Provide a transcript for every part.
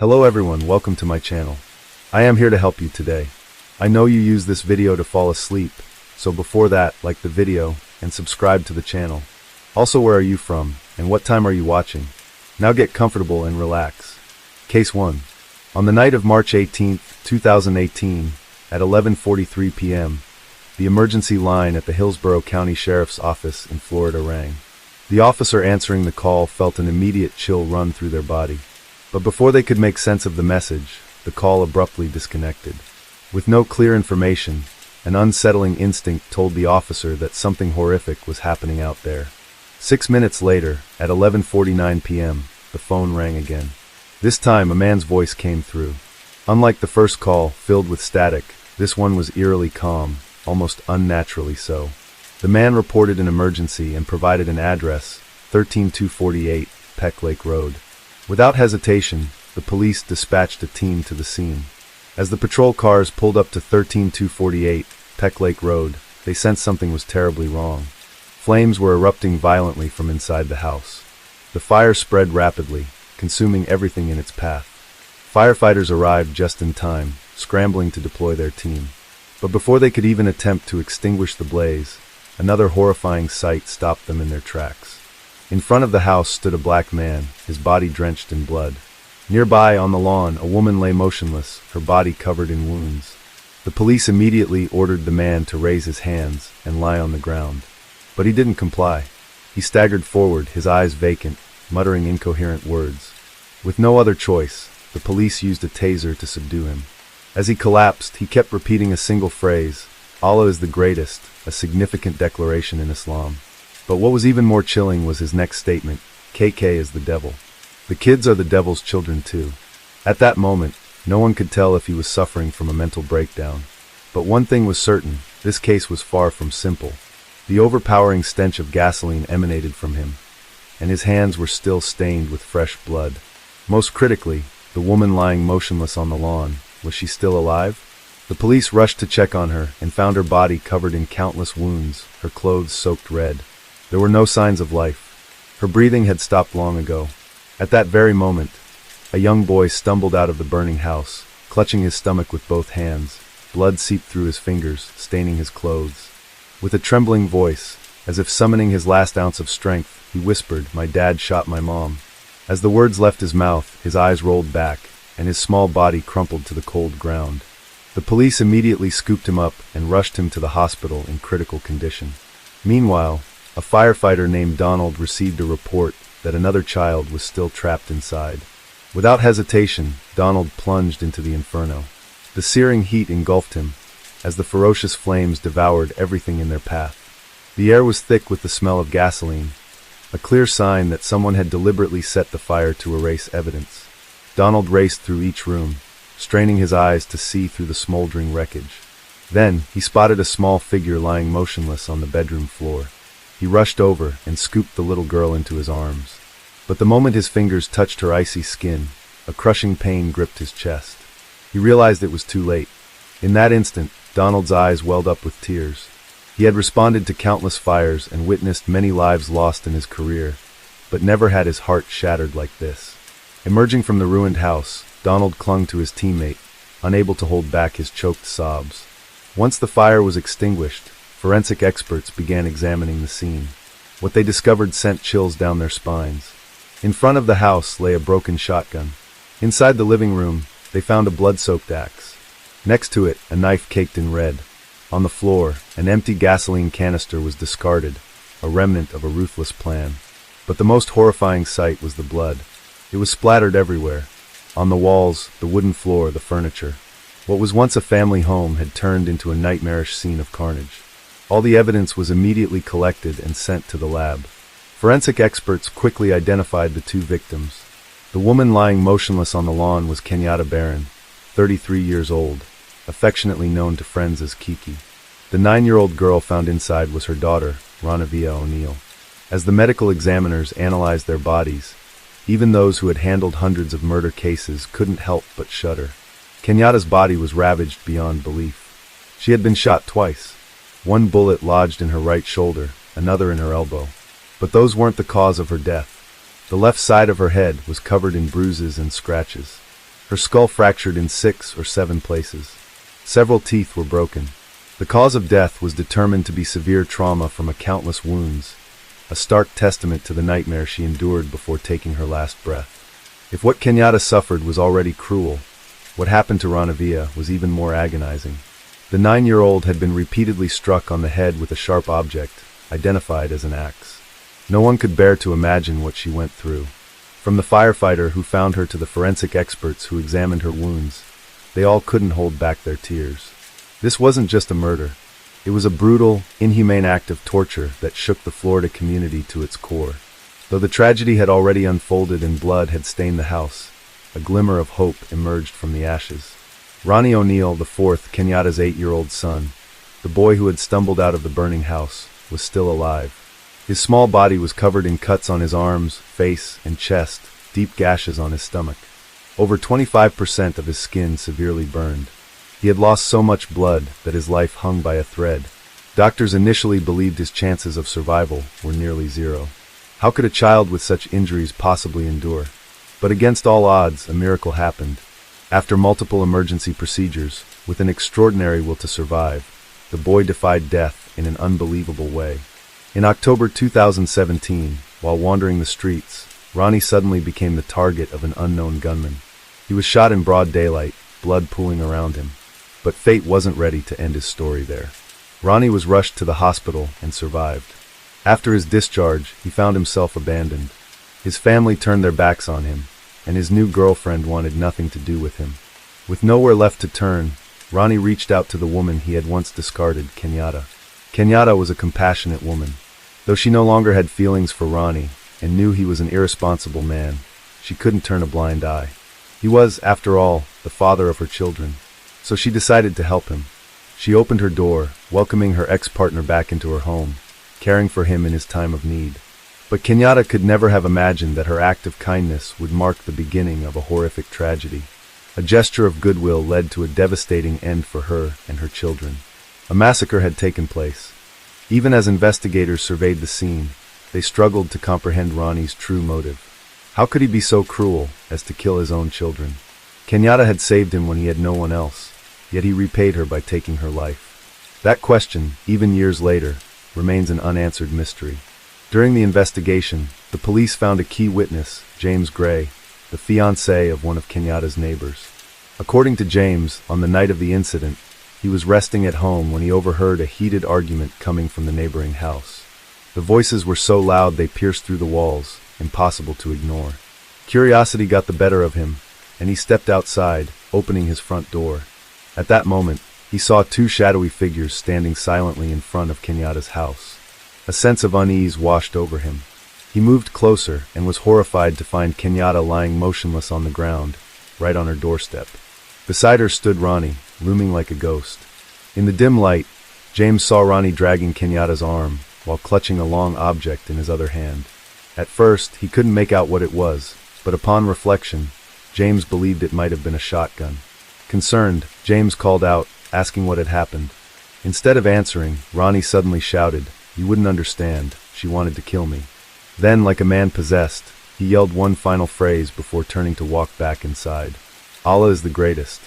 Hello everyone, welcome to my channel. I am here to help you today. I know you use this video to fall asleep, so before that, like the video and subscribe to the channel. Also, where are you from and what time are you watching? Now get comfortable and relax. Case 1. On the night of March 18, 2018, at 11:43 p.m., the emergency line at the Hillsborough County Sheriff's Office in Florida rang. The officer answering the call felt an immediate chill run through their body. But before they could make sense of the message, the call abruptly disconnected. With no clear information, an unsettling instinct told the officer that something horrific was happening out there. 6 minutes later, at 11:49 p.m., the phone rang again. This time, a man's voice came through. Unlike the first call, filled with static, this one was eerily calm, almost unnaturally so. The man reported an emergency and provided an address, 13248 Peck Lake Road. Without hesitation, the police dispatched a team to the scene. As the patrol cars pulled up to 13248 Peck Lake Road, they sensed something was terribly wrong. Flames were erupting violently from inside the house. The fire spread rapidly, consuming everything in its path. Firefighters arrived just in time, scrambling to deploy their team. But before they could even attempt to extinguish the blaze, another horrifying sight stopped them in their tracks. In front of the house stood a black man, his body drenched in blood. Nearby, on the lawn, a woman lay motionless, her body covered in wounds. The police immediately ordered the man to raise his hands and lie on the ground. But he didn't comply. He staggered forward, his eyes vacant, muttering incoherent words. With no other choice, the police used a taser to subdue him. As he collapsed, he kept repeating a single phrase, "Allah is the greatest," a significant declaration in Islam. But what was even more chilling was his next statement, "KK is the devil. The kids are the devil's children too." At that moment, no one could tell if he was suffering from a mental breakdown. But one thing was certain, this case was far from simple. The overpowering stench of gasoline emanated from him, and his hands were still stained with fresh blood. Most critically, the woman lying motionless on the lawn, was she still alive? The police rushed to check on her and found her body covered in countless wounds, her clothes soaked red. There were no signs of life. Her breathing had stopped long ago. At that very moment, a young boy stumbled out of the burning house, clutching his stomach with both hands. Blood seeped through his fingers, staining his clothes. With a trembling voice, as if summoning his last ounce of strength, he whispered, "My dad shot my mom." As the words left his mouth, his eyes rolled back, and his small body crumpled to the cold ground. The police immediately scooped him up and rushed him to the hospital in critical condition. Meanwhile, a firefighter named Donald received a report that another child was still trapped inside. Without hesitation, Donald plunged into the inferno. The searing heat engulfed him, as the ferocious flames devoured everything in their path. The air was thick with the smell of gasoline, a clear sign that someone had deliberately set the fire to erase evidence. Donald raced through each room, straining his eyes to see through the smoldering wreckage. Then, he spotted a small figure lying motionless on the bedroom floor. He rushed over and scooped the little girl into his arms. But the moment his fingers touched her icy skin, a crushing pain gripped his chest. He realized it was too late. In that instant, Donald's eyes welled up with tears. He had responded to countless fires and witnessed many lives lost in his career, but never had his heart shattered like this. Emerging from the ruined house, Donald clung to his teammate, unable to hold back his choked sobs. Once the fire was extinguished, forensic experts began examining the scene. What they discovered sent chills down their spines. In front of the house lay a broken shotgun. Inside the living room, they found a blood-soaked axe. Next to it, a knife caked in red. On the floor, an empty gasoline canister was discarded, a remnant of a ruthless plan. But the most horrifying sight was the blood. It was splattered everywhere. On the walls, the wooden floor, the furniture. What was once a family home had turned into a nightmarish scene of carnage. All the evidence was immediately collected and sent to the lab. Forensic experts quickly identified the two victims. The woman lying motionless on the lawn was Kenyatta Barron, 33 years old, affectionately known to friends as Kiki. The 9-year-old girl found inside was her daughter, Ranavia O'Neill. As the medical examiners analyzed their bodies, even those who had handled hundreds of murder cases couldn't help but shudder. Kenyatta's body was ravaged beyond belief. She had been shot twice. One bullet lodged in her right shoulder, another in her elbow. But those weren't the cause of her death. The left side of her head was covered in bruises and scratches. her skull fractured in 6 or 7 places. Several teeth were broken. The cause of death was determined to be severe trauma from countless wounds, a stark testament to the nightmare she endured before taking her last breath. If what Kenyatta suffered was already cruel, what happened to Ranavia was even more agonizing. The 9-year-old had been repeatedly struck on the head with a sharp object, identified as an axe. No one could bear to imagine what she went through. From the firefighter who found her to the forensic experts who examined her wounds, they all couldn't hold back their tears. This wasn't just a murder. It was a brutal, inhumane act of torture that shook the Florida community to its core. Though the tragedy had already unfolded and blood had stained the house, a glimmer of hope emerged from the ashes. Ronnie O'Neill IV, Kenyatta's 8-year-old son, the boy who had stumbled out of the burning house, was still alive. His small body was covered in cuts on his arms, face, and chest, deep gashes on his stomach. Over 25% of his skin severely burned. He had lost so much blood that his life hung by a thread. Doctors initially believed his chances of survival were nearly zero. How could a child with such injuries possibly endure? But against all odds, a miracle happened. After multiple emergency procedures, with an extraordinary will to survive, the boy defied death in an unbelievable way. In October 2017, while wandering the streets, Ronnie suddenly became the target of an unknown gunman. He was shot in broad daylight, blood pooling around him. But fate wasn't ready to end his story there. Ronnie was rushed to the hospital and survived. After his discharge, he found himself abandoned. His family turned their backs on him, and his new girlfriend wanted nothing to do with him. With nowhere left to turn, Ronnie reached out to the woman he had once discarded, Kenyatta. Kenyatta was a compassionate woman. Though she no longer had feelings for Ronnie and knew he was an irresponsible man, she couldn't turn a blind eye. He was, after all, the father of her children. So she decided to help him. She opened her door, welcoming her ex-partner back into her home, caring for him in his time of need. But Kenyatta could never have imagined that her act of kindness would mark the beginning of a horrific tragedy. A gesture of goodwill led to a devastating end for her and her children. A massacre had taken place. Even as investigators surveyed the scene, they struggled to comprehend Ronnie's true motive. How could he be so cruel as to kill his own children? Kenyatta had saved him when he had no one else, yet he repaid her by taking her life. That question, even years later, remains an unanswered mystery. During the investigation, the police found a key witness, James Gray, the fiancé of one of Kenyatta's neighbors. According to James, on the night of the incident, he was resting at home when he overheard a heated argument coming from the neighboring house. The voices were so loud they pierced through the walls, impossible to ignore. Curiosity got the better of him, and he stepped outside, opening his front door. At that moment, he saw 2 shadowy figures standing silently in front of Kenyatta's house. A sense of unease washed over him. He moved closer and was horrified to find Kenyatta lying motionless on the ground, right on her doorstep. Beside her stood Ronnie, looming like a ghost. In the dim light, James saw Ronnie dragging Kenyatta's arm, while clutching a long object in his other hand. At first, he couldn't make out what it was, but upon reflection, James believed it might have been a shotgun. Concerned, James called out, asking what had happened. Instead of answering, Ronnie suddenly shouted, "You wouldn't understand. She wanted to kill me." Then, like a man possessed, he yelled one final phrase before turning to walk back inside. "Allah is the greatest."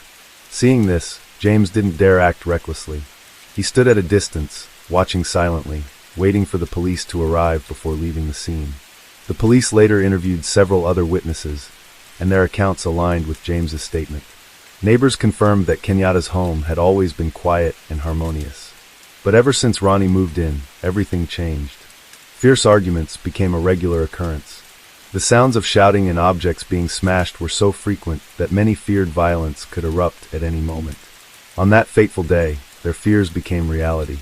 Seeing this, James didn't dare act recklessly. He stood at a distance, watching silently, waiting for the police to arrive before leaving the scene. The police later interviewed several other witnesses, and their accounts aligned with James's statement. Neighbors confirmed that Kenyatta's home had always been quiet and harmonious. But ever since Ronnie moved in, everything changed. Fierce arguments became a regular occurrence. The sounds of shouting and objects being smashed were so frequent that many feared violence could erupt at any moment. On that fateful day, their fears became reality.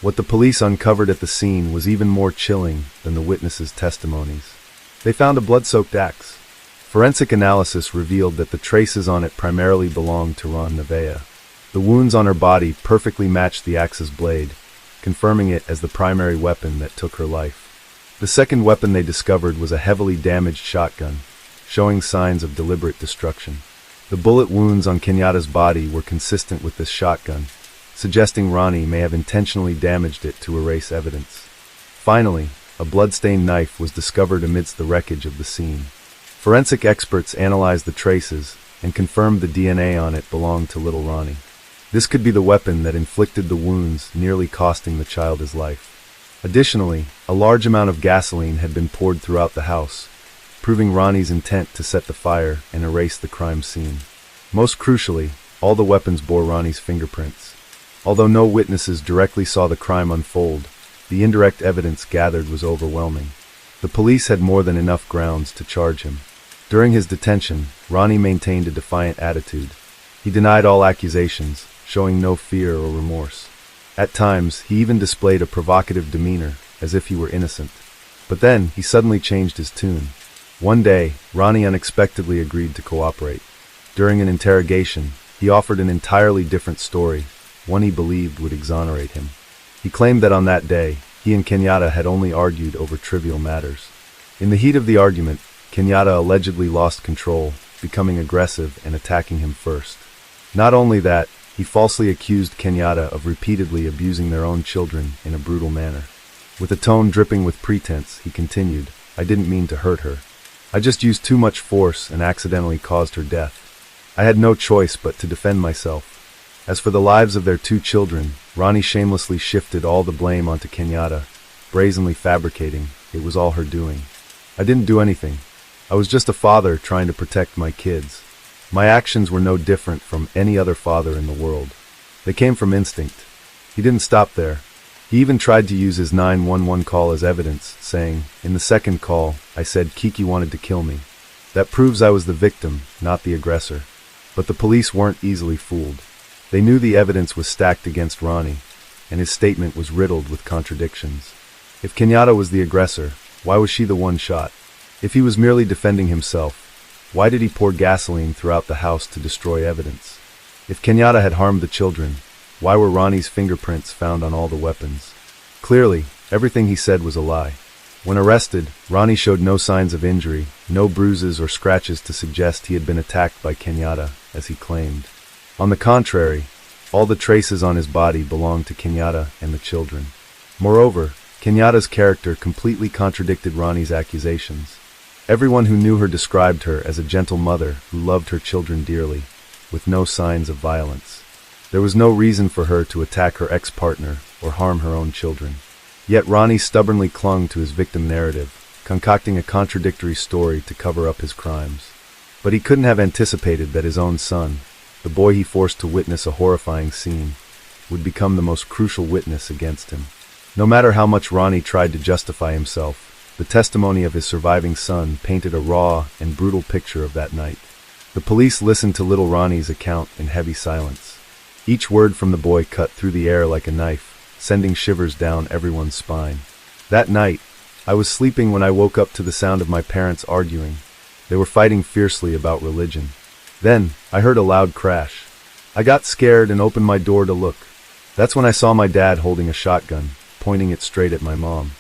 What the police uncovered at the scene was even more chilling than the witnesses' testimonies. They found a blood-soaked axe. Forensic analysis revealed that the traces on it primarily belonged to Ron Nevaeh. The wounds on her body perfectly matched the axe's blade, confirming it as the primary weapon that took her life. The second weapon they discovered was a heavily damaged shotgun, showing signs of deliberate destruction. The bullet wounds on Kenyatta's body were consistent with this shotgun, suggesting Ronnie may have intentionally damaged it to erase evidence. Finally, a blood-stained knife was discovered amidst the wreckage of the scene. Forensic experts analyzed the traces, and confirmed the DNA on it belonged to little Ronnie. This could be the weapon that inflicted the wounds, nearly costing the child his life. Additionally, a large amount of gasoline had been poured throughout the house, proving Ronnie's intent to set the fire and erase the crime scene. Most crucially, all the weapons bore Ronnie's fingerprints. Although no witnesses directly saw the crime unfold, the indirect evidence gathered was overwhelming. The police had more than enough grounds to charge him. During his detention, Ronnie maintained a defiant attitude. He denied all accusations, showing no fear or remorse. At times, he even displayed a provocative demeanor, as if he were innocent. But then, he suddenly changed his tune. One day, Ronnie unexpectedly agreed to cooperate. During an interrogation, he offered an entirely different story, one he believed would exonerate him. He claimed that on that day, he and Kenyatta had only argued over trivial matters. In the heat of the argument, Kenyatta allegedly lost control, becoming aggressive and attacking him first. Not only that, he falsely accused Kenyatta of repeatedly abusing their own children in a brutal manner. With a tone dripping with pretense, he continued, "I didn't mean to hurt her. I just used too much force and accidentally caused her death. I had no choice but to defend myself." As for the lives of their two children, Ronnie shamelessly shifted all the blame onto Kenyatta, brazenly fabricating it was all her doing. "I didn't do anything. I was just a father trying to protect my kids. My actions were no different from any other father in the world. They came from instinct." He didn't stop there. He even tried to use his 911 call as evidence, saying, "In the second call, I said Kiki wanted to kill me. That proves I was the victim, not the aggressor." But the police weren't easily fooled. They knew the evidence was stacked against Ronnie, and his statement was riddled with contradictions. If Kenyatta was the aggressor, why was she the one shot? If he was merely defending himself, why did he pour gasoline throughout the house to destroy evidence? If Kenyatta had harmed the children, why were Ronnie's fingerprints found on all the weapons? Clearly, everything he said was a lie. When arrested, Ronnie showed no signs of injury, no bruises or scratches to suggest he had been attacked by Kenyatta, as he claimed. On the contrary, all the traces on his body belonged to Kenyatta and the children. Moreover, Kenyatta's character completely contradicted Ronnie's accusations. Everyone who knew her described her as a gentle mother who loved her children dearly, with no signs of violence. There was no reason for her to attack her ex-partner or harm her own children. Yet Ronnie stubbornly clung to his victim narrative, concocting a contradictory story to cover up his crimes. But he couldn't have anticipated that his own son, the boy he forced to witness a horrifying scene, would become the most crucial witness against him. No matter how much Ronnie tried to justify himself, the testimony of his surviving son painted a raw and brutal picture of that night. The police listened to little Ronnie's account in heavy silence. Each word from the boy cut through the air like a knife, sending shivers down everyone's spine. That night, I was sleeping when I woke up to the sound of my parents arguing. They were fighting fiercely about religion. Then, I heard a loud crash. I got scared and opened my door to look. That's when I saw my dad holding a shotgun, pointing it straight at my mom.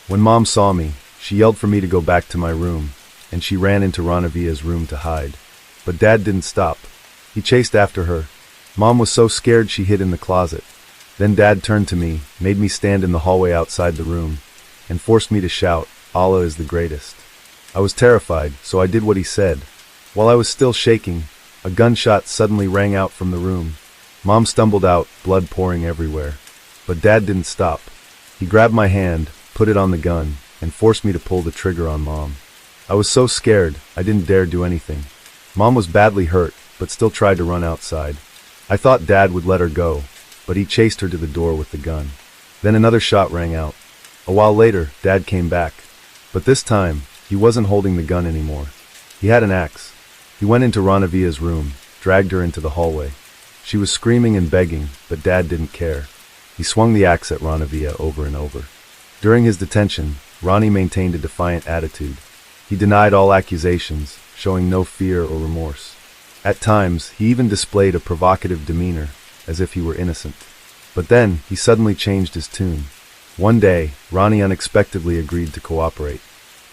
When Mom saw me, she yelled for me to go back to my room, and she ran into Ranavia's room to hide. But Dad didn't stop. He chased after her. Mom was so scared she hid in the closet. Then Dad turned to me, made me stand in the hallway outside the room, and forced me to shout, "Allah is the greatest." I was terrified, so I did what he said. While I was still shaking, a gunshot suddenly rang out from the room. Mom stumbled out, blood pouring everywhere. But Dad didn't stop. He grabbed my hand, put it on the gun, and forced me to pull the trigger on Mom. I was so scared, I didn't dare do anything. Mom was badly hurt, but still tried to run outside. I thought Dad would let her go, but he chased her to the door with the gun. Then another shot rang out. A while later, Dad came back. But this time, he wasn't holding the gun anymore. He had an axe. He went into Ranavia's room, dragged her into the hallway. She was screaming and begging, but Dad didn't care. He swung the axe at Ranavia over and over. During his detention, Ronnie maintained a defiant attitude. He denied all accusations, showing no fear or remorse. At times, he even displayed a provocative demeanor, as if he were innocent. But then, he suddenly changed his tune. One day, Ronnie unexpectedly agreed to cooperate.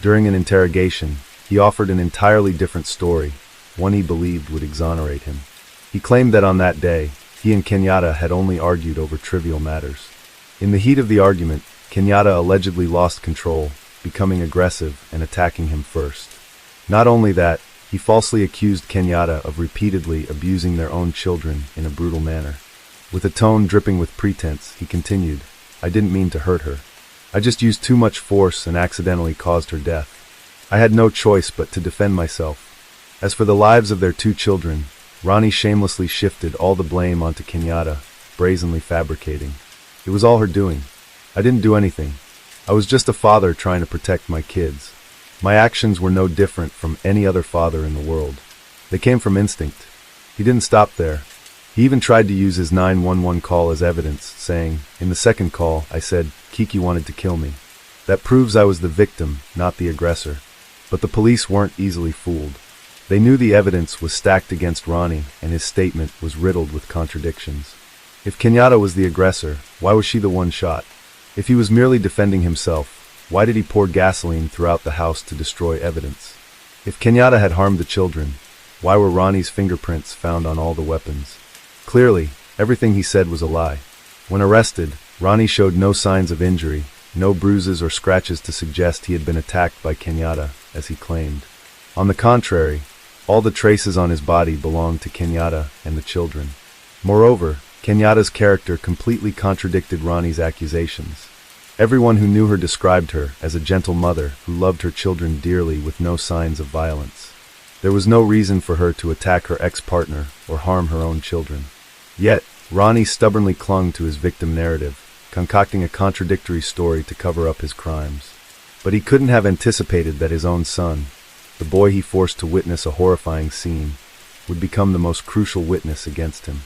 During an interrogation, he offered an entirely different story, one he believed would exonerate him. He claimed that on that day, he and Kenyatta had only argued over trivial matters. In the heat of the argument, Kenyatta allegedly lost control, becoming aggressive and attacking him first. Not only that, He falsely accused Kenyatta of repeatedly abusing their own children in a brutal manner. With a tone dripping with pretense, he continued, "I didn't mean to hurt her. I just used too much force and accidentally caused her death. I had no choice but to defend myself." As for the lives of their 2 children, Ronnie shamelessly shifted all the blame onto Kenyatta, brazenly fabricating. "It was all her doing. I didn't do anything. I was just a father trying to protect my kids. My actions were no different from any other father in the world. They came from instinct." He didn't stop there. He even tried to use his 911 call as evidence, saying, "In the second call, I said, Kiki wanted to kill me. That proves I was the victim, not the aggressor." But the police weren't easily fooled. They knew the evidence was stacked against Ronnie, and his statement was riddled with contradictions. If Kenyatta was the aggressor, why was she the one shot? If he was merely defending himself, why did he pour gasoline throughout the house to destroy evidence? If Kenyatta had harmed the children, why were Ronnie's fingerprints found on all the weapons? Clearly, everything he said was a lie. When arrested, Ronnie showed no signs of injury, no bruises or scratches to suggest he had been attacked by Kenyatta, as he claimed. On the contrary, all the traces on his body belonged to Kenyatta and the children. Moreover, Kenyatta's character completely contradicted Ronnie's accusations. Everyone who knew her described her as a gentle mother who loved her children dearly with no signs of violence. There was no reason for her to attack her ex-partner or harm her own children. Yet, Ronnie stubbornly clung to his victim narrative, concocting a contradictory story to cover up his crimes. But he couldn't have anticipated that his own son, the boy he forced to witness a horrifying scene, would become the most crucial witness against him.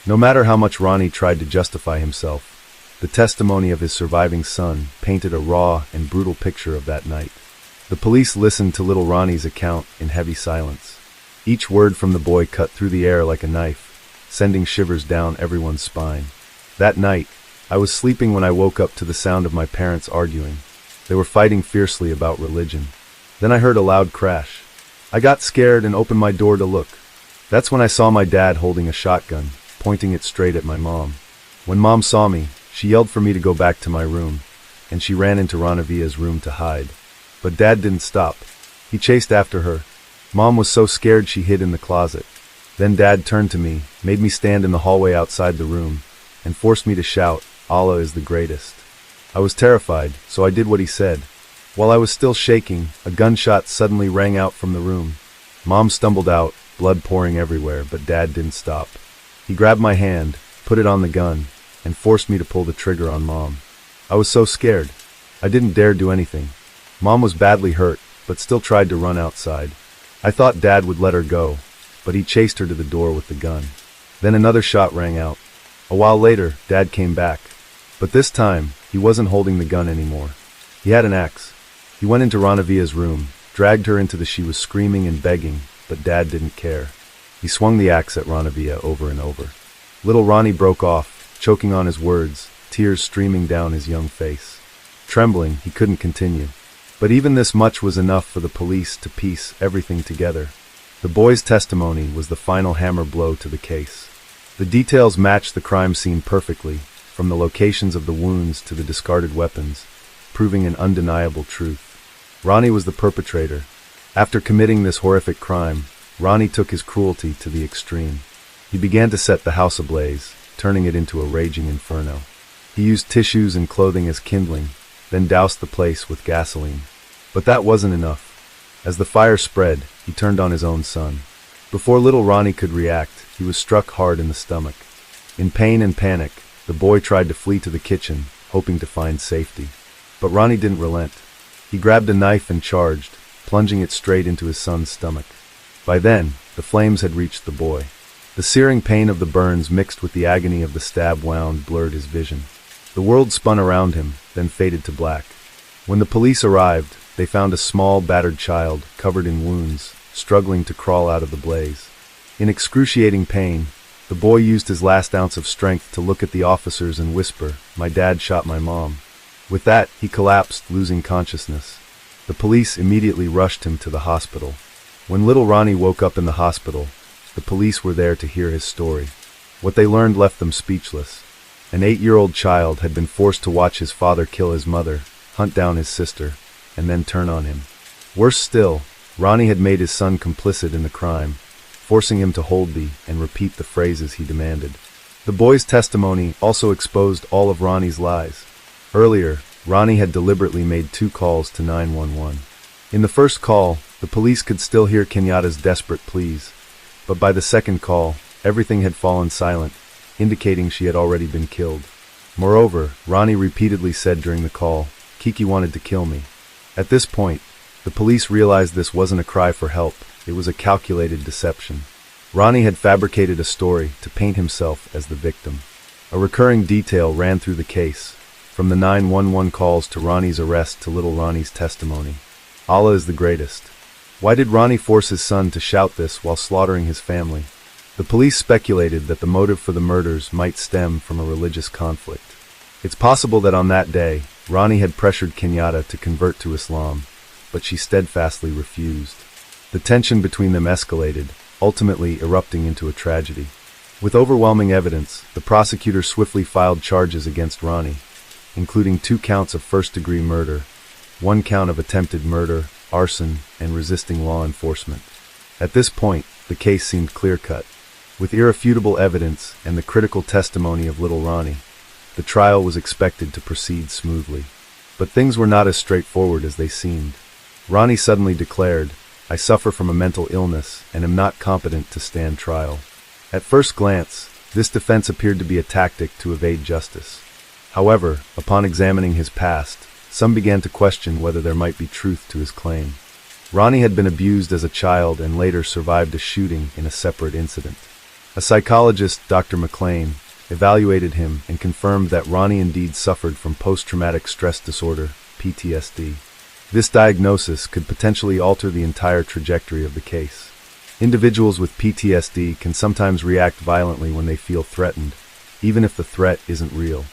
No matter how much Ronnie tried to justify himself, the testimony of his surviving son painted a raw and brutal picture of that night. The police listened to little Ronnie's account in heavy silence. Each word from the boy cut through the air like a knife, sending shivers down everyone's spine. That night, I was sleeping when I woke up to the sound of my parents arguing. They were fighting fiercely about religion. Then I heard a loud crash. I got scared and opened my door to look. That's when I saw my dad holding a shotgun, pointing it straight at my mom. When Mom saw me, she yelled for me to go back to my room, and she ran into Ranavia's room to hide. But Dad didn't stop. He chased after her. Mom was so scared she hid in the closet. Then Dad turned to me, made me stand in the hallway outside the room, and forced me to shout, "Allah is the greatest." I was terrified, so I did what he said. While I was still shaking, a gunshot suddenly rang out from the room. Mom stumbled out, blood pouring everywhere, but Dad didn't stop. He grabbed my hand, put it on the gun, and forced me to pull the trigger on Mom. I was so scared. I didn't dare do anything. Mom was badly hurt, but still tried to run outside. I thought Dad would let her go, but he chased her to the door with the gun. Then another shot rang out. A while later, Dad came back. But this time, he wasn't holding the gun anymore. He had an axe. He went into Ranavia's room, dragged her into she was screaming and begging, but Dad didn't care. He swung the axe at Ranavia over and over. Little Ronnie broke off, choking on his words, tears streaming down his young face. Trembling, he couldn't continue. But even this much was enough for the police to piece everything together. The boy's testimony was the final hammer blow to the case. The details matched the crime scene perfectly, from the locations of the wounds to the discarded weapons, proving an undeniable truth. Ronnie was the perpetrator. After committing this horrific crime, Ronnie took his cruelty to the extreme. He began to set the house ablaze, turning it into a raging inferno. He used tissues and clothing as kindling, then doused the place with gasoline. But that wasn't enough. As the fire spread, he turned on his own son. Before little Ronnie could react, he was struck hard in the stomach. In pain and panic, the boy tried to flee to the kitchen, hoping to find safety. But Ronnie didn't relent. He grabbed a knife and charged, plunging it straight into his son's stomach. By then, the flames had reached the boy. The searing pain of the burns mixed with the agony of the stab wound blurred his vision. The world spun around him, then faded to black. When the police arrived, they found a small, battered child, covered in wounds, struggling to crawl out of the blaze. In excruciating pain, the boy used his last ounce of strength to look at the officers and whisper, "My dad shot my mom." With that, he collapsed, losing consciousness. The police immediately rushed him to the hospital. When little Ronnie woke up in the hospital, the police were there to hear his story. What they learned left them speechless. An 8-year-old child had been forced to watch his father kill his mother, hunt down his sister, and then turn on him. Worse still, Ronnie had made his son complicit in the crime, forcing him to hold the and repeat the phrases he demanded. The boy's testimony also exposed all of Ronnie's lies. Earlier, Ronnie had deliberately made 2 calls to 911. In the first call, the police could still hear Kenyatta's desperate pleas, but by the second call, everything had fallen silent, indicating she had already been killed. Moreover, Ronnie repeatedly said during the call, "Kiki wanted to kill me." At this point, the police realized this wasn't a cry for help, it was a calculated deception. Ronnie had fabricated a story to paint himself as the victim. A recurring detail ran through the case, from the 911 calls to Ronnie's arrest to little Ronnie's testimony. Allah is the greatest. Why did Ronnie force his son to shout this while slaughtering his family? The police speculated that the motive for the murders might stem from a religious conflict. It's possible that on that day, Ronnie had pressured Kenyatta to convert to Islam, but she steadfastly refused. The tension between them escalated, ultimately erupting into a tragedy. With overwhelming evidence, the prosecutor swiftly filed charges against Ronnie, including 2 counts of first-degree murder, 1 count of attempted murder, arson, and resisting law enforcement. At this point, the case seemed clear-cut. With irrefutable evidence and the critical testimony of little Ronnie, the trial was expected to proceed smoothly. But things were not as straightforward as they seemed. Ronnie suddenly declared, "I suffer from a mental illness and am not competent to stand trial." At first glance, this defense appeared to be a tactic to evade justice. However, upon examining his past, some began to question whether there might be truth to his claim. Ronnie had been abused as a child and later survived a shooting in a separate incident. A psychologist, Dr. McLean, evaluated him and confirmed that Ronnie indeed suffered from post-traumatic stress disorder, PTSD. This diagnosis could potentially alter the entire trajectory of the case. Individuals with PTSD can sometimes react violently when they feel threatened, even if the threat isn't real.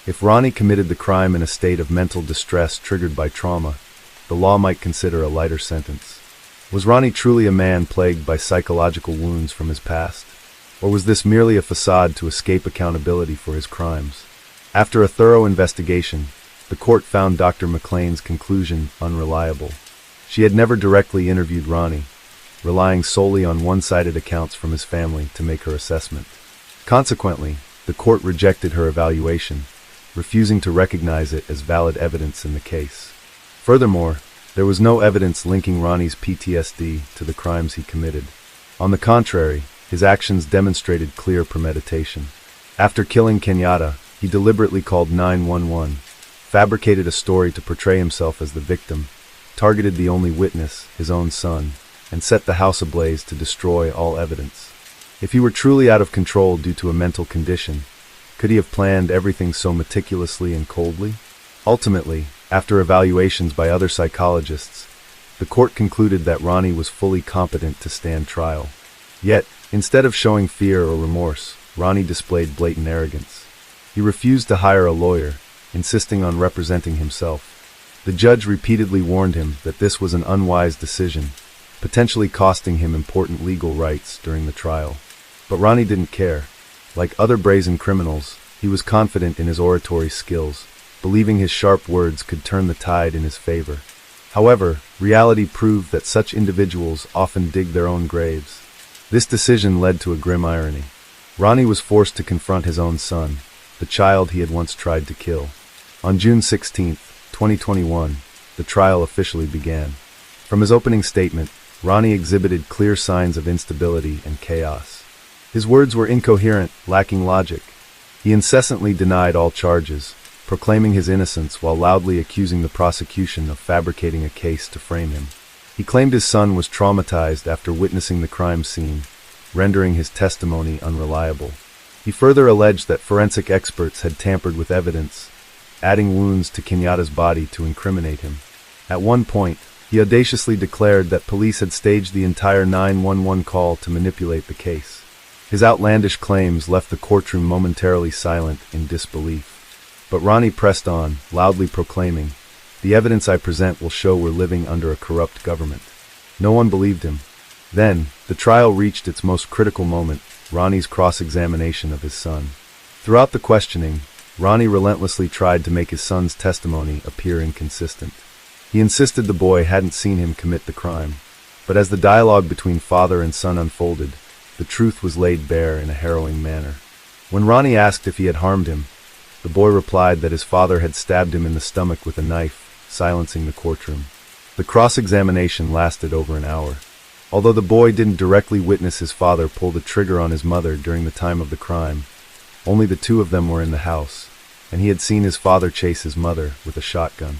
If Ronnie committed the crime in a state of mental distress triggered by trauma, the law might consider a lighter sentence. Was Ronnie truly a man plagued by psychological wounds from his past? Or was this merely a facade to escape accountability for his crimes? After a thorough investigation, the court found Dr. McLean's conclusion unreliable. She had never directly interviewed Ronnie, relying solely on one-sided accounts from his family to make her assessment. Consequently, the court rejected her evaluation, refusing to recognize it as valid evidence in the case. Furthermore, there was no evidence linking Ronnie's PTSD to the crimes he committed. On the contrary, his actions demonstrated clear premeditation. After killing Kenyatta, he deliberately called 911, fabricated a story to portray himself as the victim, targeted the only witness, his own son, and set the house ablaze to destroy all evidence. If he were truly out of control due to a mental condition, could he have planned everything so meticulously and coldly? Ultimately, after evaluations by other psychologists, the court concluded that Ronnie was fully competent to stand trial. Yet, instead of showing fear or remorse, Ronnie displayed blatant arrogance. He refused to hire a lawyer, insisting on representing himself. The judge repeatedly warned him that this was an unwise decision, potentially costing him important legal rights during the trial. But Ronnie didn't care. Like other brazen criminals, he was confident in his oratory skills, believing his sharp words could turn the tide in his favor. However, reality proved that such individuals often dig their own graves. This decision led to a grim irony. Ronnie was forced to confront his own son, the child he had once tried to kill. On June 16, 2021, the trial officially began. From his opening statement, Ronnie exhibited clear signs of instability and chaos. His words were incoherent, lacking logic. He incessantly denied all charges, proclaiming his innocence while loudly accusing the prosecution of fabricating a case to frame him. He claimed his son was traumatized after witnessing the crime scene, rendering his testimony unreliable. He further alleged that forensic experts had tampered with evidence, adding wounds to Kenyatta's body to incriminate him. At one point, he audaciously declared that police had staged the entire 911 call to manipulate the case. His outlandish claims left the courtroom momentarily silent in disbelief. But Ronnie pressed on, loudly proclaiming, "The evidence I present will show we're living under a corrupt government." No one believed him. Then, the trial reached its most critical moment, Ronnie's cross-examination of his son. Throughout the questioning, Ronnie relentlessly tried to make his son's testimony appear inconsistent. He insisted the boy hadn't seen him commit the crime, But as the dialogue between father and son unfolded, the truth was laid bare in a harrowing manner. When Ronnie asked if he had harmed him, the boy replied that his father had stabbed him in the stomach with a knife, silencing the courtroom. The cross-examination lasted over an hour. Although the boy didn't directly witness his father pull the trigger on his mother during the time of the crime, only the two of them were in the house, and he had seen his father chase his mother with a shotgun.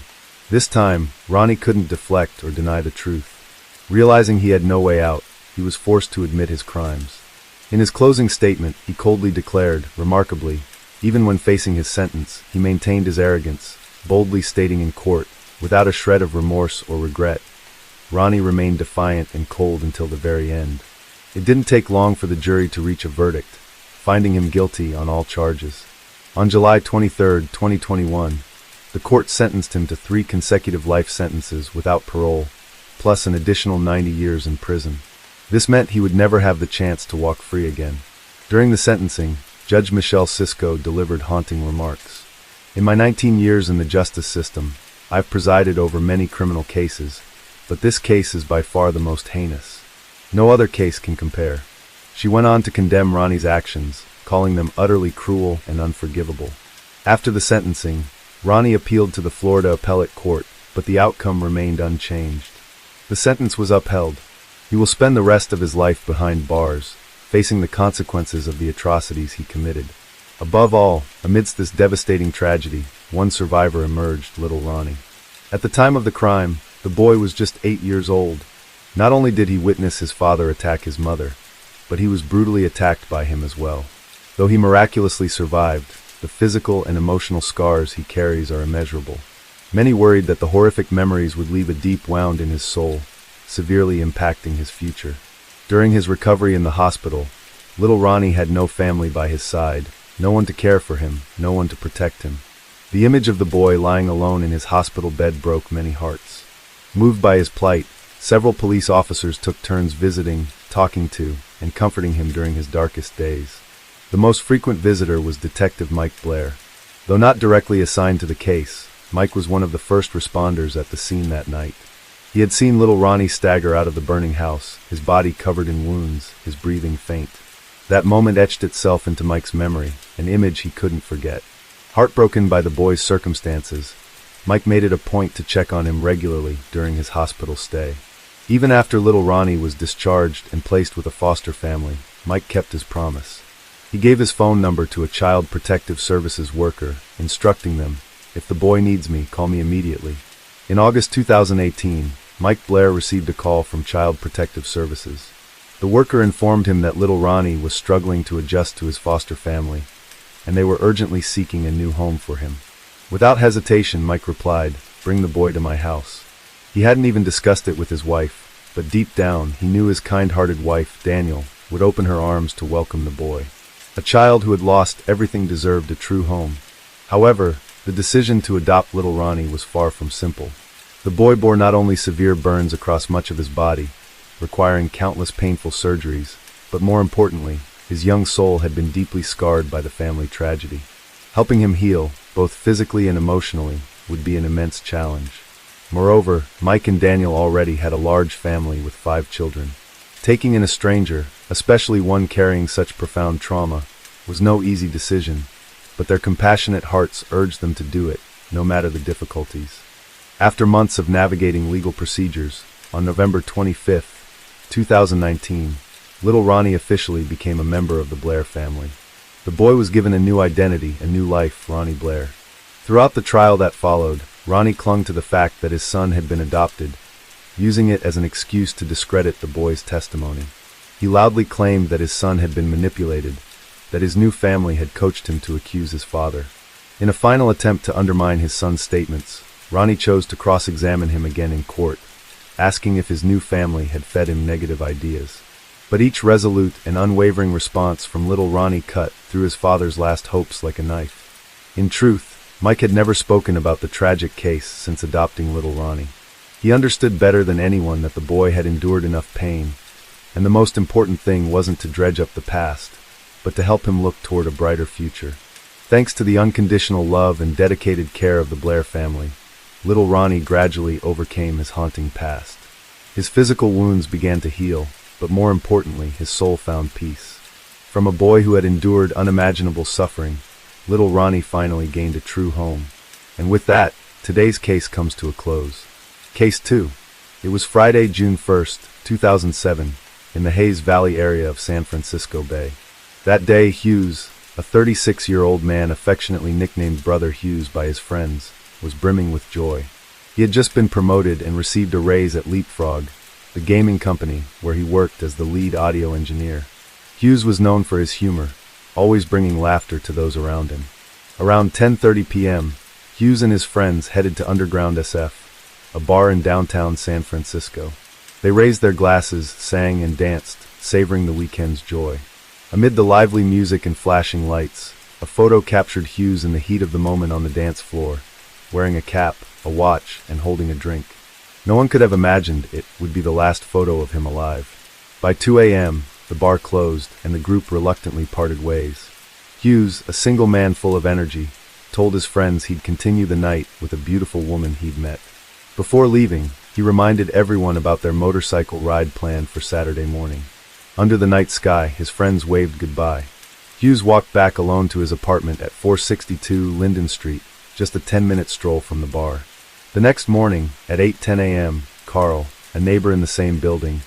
This time, Ronnie couldn't deflect or deny the truth. Realizing he had no way out, he was forced to admit his crimes. In his closing statement, he coldly declared, remarkably, even when facing his sentence, he maintained his arrogance, boldly stating in court, without a shred of remorse or regret, Ronnie remained defiant and cold until the very end. It didn't take long for the jury to reach a verdict, finding him guilty on all charges. On July 23, 2021, the court sentenced him to 3 consecutive life sentences without parole, plus an additional 90 years in prison. This meant he would never have the chance to walk free again. During the sentencing, Judge Michelle Cisco delivered haunting remarks. In my 19 years in the justice system, I've presided over many criminal cases, but this case is by far the most heinous. No other case can compare. She went on to condemn Ronnie's actions, calling them utterly cruel and unforgivable. After the sentencing, Ronnie appealed to the Florida Appellate Court, but the outcome remained unchanged. The sentence was upheld. He will spend the rest of his life behind bars, facing the consequences of the atrocities he committed. Above all, amidst this devastating tragedy, one survivor emerged, little Ronnie. At the time of the crime, the boy was just 8 years old. Not only did he witness his father attack his mother, but he was brutally attacked by him as well. Though he miraculously survived, the physical and emotional scars he carries are immeasurable. Many worried that the horrific memories would leave a deep wound in his soul, severely impacting his future. During his recovery in the hospital, little Ronnie had no family by his side, no one to care for him, no one to protect him. The image of the boy lying alone in his hospital bed broke many hearts. Moved by his plight, several police officers took turns visiting, talking to, and comforting him during his darkest days. The most frequent visitor was Detective Mike Blair. Though not directly assigned to the case, Mike was one of the first responders at the scene that night. He had seen little Ronnie stagger out of the burning house, his body covered in wounds, his breathing faint. That moment etched itself into Mike's memory, an image he couldn't forget. Heartbroken by the boy's circumstances, Mike made it a point to check on him regularly during his hospital stay. Even after little Ronnie was discharged and placed with a foster family, Mike kept his promise. He gave his phone number to a Child Protective Services worker, instructing them, "If the boy needs me, call me immediately." In August 2018, Mike Blair received a call from Child Protective Services. The worker informed him that little Ronnie was struggling to adjust to his foster family, and they were urgently seeking a new home for him. Without hesitation, Mike replied, "Bring the boy to my house." He hadn't even discussed it with his wife, but deep down, he knew his kind-hearted wife, Daniel, would open her arms to welcome the boy. A child who had lost everything deserved a true home. However, the decision to adopt little Ronnie was far from simple. The boy bore not only severe burns across much of his body, requiring countless painful surgeries, but more importantly, his young soul had been deeply scarred by the family tragedy. Helping him heal, both physically and emotionally, would be an immense challenge. Moreover, Mike and Daniel already had a large family with 5 children. Taking in a stranger, especially one carrying such profound trauma, was no easy decision, but their compassionate hearts urged them to do it, no matter the difficulties. After months of navigating legal procedures, on November 25, 2019, little Ronnie officially became a member of the Blair family. The boy was given a new identity, a new life, Ronnie Blair. Throughout the trial that followed, Ronnie clung to the fact that his son had been adopted, using it as an excuse to discredit the boy's testimony. He loudly claimed that his son had been manipulated, that his new family had coached him to accuse his father. In a final attempt to undermine his son's statements, Ronnie chose to cross-examine him again in court, asking if his new family had fed him negative ideas. But each resolute and unwavering response from little Ronnie cut through his father's last hopes like a knife. In truth, Mike had never spoken about the tragic case since adopting little Ronnie. He understood better than anyone that the boy had endured enough pain, and the most important thing wasn't to dredge up the past, but to help him look toward a brighter future. Thanks to the unconditional love and dedicated care of the Blair family, little Ronnie gradually overcame his haunting past. His physical wounds began to heal, but more importantly, his soul found peace. From a boy who had endured unimaginable suffering, little Ronnie finally gained a true home. And with that, today's case comes to a close. Case 2. It was Friday, June 1st, 2007, in the Hayes Valley area of San Francisco Bay. That day, Hughes, a 36-year-old man affectionately nicknamed Brother Hughes by his friends, was brimming with joy. He had just been promoted and received a raise at Leapfrog, the gaming company where he worked as the lead audio engineer. Hughes was known for his humor, always bringing laughter to those around him. Around 10:30 p.m., Hughes and his friends headed to Underground SF, a bar in downtown San Francisco. They raised their glasses, sang and danced, savoring the weekend's joy. Amid the lively music and flashing lights, a photo captured Hughes in the heat of the moment on the dance floor, wearing a cap, a watch, and holding a drink. No one could have imagined it would be the last photo of him alive. By 2 a.m., the bar closed, and the group reluctantly parted ways. Hughes, a single man full of energy, told his friends he'd continue the night with a beautiful woman he'd met. Before leaving, he reminded everyone about their motorcycle ride planned for Saturday morning. Under the night sky, his friends waved goodbye. Hughes walked back alone to his apartment at 462 Linden Street, just a 10-minute stroll from the bar. The next morning, at 8:10 a.m., Carl, a neighbor in the same building,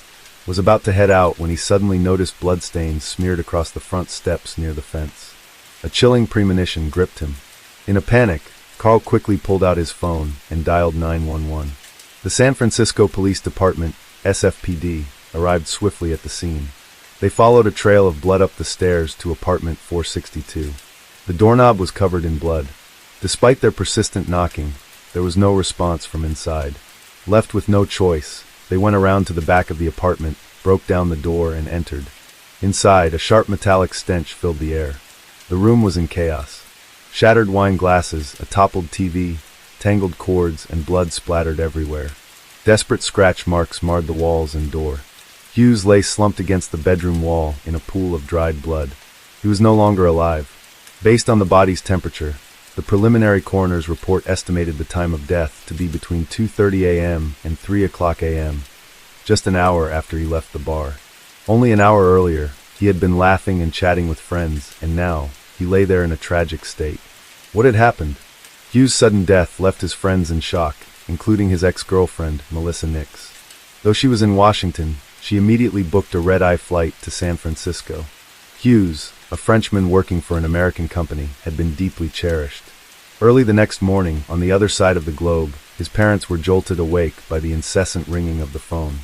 was about to head out when he suddenly noticed bloodstains smeared across the front steps near the fence. A chilling premonition gripped him. In a panic, Carl quickly pulled out his phone and dialed 911. The San Francisco Police Department, SFPD, arrived swiftly at the scene. They followed a trail of blood up the stairs to apartment 462. The doorknob was covered in blood. Despite their persistent knocking, there was no response from inside. Left with no choice, they went around to the back of the apartment, broke down the door, and entered. Inside, a sharp metallic stench filled the air. The room was in chaos. Shattered wine glasses, a toppled TV, tangled cords, and blood splattered everywhere. Desperate scratch marks marred the walls and door. Hughes lay slumped against the bedroom wall in a pool of dried blood. He was no longer alive. Based on the body's temperature, the preliminary coroner's report estimated the time of death to be between 2:30 a.m. and 3 o'clock a.m., just an hour after he left the bar. Only an hour earlier, he had been laughing and chatting with friends, and now, he lay there in a tragic state. What had happened? Hughes' sudden death left his friends in shock, including his ex-girlfriend, Melissa Nix. Though she was in Washington, she immediately booked a red-eye flight to San Francisco. Hughes, a Frenchman working for an American company, had been deeply cherished. Early the next morning, on the other side of the globe, his parents were jolted awake by the incessant ringing of the phone.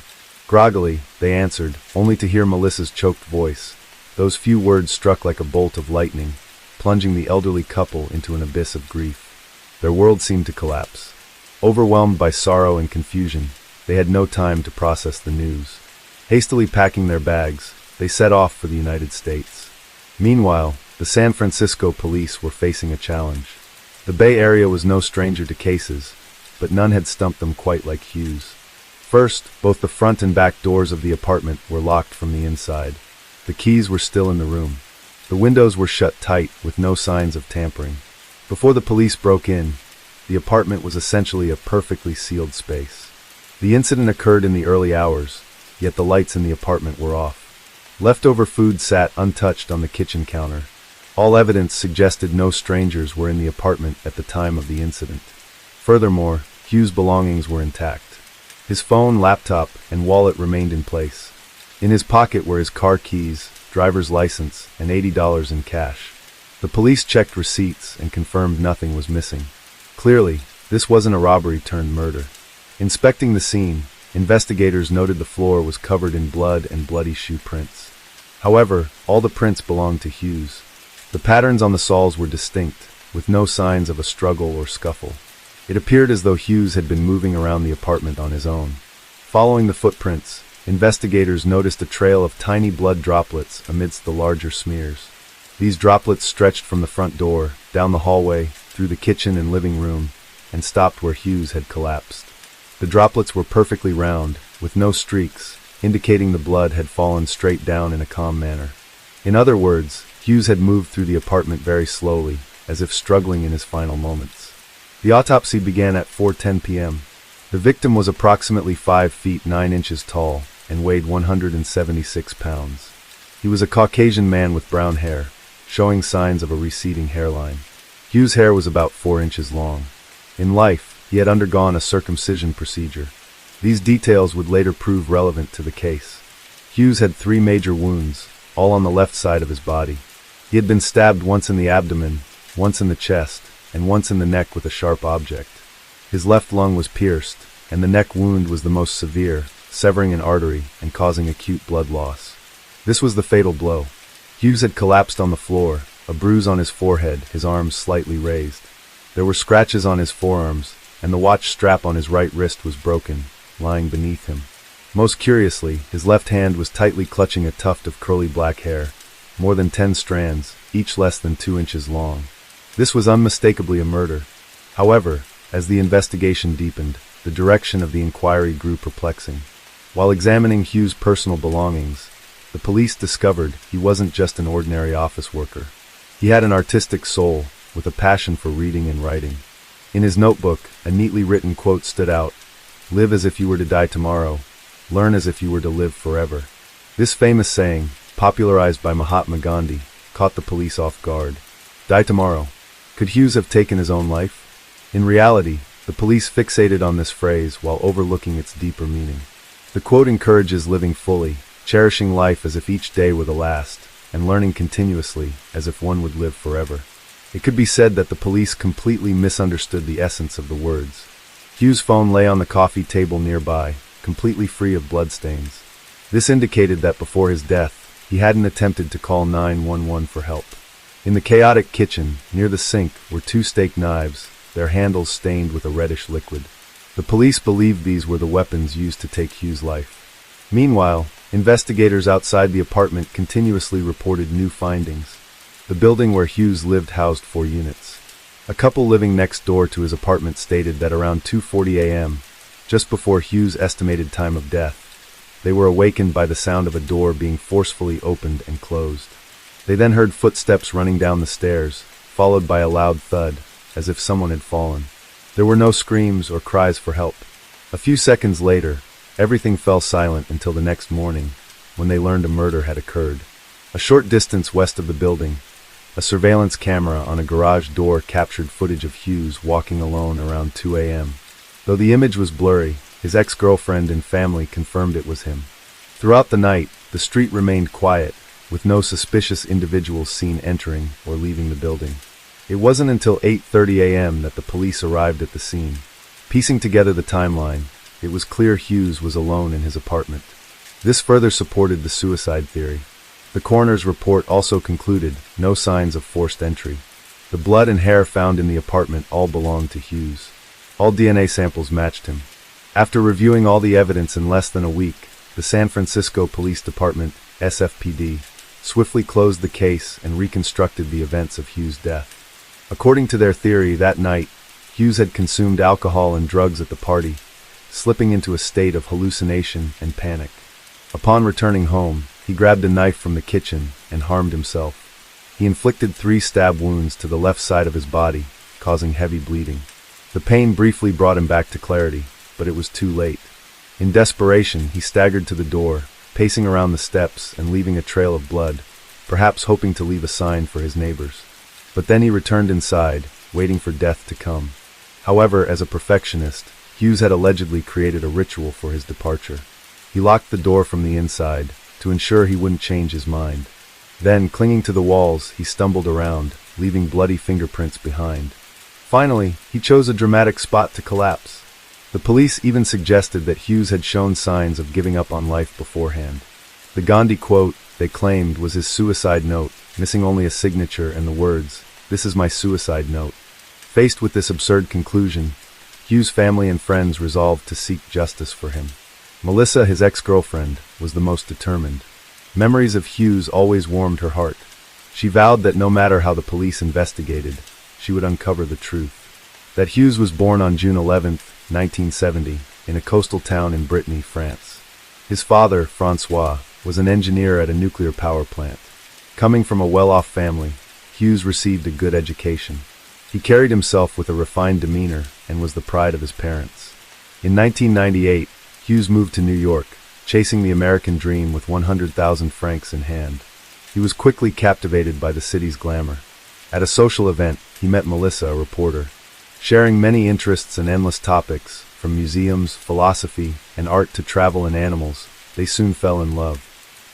Groggily, they answered, only to hear Melissa's choked voice. Those few words struck like a bolt of lightning, plunging the elderly couple into an abyss of grief. Their world seemed to collapse. Overwhelmed by sorrow and confusion, they had no time to process the news. Hastily packing their bags, they set off for the United States. Meanwhile, the San Francisco police were facing a challenge. The Bay Area was no stranger to cases, but none had stumped them quite like Hughes. First, both the front and back doors of the apartment were locked from the inside. The keys were still in the room. The windows were shut tight, with no signs of tampering. Before the police broke in, the apartment was essentially a perfectly sealed space. The incident occurred in the early hours, yet the lights in the apartment were off. Leftover food sat untouched on the kitchen counter. All evidence suggested no strangers were in the apartment at the time of the incident. Furthermore, Hughes' belongings were intact. His phone, laptop, and wallet remained in place. In his pocket were his car keys, driver's license, and $80 in cash. The police checked receipts and confirmed nothing was missing. Clearly, this wasn't a robbery turned murder. Inspecting the scene, investigators noted the floor was covered in blood and bloody shoe prints. However, all the prints belonged to Hughes. The patterns on the soles were distinct, with no signs of a struggle or scuffle. It appeared as though Hughes had been moving around the apartment on his own. Following the footprints, investigators noticed a trail of tiny blood droplets amidst the larger smears. These droplets stretched from the front door, down the hallway, through the kitchen and living room, and stopped where Hughes had collapsed. The droplets were perfectly round, with no streaks, indicating the blood had fallen straight down in a calm manner. In other words, Hughes had moved through the apartment very slowly, as if struggling in his final moments. The autopsy began at 4:10 p.m. The victim was approximately 5 feet 9 inches tall and weighed 176 pounds. He was a Caucasian man with brown hair, showing signs of a receding hairline. Hughes' hair was about 4 inches long. In life, he had undergone a circumcision procedure. These details would later prove relevant to the case. Hughes had 3 major wounds, all on the left side of his body. He had been stabbed once in the abdomen, once in the chest, and once in the neck with a sharp object. His left lung was pierced, and the neck wound was the most severe, severing an artery and causing acute blood loss. This was the fatal blow. Hughes had collapsed on the floor, a bruise on his forehead, his arms slightly raised. There were scratches on his forearms, and the watch strap on his right wrist was broken, lying beneath him. Most curiously, his left hand was tightly clutching a tuft of curly black hair, more than 10 strands, each less than 2 inches long. This was unmistakably a murder. However, as the investigation deepened, the direction of the inquiry grew perplexing. While examining Hughes' personal belongings, the police discovered he wasn't just an ordinary office worker. He had an artistic soul, with a passion for reading and writing. In his notebook, a neatly written quote stood out: "Live as if you were to die tomorrow. Learn as if you were to live forever." This famous saying, popularized by Mahatma Gandhi, caught the police off guard. Die tomorrow. Could Hughes have taken his own life? In reality, the police fixated on this phrase while overlooking its deeper meaning. The quote encourages living fully, cherishing life as if each day were the last, and learning continuously as if one would live forever. It could be said that the police completely misunderstood the essence of the words. Hughes' phone lay on the coffee table nearby, completely free of bloodstains. This indicated that before his death, he hadn't attempted to call 911 for help. In the chaotic kitchen, near the sink, were 2 steak knives, their handles stained with a reddish liquid. The police believed these were the weapons used to take Hughes' life. Meanwhile, investigators outside the apartment continuously reported new findings. The building where Hughes lived housed 4 units. A couple living next door to his apartment stated that around 2:40 a.m., just before Hughes' estimated time of death, they were awakened by the sound of a door being forcefully opened and closed. They then heard footsteps running down the stairs, followed by a loud thud, as if someone had fallen. There were no screams or cries for help. A few seconds later, everything fell silent until the next morning, when they learned a murder had occurred. A short distance west of the building, a surveillance camera on a garage door captured footage of Hughes walking alone around 2 a.m. Though the image was blurry, his ex-girlfriend and family confirmed it was him. Throughout the night, the street remained quiet, with no suspicious individuals seen entering or leaving the building. It wasn't until 8:30 a.m. that the police arrived at the scene. Piecing together the timeline, it was clear Hughes was alone in his apartment. This further supported the suicide theory. The coroner's report also concluded no signs of forced entry. The blood and hair found in the apartment all belonged to Hughes. All DNA samples matched him. After reviewing all the evidence in less than a week, the San Francisco Police Department, SFPD, swiftly closed the case and reconstructed the events of Hughes' death. According to their theory, that night, Hughes had consumed alcohol and drugs at the party, slipping into a state of hallucination and panic. Upon returning home, he grabbed a knife from the kitchen and harmed himself. He inflicted 3 stab wounds to the left side of his body, causing heavy bleeding. The pain briefly brought him back to clarity, but it was too late. In desperation, he staggered to the door, pacing around the steps and leaving a trail of blood, perhaps hoping to leave a sign for his neighbors. But then he returned inside, waiting for death to come. However, as a perfectionist, Hughes had allegedly created a ritual for his departure. He locked the door from the inside, to ensure he wouldn't change his mind. Then, clinging to the walls, he stumbled around, leaving bloody fingerprints behind. Finally, he chose a dramatic spot to collapse. The police even suggested that Hughes had shown signs of giving up on life beforehand. The Gandhi quote, they claimed, was his suicide note, missing only a signature and the words, "This is my suicide note." Faced with this absurd conclusion, Hughes' family and friends resolved to seek justice for him. Melissa, his ex-girlfriend, was the most determined. Memories of Hughes always warmed her heart. She vowed that no matter how the police investigated, she would uncover the truth. That Hughes was born on June 11, 1970, in a coastal town in Brittany, France. His father, Francois, was an engineer at a nuclear power plant. Coming from a well-off family, Hughes received a good education. He carried himself with a refined demeanor and was the pride of his parents. In 1998, Hughes moved to New York, chasing the American dream with 100,000 francs in hand. He was quickly captivated by the city's glamour. At a social event, he met Melissa, a reporter. Sharing many interests and endless topics, from museums, philosophy, and art to travel and animals, they soon fell in love.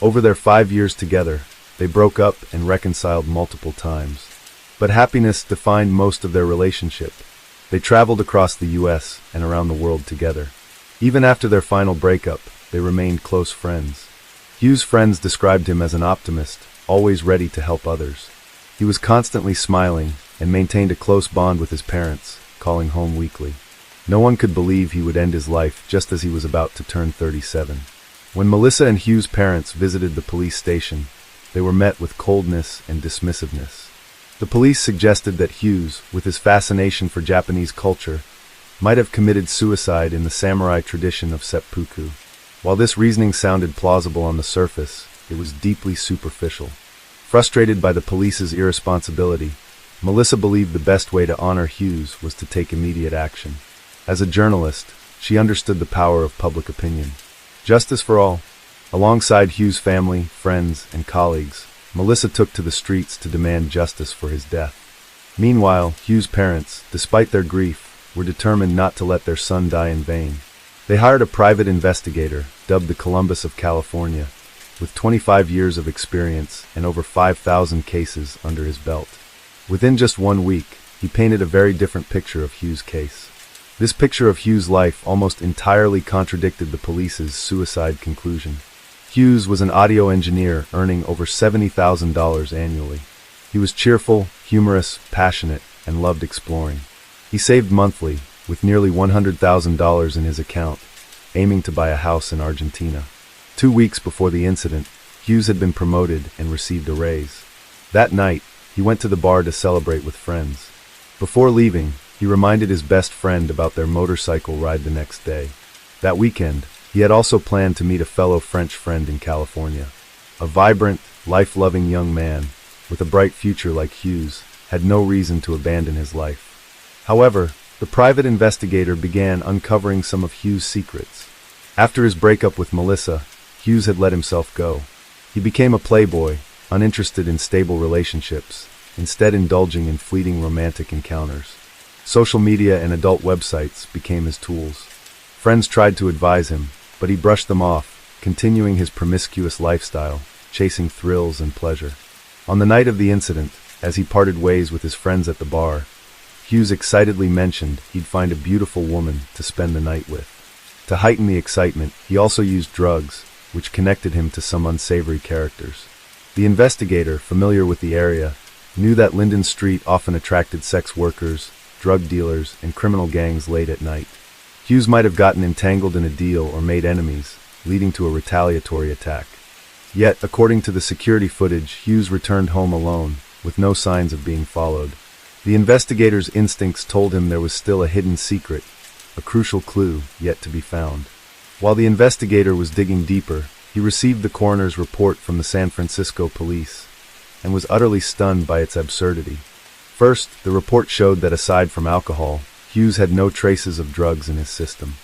Over their 5 years together, they broke up and reconciled multiple times. But happiness defined most of their relationship. They traveled across the U.S. and around the world together. Even after their final breakup, they remained close friends. Hughes' friends described him as an optimist, always ready to help others. He was constantly smiling and maintained a close bond with his parents, calling home weekly. No one could believe he would end his life just as he was about to turn 37. When Melissa and Hughes' parents visited the police station, they were met with coldness and dismissiveness. The police suggested that Hughes, with his fascination for Japanese culture, might have committed suicide in the samurai tradition of seppuku. While this reasoning sounded plausible on the surface, it was deeply superficial. Frustrated by the police's irresponsibility, Melissa believed the best way to honor Hughes was to take immediate action. As a journalist, she understood the power of public opinion. Justice for all. Alongside Hughes' family, friends, and colleagues, Melissa took to the streets to demand justice for his death. Meanwhile, Hughes' parents, despite their grief, were determined not to let their son die in vain. They hired a private investigator, dubbed the Columbus of California, with 25 years of experience and over 5,000 cases under his belt. Within just 1 week, he painted a very different picture of Hughes' case. This picture of Hughes' life almost entirely contradicted the police's suicide conclusion. Hughes was an audio engineer earning over $70,000 annually. He was cheerful, humorous, passionate, and loved exploring. He saved monthly, with nearly $100,000 in his account, aiming to buy a house in Argentina. 2 weeks before the incident, Hughes had been promoted and received a raise. That night, he went to the bar to celebrate with friends. Before leaving, he reminded his best friend about their motorcycle ride the next day. That weekend, he had also planned to meet a fellow French friend in California. A vibrant, life-loving young man, with a bright future like Hughes, had no reason to abandon his life. However, the private investigator began uncovering some of Hughes' secrets. After his breakup with Melissa, Hughes had let himself go. He became a playboy, uninterested in stable relationships, instead indulging in fleeting romantic encounters. Social media and adult websites became his tools. Friends tried to advise him, but he brushed them off, continuing his promiscuous lifestyle, chasing thrills and pleasure. On the night of the incident, as he parted ways with his friends at the bar, Hughes excitedly mentioned he'd find a beautiful woman to spend the night with. To heighten the excitement, he also used drugs, which connected him to some unsavory characters. The investigator, familiar with the area, knew that Linden Street often attracted sex workers, drug dealers, and criminal gangs late at night. Hughes might have gotten entangled in a deal or made enemies, leading to a retaliatory attack. Yet, according to the security footage, Hughes returned home alone, with no signs of being followed. The investigator's instincts told him there was still a hidden secret, a crucial clue yet to be found. While the investigator was digging deeper, he received the coroner's report from the San Francisco police, and was utterly stunned by its absurdity. First, the report showed that aside from alcohol, Hughes had no traces of drugs in his system.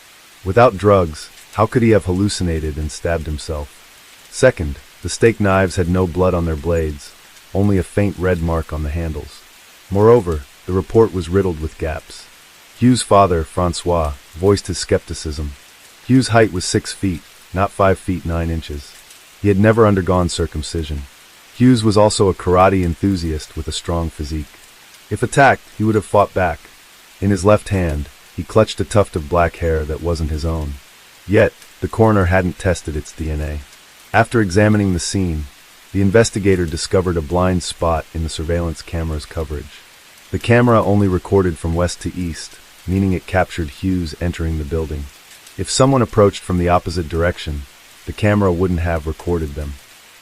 Without drugs, how could he have hallucinated and stabbed himself? Second, the steak knives had no blood on their blades, only a faint red mark on the handles. Moreover, the report was riddled with gaps. Hughes' father, Francois, voiced his skepticism. Hughes' height was 6 feet, not 5 feet 9 inches. He had never undergone circumcision. Hughes was also a karate enthusiast with a strong physique. If attacked, he would have fought back. In his left hand, he clutched a tuft of black hair that wasn't his own. Yet, the coroner hadn't tested its DNA. After examining the scene, the investigator discovered a blind spot in the surveillance camera's coverage. The camera only recorded from west to east, meaning it captured Hughes entering the building. If someone approached from the opposite direction, the camera wouldn't have recorded them.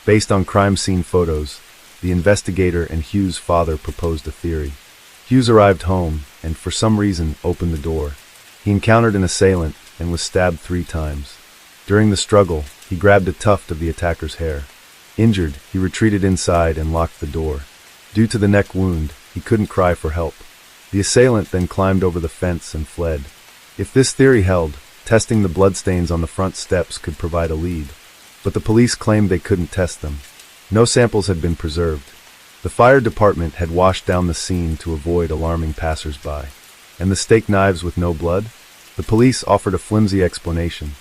Based on crime scene photos, the investigator and Hughes' father proposed a theory. Hughes arrived home and, for some reason, opened the door. He encountered an assailant and was stabbed 3 times. During the struggle, he grabbed a tuft of the attacker's hair. Injured, he retreated inside and locked the door. Due to the neck wound, he couldn't cry for help. The assailant then climbed over the fence and fled. If this theory held, Testing the bloodstains on the front steps could provide a lead, but the police claimed they couldn't test them. No samples had been preserved. The fire department had washed down the scene to avoid alarming passers-by. And the steak knives with no blood? The police offered a flimsy explanation.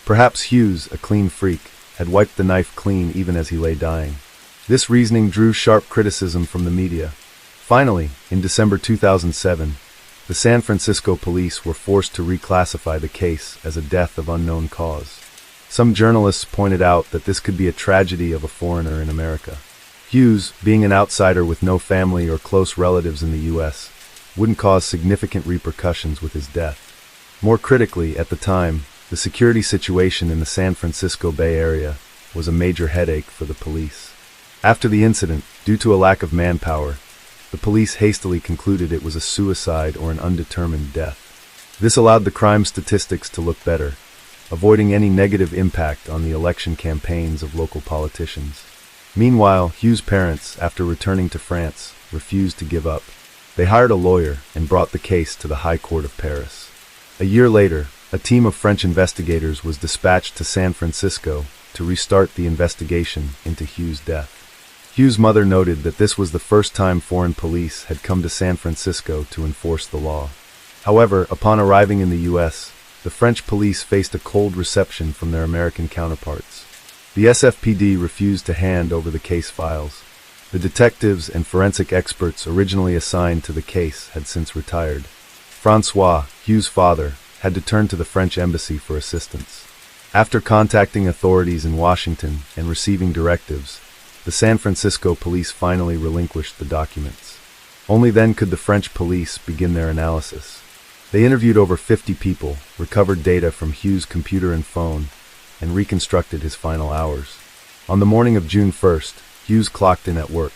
Perhaps Hughes, a clean freak, had wiped the knife clean even as he lay dying. This reasoning drew sharp criticism from the media. Finally, in December 2007, the San Francisco police were forced to reclassify the case as a death of unknown cause. Some journalists pointed out that this could be a tragedy of a foreigner in America. Hughes, being an outsider with no family or close relatives in the U.S., wouldn't cause significant repercussions with his death. More critically, at the time, the security situation in the San Francisco Bay Area was a major headache for the police. After the incident, due to a lack of manpower, the police hastily concluded it was a suicide or an undetermined death. This allowed the crime statistics to look better, avoiding any negative impact on the election campaigns of local politicians. Meanwhile, Hughes' parents, after returning to France, refused to give up. They hired a lawyer and brought the case to the High Court of Paris. A year later, a team of French investigators was dispatched to San Francisco to restart the investigation into Hughes' death. Hughes' mother noted that this was the first time foreign police had come to San Francisco to enforce the law. However, upon arriving in the U.S., the French police faced a cold reception from their American counterparts. The SFPD refused to hand over the case files. The detectives and forensic experts originally assigned to the case had since retired. Francois, Hughes' father, had to turn to the French embassy for assistance. After contacting authorities in Washington and receiving directives, the San Francisco police finally relinquished the documents. Only then could the French police begin their analysis. They interviewed over 50 people, recovered data from Hughes' computer and phone, and reconstructed his final hours. On the morning of June 1st, Hughes clocked in at work.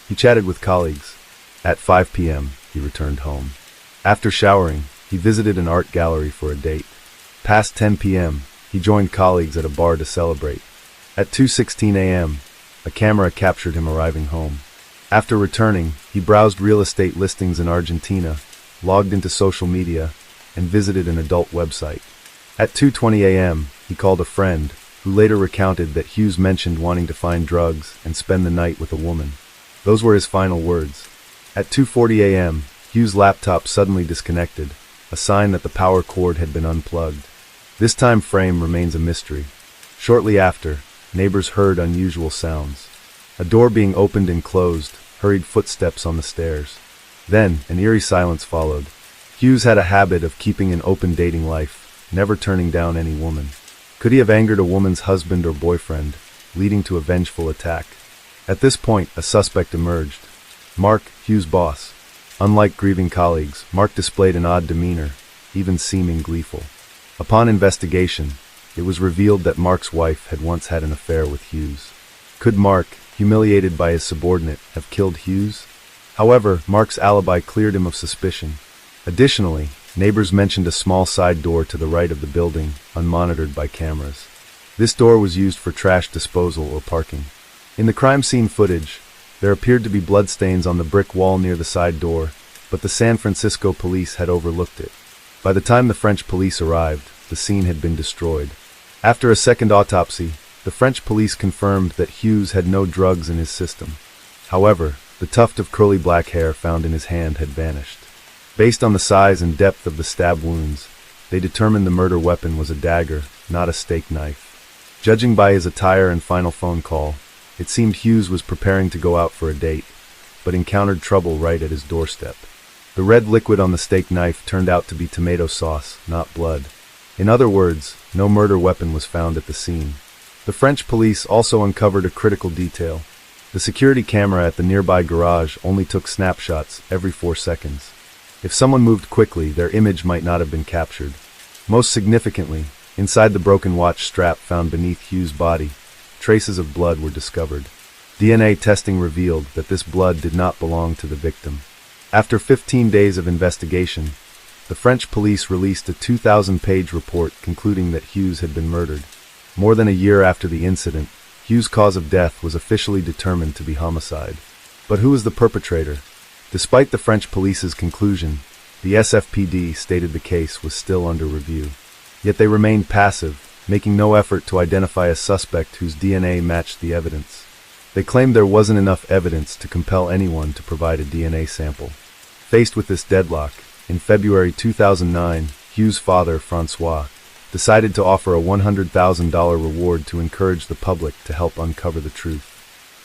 He chatted with colleagues. At 5 p.m., he returned home. After showering, he visited an art gallery for a date. Past 10 p.m., he joined colleagues at a bar to celebrate. At 2:16 a.m., a camera captured him arriving home. After returning, he browsed real estate listings in Argentina, logged into social media, and visited an adult website. At 2:20 a.m., he called a friend, who later recounted that Hughes mentioned wanting to find drugs and spend the night with a woman. Those were his final words. At 2:40 a.m., Hughes' laptop suddenly disconnected, a sign that the power cord had been unplugged. This time frame remains a mystery. Shortly after, neighbors heard unusual sounds. A door being opened and closed, hurried footsteps on the stairs. Then, an eerie silence followed. Hughes had a habit of keeping an open dating life, never turning down any woman. Could he have angered a woman's husband or boyfriend, leading to a vengeful attack? At this point, a suspect emerged. Mark, Hughes' boss. Unlike grieving colleagues, Mark displayed an odd demeanor, even seeming gleeful. Upon investigation, it was revealed that Mark's wife had once had an affair with Hughes. Could Mark, humiliated by his subordinate, have killed Hughes? However, Mark's alibi cleared him of suspicion. Additionally, neighbors mentioned a small side door to the right of the building, unmonitored by cameras. This door was used for trash disposal or parking. In the crime scene footage, there appeared to be bloodstains on the brick wall near the side door, but the San Francisco police had overlooked it. By the time the French police arrived, the scene had been destroyed. After a second autopsy, the French police confirmed that Hughes had no drugs in his system. However, the tuft of curly black hair found in his hand had vanished. Based on the size and depth of the stab wounds, they determined the murder weapon was a dagger, not a steak knife. Judging by his attire and final phone call, it seemed Hughes was preparing to go out for a date, but encountered trouble right at his doorstep. The red liquid on the steak knife turned out to be tomato sauce, not blood. In other words, no murder weapon was found at the scene. The French police also uncovered a critical detail. The security camera at the nearby garage only took snapshots every 4 seconds. If someone moved quickly, their image might not have been captured. Most significantly, inside the broken watch strap found beneath Hughes' body, traces of blood were discovered. DNA testing revealed that this blood did not belong to the victim. After 15 days of investigation, the French police released a 2,000-page report concluding that Hughes had been murdered. More than a year after the incident, Hughes' cause of death was officially determined to be homicide. But who was the perpetrator? Despite the French police's conclusion, the SFPD stated the case was still under review. Yet they remained passive, making no effort to identify a suspect whose DNA matched the evidence. They claimed there wasn't enough evidence to compel anyone to provide a DNA sample. Faced with this deadlock, in February 2009, Hughes' father, Francois, decided to offer a $100,000 reward to encourage the public to help uncover the truth.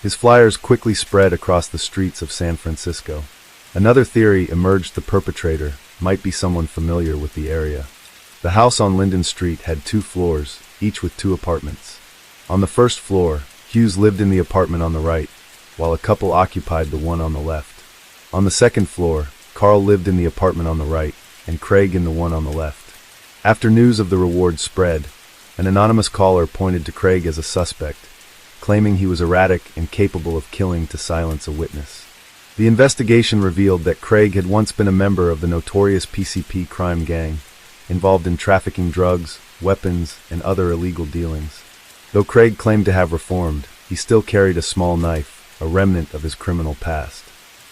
His flyers quickly spread across the streets of San Francisco. Another theory emerged: the perpetrator might be someone familiar with the area. The house on Linden Street had 2 floors, each with 2 apartments. On the first floor, Hughes lived in the apartment on the right, while a couple occupied the one on the left. On the second floor, Carl lived in the apartment on the right, and Craig in the one on the left. After news of the reward spread, an anonymous caller pointed to Craig as a suspect, claiming he was erratic and capable of killing to silence a witness. The investigation revealed that Craig had once been a member of the notorious PCP crime gang, involved in trafficking drugs, weapons, and other illegal dealings. Though Craig claimed to have reformed, he still carried a small knife, a remnant of his criminal past.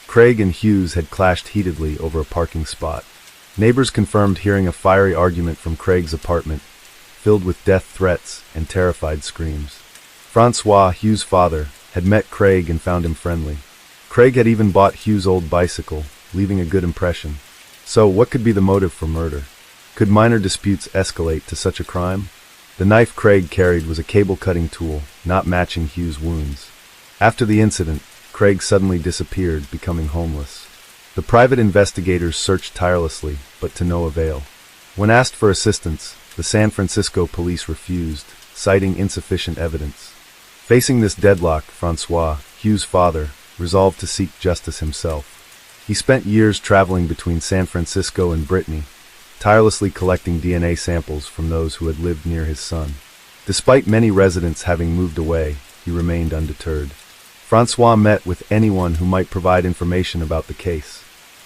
Craig and Hughes had clashed heatedly over a parking spot. Neighbors confirmed hearing a fiery argument from Craig's apartment, filled with death threats and terrified screams. Francois, Hughes' father, had met Craig and found him friendly. Craig had even bought Hughes' old bicycle, leaving a good impression. So, what could be the motive for murder? Could minor disputes escalate to such a crime? The knife Craig carried was a cable-cutting tool, not matching Hughes' wounds. After the incident, Craig suddenly disappeared, becoming homeless. The private investigators searched tirelessly, but to no avail. When asked for assistance, the San Francisco police refused, citing insufficient evidence. Facing this deadlock, Francois, Hughes' father, resolved to seek justice himself. He spent years traveling between San Francisco and Brittany, tirelessly collecting DNA samples from those who had lived near his son. Despite many residents having moved away, he remained undeterred. Francois met with anyone who might provide information about the case.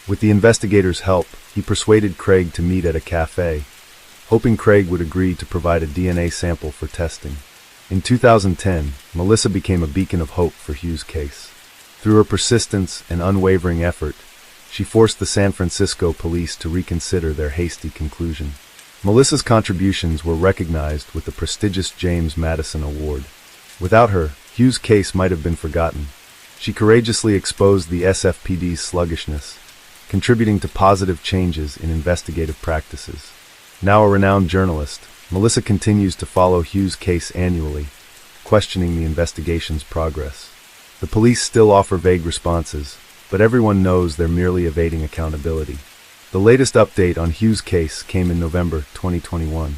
With the investigators' help, he persuaded Craig to meet at a cafe, hoping Craig would agree to provide a DNA sample for testing. In 2010, Melissa became a beacon of hope for Hughes' case. Through her persistence and unwavering effort, she forced the San Francisco police to reconsider their hasty conclusion. Melissa's contributions were recognized with the prestigious James Madison Award. Without her, Hughes' case might have been forgotten. She courageously exposed the SFPD's sluggishness, contributing to positive changes in investigative practices. Now a renowned journalist, Melissa continues to follow Hughes' case annually, questioning the investigation's progress. The police still offer vague responses, but everyone knows they're merely evading accountability. The latest update on Hughes' case came in November 2021.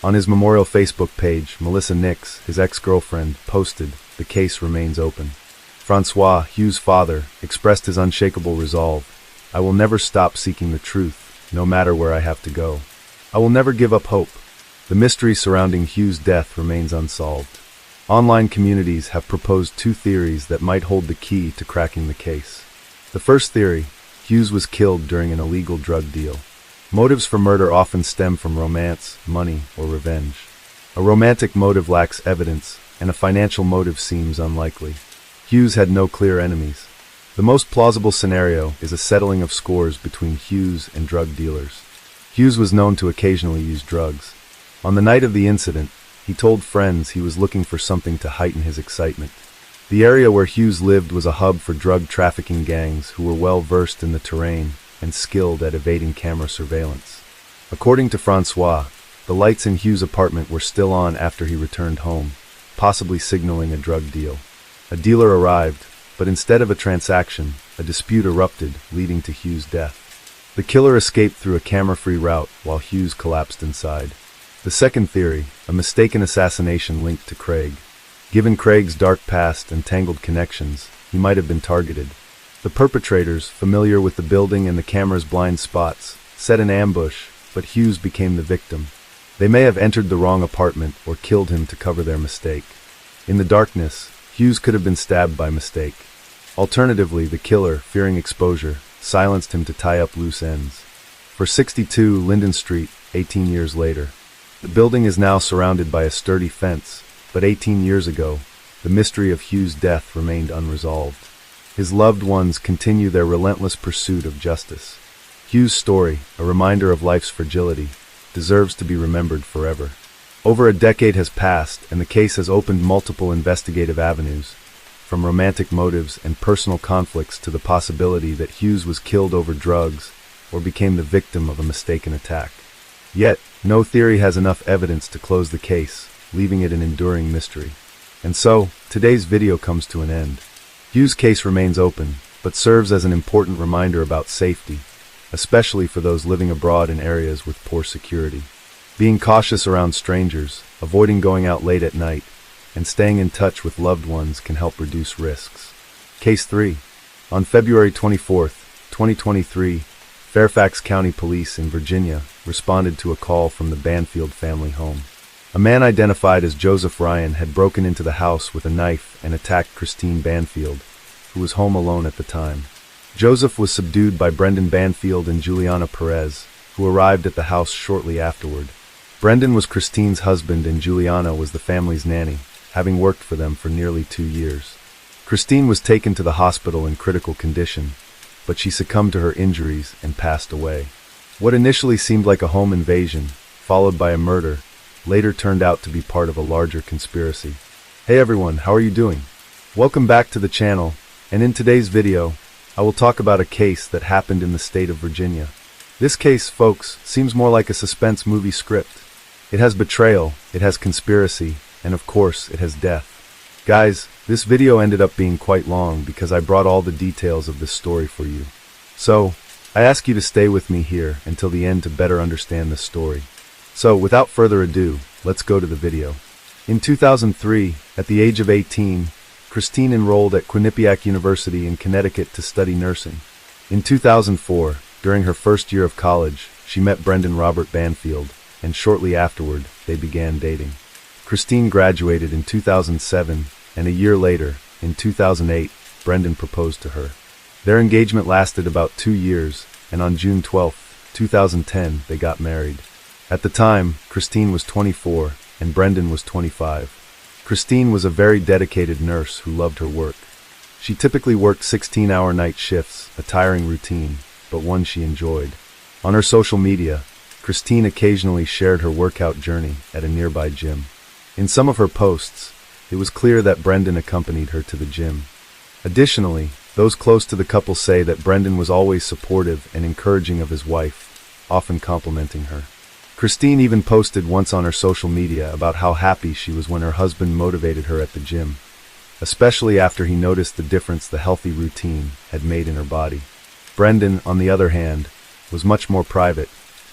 On his memorial Facebook page, Melissa Nix, his ex-girlfriend, posted, "The case remains open." Francois, Hughes' father, expressed his unshakable resolve. "I will never stop seeking the truth, no matter where I have to go. I will never give up hope." The mystery surrounding Hughes' death remains unsolved. Online communities have proposed 2 theories that might hold the key to cracking the case. The first theory: Hughes was killed during an illegal drug deal. Motives for murder often stem from romance, money, or revenge. A romantic motive lacks evidence, and a financial motive seems unlikely. Hughes had no clear enemies. The most plausible scenario is a settling of scores between Hughes and drug dealers. Hughes was known to occasionally use drugs. On the night of the incident, he told friends he was looking for something to heighten his excitement. The area where Hughes lived was a hub for drug trafficking gangs who were well versed in the terrain and skilled at evading camera surveillance. According to Francois, the lights in Hughes' apartment were still on after he returned home, possibly signaling a drug deal. A dealer arrived, but instead of a transaction, a dispute erupted, leading to Hughes' death. The killer escaped through a camera-free route while Hughes collapsed inside. The second theory, a mistaken assassination linked to Craig. Given Craig's dark past and tangled connections, he might have been targeted. The perpetrators, familiar with the building and the camera's blind spots, set an ambush, but Hughes became the victim. They may have entered the wrong apartment or killed him to cover their mistake. In the darkness, Hughes could have been stabbed by mistake. Alternatively, the killer, fearing exposure, silenced him to tie up loose ends. For 62 Linden Street, 18 years later. The building is now surrounded by a sturdy fence, but 18 years ago, the mystery of Hughes' death remained unresolved. His loved ones continue their relentless pursuit of justice. Hughes' story, a reminder of life's fragility, deserves to be remembered forever. Over a decade has passed, and the case has opened multiple investigative avenues, from romantic motives and personal conflicts to the possibility that Hughes was killed over drugs or became the victim of a mistaken attack. Yet, no theory has enough evidence to close the case, leaving it an enduring mystery. And so, today's video comes to an end. Hughes' case remains open, but serves as an important reminder about safety, especially for those living abroad in areas with poor security. Being cautious around strangers, avoiding going out late at night, and staying in touch with loved ones can help reduce risks. Case 3. On February 24, 2023, Fairfax County Police in Virginia responded to a call from the Banfield family home. A man identified as Joseph Ryan had broken into the house with a knife and attacked Christine Banfield, who was home alone at the time. Joseph was subdued by Brendan Banfield and Juliana Perez, who arrived at the house shortly afterward. Brendan was Christine's husband and Juliana was the family's nanny, having worked for them for nearly 2 years. Christine was taken to the hospital in critical condition, but she succumbed to her injuries and passed away. What initially seemed like a home invasion, followed by a murder, later turned out to be part of a larger conspiracy. Hey everyone, how are you doing? Welcome back to the channel, and in today's video, I will talk about a case that happened in the state of Virginia. This case, folks, seems more like a suspense movie script. It has betrayal, it has conspiracy, and of course, it has death. Guys, this video ended up being quite long because I brought all the details of this story for you. So, I ask you to stay with me here until the end to better understand this story. So, without further ado, let's go to the video. In 2003, at the age of 18, Christine enrolled at Quinnipiac University in Connecticut to study nursing. In 2004, during her first year of college, she met Brendan Robert Banfield, and shortly afterward, they began dating. Christine graduated in 2007, and a year later, in 2008, Brendan proposed to her. Their engagement lasted about 2 years, and on June 12, 2010, they got married. At the time, Christine was 24, and Brendan was 25. Christine was a very dedicated nurse who loved her work. She typically worked 16-hour night shifts, a tiring routine, but one she enjoyed. On her social media, Christine occasionally shared her workout journey at a nearby gym. In some of her posts, it was clear that Brendan accompanied her to the gym. Additionally, those close to the couple say that Brendan was always supportive and encouraging of his wife, often complimenting her. Christine even posted once on her social media about how happy she was when her husband motivated her at the gym, especially after he noticed the difference the healthy routine had made in her body. Brendan, on the other hand, was much more private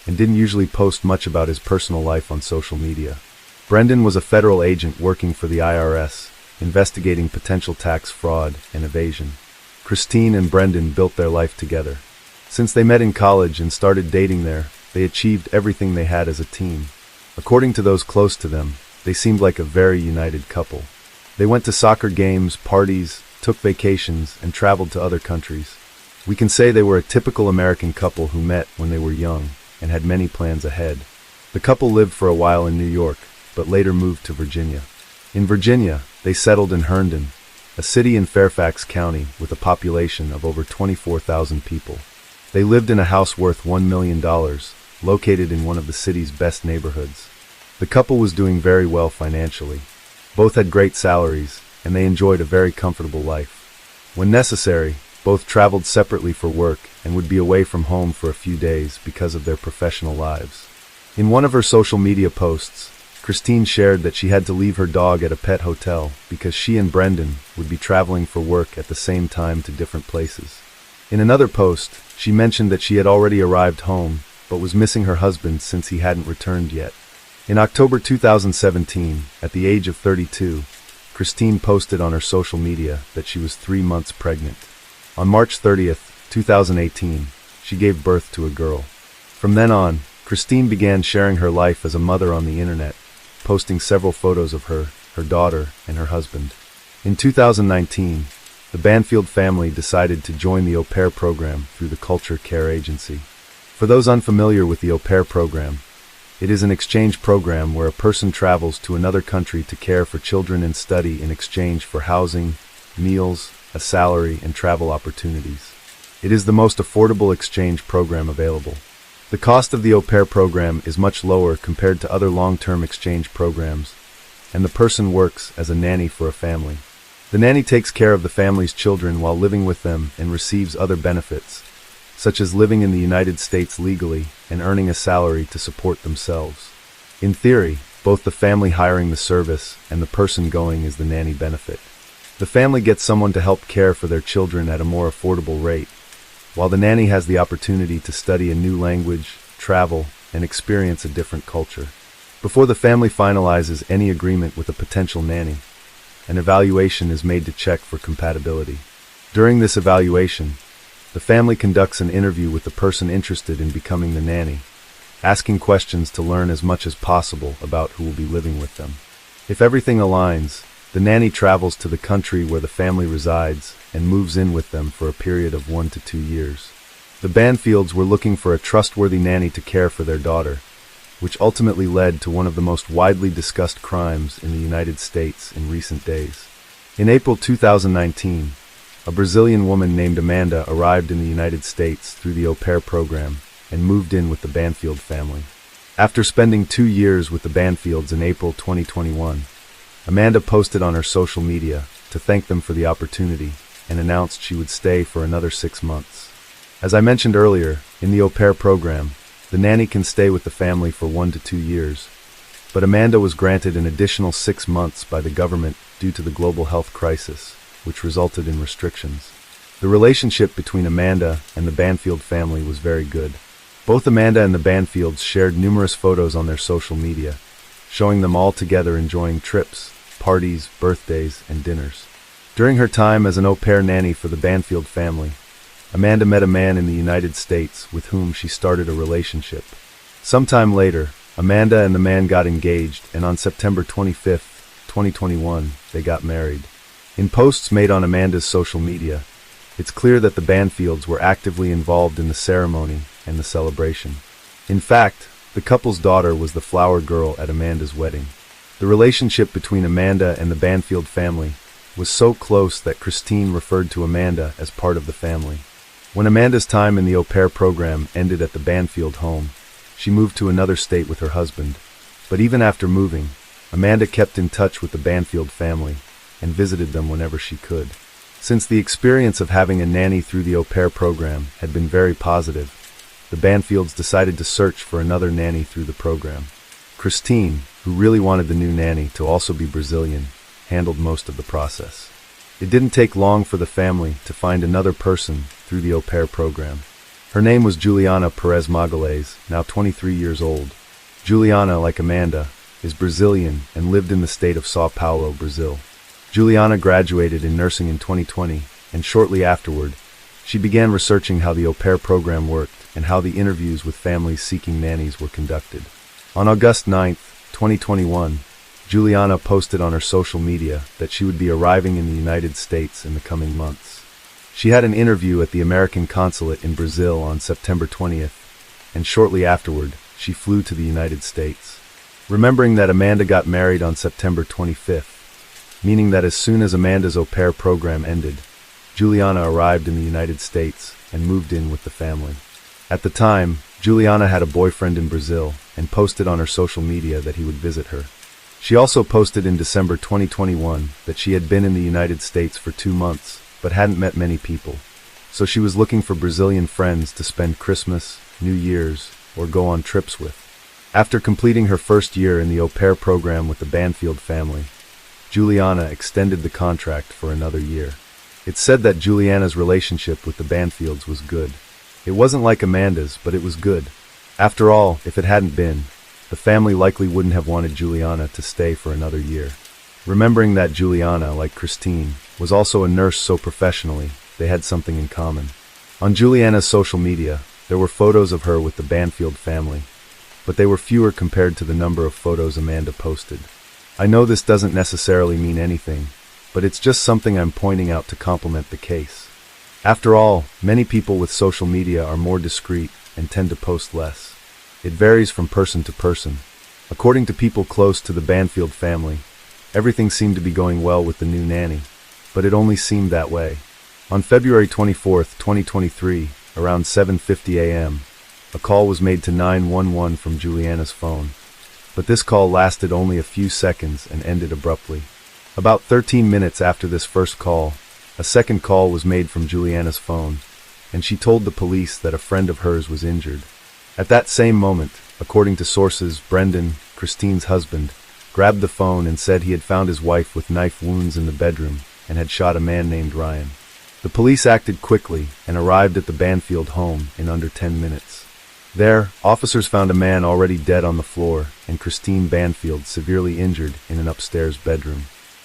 and didn't usually post much about his personal life on social media. Brendan was a federal agent working for the IRS, investigating potential tax fraud and evasion. Christine and Brendan built their life together. Since they met in college and started dating there, they achieved everything they had as a team. According to those close to them, they seemed like a very united couple. They went to soccer games, parties, took vacations, and traveled to other countries. We can say they were a typical American couple who met when they were young and had many plans ahead. The couple lived for a while in New York, but later moved to Virginia. In Virginia, they settled in Herndon, a city in Fairfax County with a population of over 24,000 people. They lived in a house worth $1 million, located in one of the city's best neighborhoods. The couple was doing very well financially. Both had great salaries, and they enjoyed a very comfortable life. When necessary, both traveled separately for work and would be away from home for a few days because of their professional lives. In one of her social media posts, Christine shared that she had to leave her dog at a pet hotel because she and Brendan would be traveling for work at the same time to different places. In another post, she mentioned that she had already arrived home, but was missing her husband since he hadn't returned yet. In October 2017, at the age of 32, Christine posted on her social media that she was 3 months pregnant. On March 30th, 2018, she gave birth to a girl. From then on, Christine began sharing her life as a mother on the internet, posting several photos of her daughter, and her husband. In 2019, the Banfield family decided to join the au pair program through the Culture Care Agency. For those unfamiliar with the au pair program, it is an exchange program where a person travels to another country to care for children and study in exchange for housing, meals, a salary, and travel opportunities. It is the most affordable exchange program available. The cost of the au pair program is much lower compared to other long-term exchange programs, and the person works as a nanny for a family. The nanny takes care of the family's children while living with them and receives other benefits, such as living in the United States legally and earning a salary to support themselves. In theory, both the family hiring the service and the person going is the nanny benefit. The family gets someone to help care for their children at a more affordable rate, while the nanny has the opportunity to study a new language, travel, and experience a different culture. Before the family finalizes any agreement with a potential nanny, an evaluation is made to check for compatibility. During this evaluation, the family conducts an interview with the person interested in becoming the nanny, asking questions to learn as much as possible about who will be living with them. If everything aligns, the nanny travels to the country where the family resides and moves in with them for a period of 1 to 2 years. The Banfields were looking for a trustworthy nanny to care for their daughter, which ultimately led to one of the most widely discussed crimes in the United States in recent days. In April 2019, a Brazilian woman named Amanda arrived in the United States through the au pair program and moved in with the Banfield family. After spending 2 years with the Banfields in April 2021, Amanda posted on her social media to thank them for the opportunity and announced she would stay for another 6 months. As I mentioned earlier, in the au pair program, the nanny can stay with the family for 1 to 2 years, but Amanda was granted an additional 6 months by the government due to the global health crisis, which resulted in restrictions. The relationship between Amanda and the Banfield family was very good. Both Amanda and the Banfields shared numerous photos on their social media, showing them all together enjoying trips, parties, birthdays, and dinners. During her time as an au pair nanny for the Banfield family, Amanda met a man in the United States with whom she started a relationship. Sometime later, Amanda and the man got engaged, and on September 25, 2021, they got married. In posts made on Amanda's social media, it's clear that the Banfields were actively involved in the ceremony and the celebration. In fact, the couple's daughter was the flower girl at Amanda's wedding. The relationship between Amanda and the Banfield family was so close that Christine referred to Amanda as part of the family. When Amanda's time in the au pair program ended at the Banfield home, she moved to another state with her husband. But even after moving, Amanda kept in touch with the Banfield family and visited them whenever she could. Since the experience of having a nanny through the au pair program had been very positive, the Banfields decided to search for another nanny through the program. Christine, who really wanted the new nanny to also be Brazilian, handled most of the process. It didn't take long for the family to find another person through the au pair program. Her name was Juliana Perez Magalhães, now 23 years old. Juliana, like Amanda, is Brazilian and lived in the state of São Paulo, Brazil. Juliana graduated in nursing in 2020, and shortly afterward, she began researching how the au pair program worked and how the interviews with families seeking nannies were conducted. On August 9, 2021, Juliana posted on her social media that she would be arriving in the United States in the coming months. She had an interview at the American consulate in Brazil on September 20th, and shortly afterward, she flew to the United States. Remembering that Amanda got married on September 25th, meaning that as soon as Amanda's au pair program ended, Juliana arrived in the United States and moved in with the family. At the time, Juliana had a boyfriend in Brazil and posted on her social media that he would visit her. She also posted in December 2021 that she had been in the United States for 2 months, but hadn't met many people, so she was looking for Brazilian friends to spend Christmas, New Year's, or go on trips with. After completing her first year in the au pair program with the Banfield family, Juliana extended the contract for another year. It's said that Juliana's relationship with the Banfields was good. It wasn't like Amanda's, but it was good. After all, if it hadn't been, the family likely wouldn't have wanted Juliana to stay for another year. Remembering that Juliana, like Christine, was also a nurse so professionally, they had something in common. On Juliana's social media, there were photos of her with the Banfield family, but they were fewer compared to the number of photos Amanda posted. I know this doesn't necessarily mean anything, but it's just something I'm pointing out to complement the case. After all, many people with social media are more discreet and tend to post less. It varies from person to person. According to people close to the Banfield family, everything seemed to be going well with the new nanny, but it only seemed that way. On February 24, 2023, around 7:50 a.m., a call was made to 911 from Juliana's phone. But this call lasted only a few seconds and ended abruptly. About 13 minutes after this first call, a second call was made from Juliana's phone, and she told the police that a friend of hers was injured. At that same moment, according to sources, Brendan, Christine's husband, grabbed the phone and said he had found his wife with knife wounds in the bedroom and had shot a man named Ryan. The police acted quickly and arrived at the Banfield home in under 10 minutes. There, officers found a man already dead on the floor and Christine Banfield severely injured in an upstairs bedroom.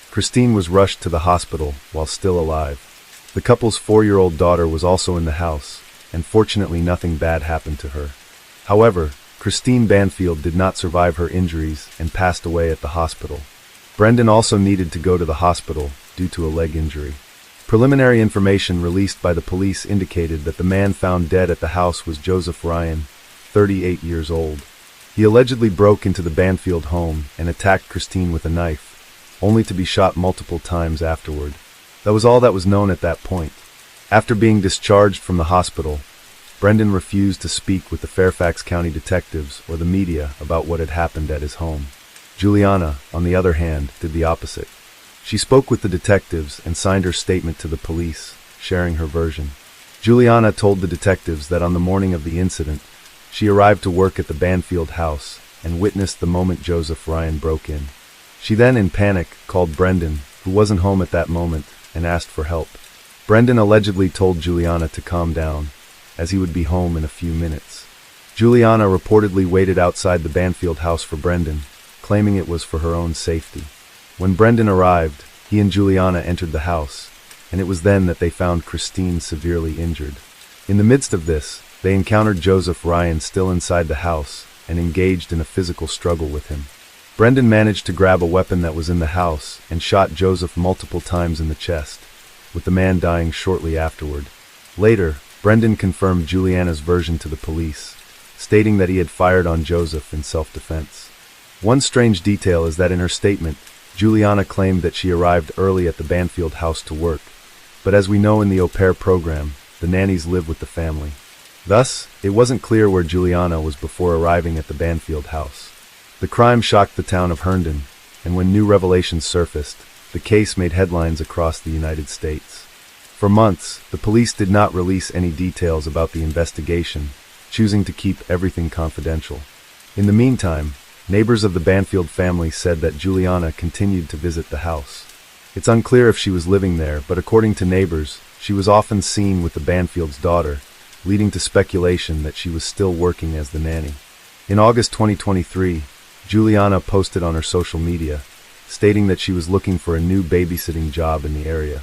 Christine was rushed to the hospital while still alive. The couple's 4-year-old daughter was also in the house, and fortunately nothing bad happened to her. However, Christine Banfield did not survive her injuries and passed away at the hospital. Brendan also needed to go to the hospital due to a leg injury. Preliminary information released by the police indicated that the man found dead at the house was Joseph Ryan, 38 years old. He allegedly broke into the Banfield home and attacked Christine with a knife, only to be shot multiple times afterward. That was all that was known at that point. After being discharged from the hospital, Brendan refused to speak with the Fairfax County detectives or the media about what had happened at his home. Juliana, on the other hand, did the opposite. She spoke with the detectives and signed her statement to the police, sharing her version. Juliana told the detectives that on the morning of the incident, she arrived to work at the Banfield house and witnessed the moment Joseph Ryan broke in. She then, in panic, called Brendan, who wasn't home at that moment, and asked for help. Brendan allegedly told Juliana to calm down, as he would be home in a few minutes. Juliana reportedly waited outside the Banfield house for Brendan, claiming it was for her own safety. When Brendan arrived, he and Juliana entered the house, and it was then that they found Christine severely injured. In the midst of this, they encountered Joseph Ryan still inside the house and engaged in a physical struggle with him. Brendan managed to grab a weapon that was in the house and shot Joseph multiple times in the chest, with the man dying shortly afterward. Later, Brendan confirmed Juliana's version to the police, stating that he had fired on Joseph in self-defense. One strange detail is that in her statement, Juliana claimed that she arrived early at the Banfield house to work, but as we know in the au pair program, the nannies live with the family. Thus, it wasn't clear where Juliana was before arriving at the Banfield house. The crime shocked the town of Herndon, and when new revelations surfaced, the case made headlines across the United States. For months, the police did not release any details about the investigation, choosing to keep everything confidential. In the meantime, neighbors of the Banfield family said that Juliana continued to visit the house. It's unclear if she was living there, but according to neighbors, she was often seen with the Banfield's daughter, leading to speculation that she was still working as the nanny. In August 2023, Juliana posted on her social media, stating that she was looking for a new babysitting job in the area.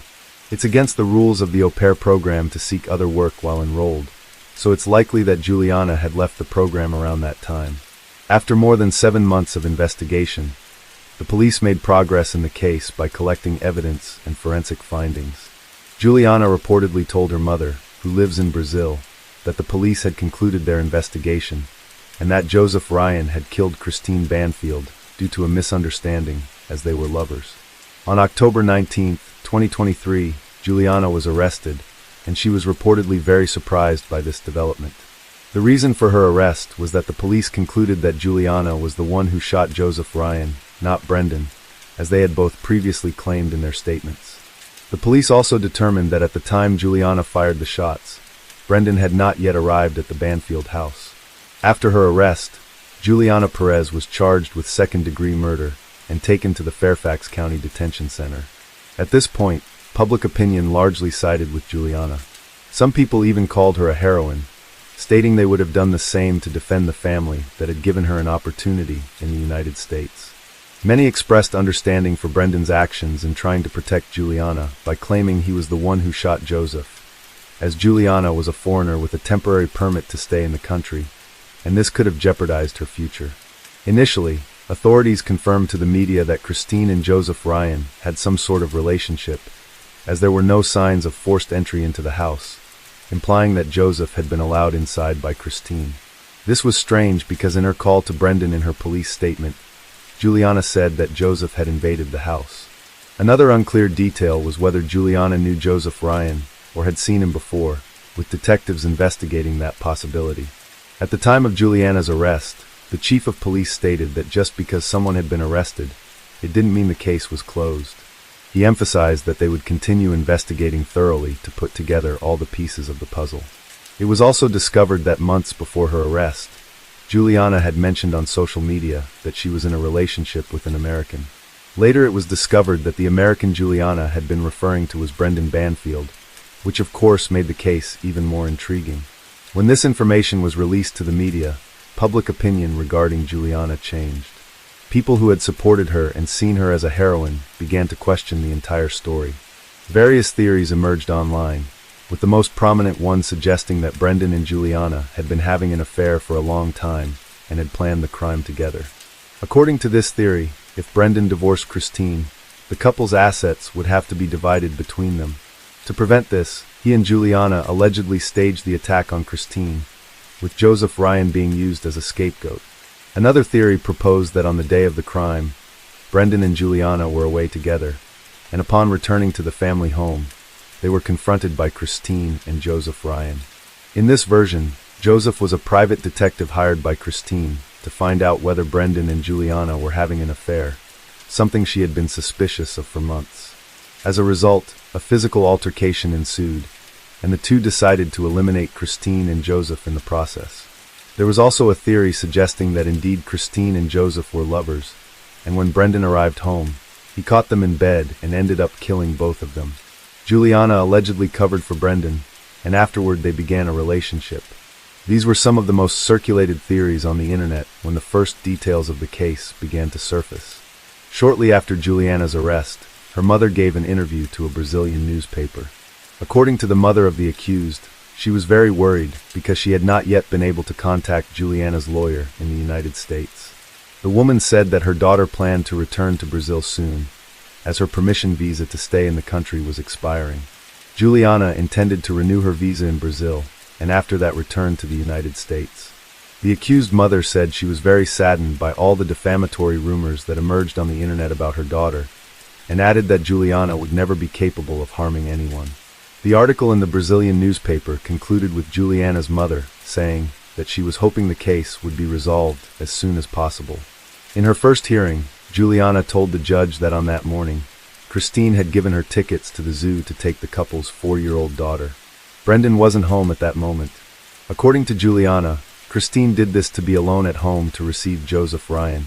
It's against the rules of the au pair program to seek other work while enrolled, so it's likely that Juliana had left the program around that time. After more than 7 months of investigation, the police made progress in the case by collecting evidence and forensic findings. Juliana reportedly told her mother, who lives in Brazil, that the police had concluded their investigation and that Joseph Ryan had killed Christine Banfield due to a misunderstanding as they were lovers. On October 19, 2023, Juliana was arrested, and she was reportedly very surprised by this development. The reason for her arrest was that the police concluded that Juliana was the one who shot Joseph Ryan, not Brendan, as they had both previously claimed in their statements. The police also determined that at the time Juliana fired the shots, Brendan had not yet arrived at the Banfield house. After her arrest, Juliana Perez was charged with second-degree murder and taken to the Fairfax County Detention Center. At this point, public opinion largely sided with Juliana. Some people even called her a heroine, stating they would have done the same to defend the family that had given her an opportunity in the United States. Many expressed understanding for Brendan's actions in trying to protect Juliana by claiming he was the one who shot Joseph, as Juliana was a foreigner with a temporary permit to stay in the country, and this could have jeopardized her future. Initially, authorities confirmed to the media that Christine and Joseph Ryan had some sort of relationship, as there were no signs of forced entry into the house, implying that Joseph had been allowed inside by Christine. This was strange because in her call to Brendan in her police statement, Juliana said that Joseph had invaded the house. Another unclear detail was whether Juliana knew Joseph Ryan or had seen him before, with detectives investigating that possibility. At the time of Juliana's arrest, the chief of police stated that just because someone had been arrested, it didn't mean the case was closed. He emphasized that they would continue investigating thoroughly to put together all the pieces of the puzzle. It was also discovered that months before her arrest, Juliana had mentioned on social media that she was in a relationship with an American. Later it was discovered that the American Juliana had been referring to was Brendan Banfield, which of course made the case even more intriguing. When this information was released to the media, public opinion regarding Juliana changed. People who had supported her and seen her as a heroine began to question the entire story. Various theories emerged online, with the most prominent one suggesting that Brendan and Juliana had been having an affair for a long time and had planned the crime together. According to this theory, if Brendan divorced Christine, the couple's assets would have to be divided between them. To prevent this, he and Juliana allegedly staged the attack on Christine, with Joseph Ryan being used as a scapegoat. Another theory proposed that on the day of the crime, Brendan and Juliana were away together, and upon returning to the family home, they were confronted by Christine and Joseph Ryan. In this version, Joseph was a private detective hired by Christine to find out whether Brendan and Juliana were having an affair, something she had been suspicious of for months. As a result, a physical altercation ensued, and the two decided to eliminate Christine and Joseph in the process. There was also a theory suggesting that indeed Christine and Joseph were lovers, and when Brendan arrived home, he caught them in bed and ended up killing both of them. Juliana allegedly covered for Brendan, and afterward they began a relationship. These were some of the most circulated theories on the internet when the first details of the case began to surface. Shortly after Juliana's arrest, her mother gave an interview to a Brazilian newspaper. According to the mother of the accused, she was very worried because she had not yet been able to contact Juliana's lawyer in the United States. The woman said that her daughter planned to return to Brazil soon, as her permission visa to stay in the country was expiring. Juliana intended to renew her visa in Brazil, and after that return to the United States. The accused mother said she was very saddened by all the defamatory rumors that emerged on the internet about her daughter, and added that Juliana would never be capable of harming anyone. The article in the Brazilian newspaper concluded with Juliana's mother saying that she was hoping the case would be resolved as soon as possible. In her first hearing, Juliana told the judge that on that morning, Christine had given her tickets to the zoo to take the couple's 4-year-old daughter. Brendan wasn't home at that moment. According to Juliana, Christine did this to be alone at home to receive Joseph Ryan,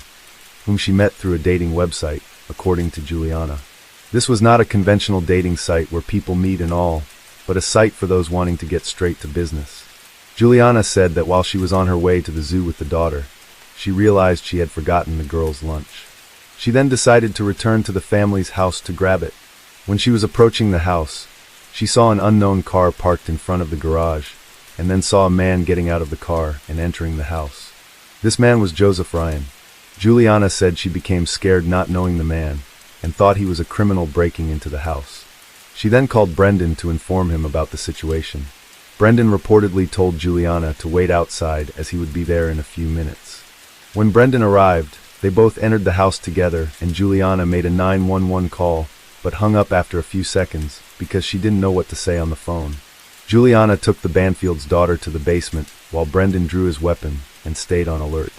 whom she met through a dating website, according to Juliana. This was not a conventional dating site where people meet and all, but a site for those wanting to get straight to business. Juliana said that while she was on her way to the zoo with the daughter, she realized she had forgotten the girl's lunch. She then decided to return to the family's house to grab it. When she was approaching the house, she saw an unknown car parked in front of the garage, and then saw a man getting out of the car and entering the house. This man was Joseph Ryan. Juliana said she became scared not knowing the man, and thought he was a criminal breaking into the house. She then called Brendan to inform him about the situation. Brendan reportedly told Juliana to wait outside as he would be there in a few minutes. When Brendan arrived, they both entered the house together and Juliana made a 911 call, but hung up after a few seconds because she didn't know what to say on the phone. Juliana took the Banfield's daughter to the basement while Brendan drew his weapon and stayed on alert.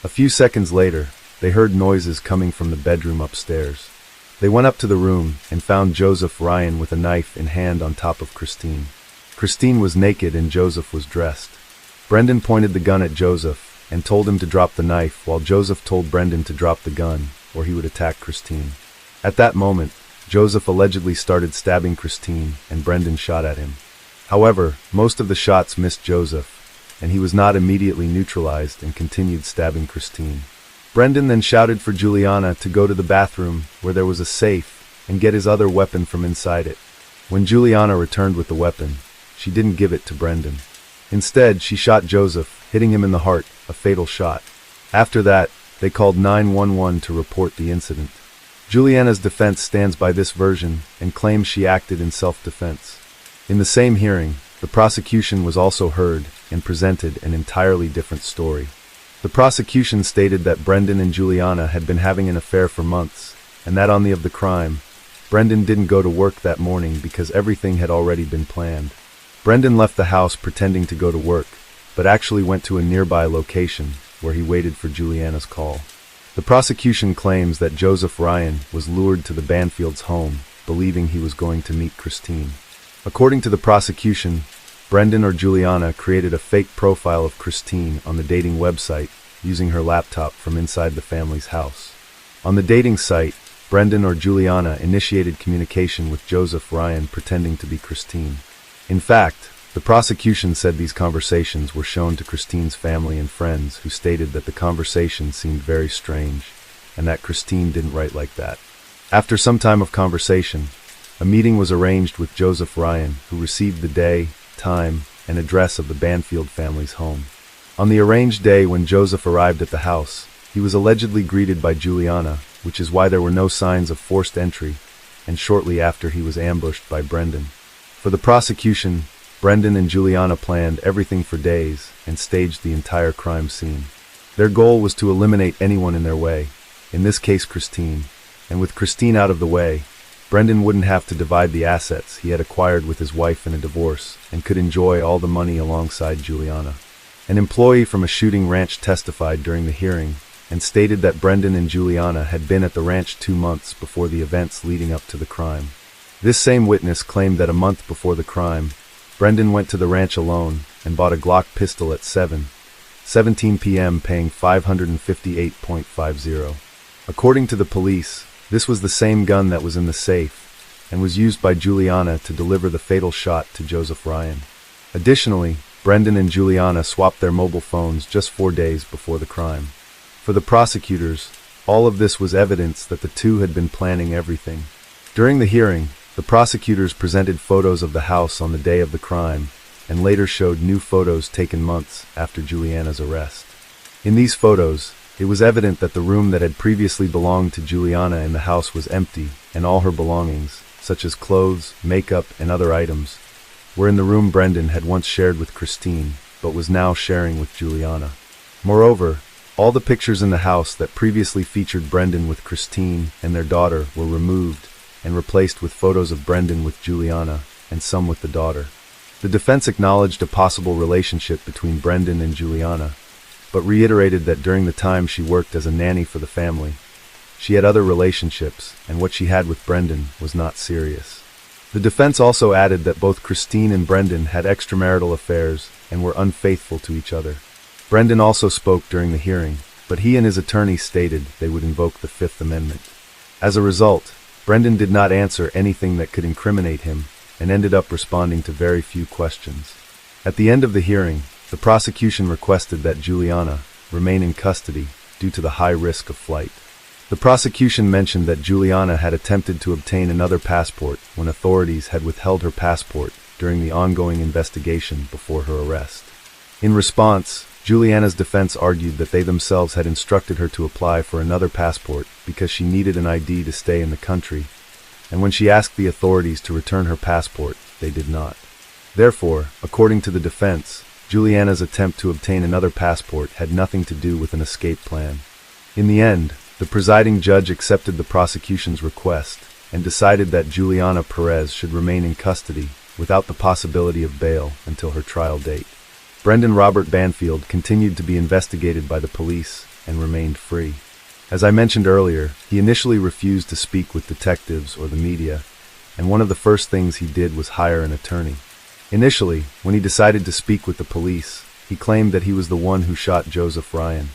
A few seconds later, they heard noises coming from the bedroom upstairs. They went up to the room and found Joseph Ryan with a knife in hand on top of Christine. Christine was naked and Joseph was dressed. Brendan pointed the gun at Joseph and told him to drop the knife while Joseph told Brendan to drop the gun or he would attack Christine. At that moment, Joseph allegedly started stabbing Christine and Brendan shot at him. However, most of the shots missed Joseph, and he was not immediately neutralized and continued stabbing Christine. Brendan then shouted for Juliana to go to the bathroom where there was a safe and get his other weapon from inside it. When Juliana returned with the weapon, she didn't give it to Brendan. Instead, she shot Joseph, hitting him in the heart, a fatal shot. After that, they called 911 to report the incident. Juliana's defense stands by this version and claims she acted in self-defense. In the same hearing, the prosecution was also heard and presented an entirely different story. The prosecution stated that Brendan and Juliana had been having an affair for months, and that on the eve of the crime, Brendan didn't go to work that morning because everything had already been planned. Brendan left the house pretending to go to work, but actually went to a nearby location where he waited for Juliana's call. The prosecution claims that Joseph Ryan was lured to the Banfields' home, believing he was going to meet Christine. According to the prosecution, Brendan or Juliana created a fake profile of Christine on the dating website using her laptop from inside the family's house. On the dating site, Brendan or Juliana initiated communication with Joseph Ryan pretending to be Christine. In fact, the prosecution said these conversations were shown to Christine's family and friends, who stated that the conversation seemed very strange and that Christine didn't write like that. After some time of conversation, a meeting was arranged with Joseph Ryan, who received the day, time, and address of the Banfield family's home. On the arranged day when Joseph arrived at the house, he was allegedly greeted by Juliana, which is why there were no signs of forced entry, and shortly after he was ambushed by Brendan. For the prosecution, Brendan and Juliana planned everything for days and staged the entire crime scene. Their goal was to eliminate anyone in their way, in this case Christine, and with Christine out of the way, Brendan wouldn't have to divide the assets he had acquired with his wife in a divorce and could enjoy all the money alongside Juliana. An employee from a shooting ranch testified during the hearing and stated that Brendan and Juliana had been at the ranch 2 months before the events leading up to the crime. This same witness claimed that a month before the crime, Brendan went to the ranch alone and bought a Glock pistol at 7:17 p.m. paying $558.50. According to the police, this was the same gun that was in the safe and was used by Juliana to deliver the fatal shot to Joseph Ryan. Additionally, Brendan and Juliana swapped their mobile phones just 4 days before the crime. For the prosecutors, all of this was evidence that the two had been planning everything. During the hearing, the prosecutors presented photos of the house on the day of the crime and later showed new photos taken months after Juliana's arrest. In these photos, it was evident that the room that had previously belonged to Juliana in the house was empty, and all her belongings, such as clothes, makeup, and other items, were in the room Brendan had once shared with Christine, but was now sharing with Juliana. Moreover, all the pictures in the house that previously featured Brendan with Christine and their daughter were removed and replaced with photos of Brendan with Juliana and some with the daughter. The defense acknowledged a possible relationship between Brendan and Juliana, but reiterated that during the time she worked as a nanny for the family, she had other relationships and what she had with Brendan was not serious. The defense also added that both Christine and Brendan had extramarital affairs and were unfaithful to each other. Brendan also spoke during the hearing, but he and his attorney stated they would invoke the Fifth Amendment. As a result, Brendan did not answer anything that could incriminate him and ended up responding to very few questions. At the end of the hearing, the prosecution requested that Juliana remain in custody due to the high risk of flight. The prosecution mentioned that Juliana had attempted to obtain another passport when authorities had withheld her passport during the ongoing investigation before her arrest. In response, Juliana's defense argued that they themselves had instructed her to apply for another passport because she needed an ID to stay in the country, and when she asked the authorities to return her passport, they did not. Therefore, according to the defense, Juliana's attempt to obtain another passport had nothing to do with an escape plan. In the end, the presiding judge accepted the prosecution's request and decided that Juliana Perez should remain in custody without the possibility of bail until her trial date. Brendan Robert Banfield continued to be investigated by the police and remained free. As I mentioned earlier, he initially refused to speak with detectives or the media, and one of the first things he did was hire an attorney. Initially, when he decided to speak with the police, he claimed that he was the one who shot Joseph Ryan.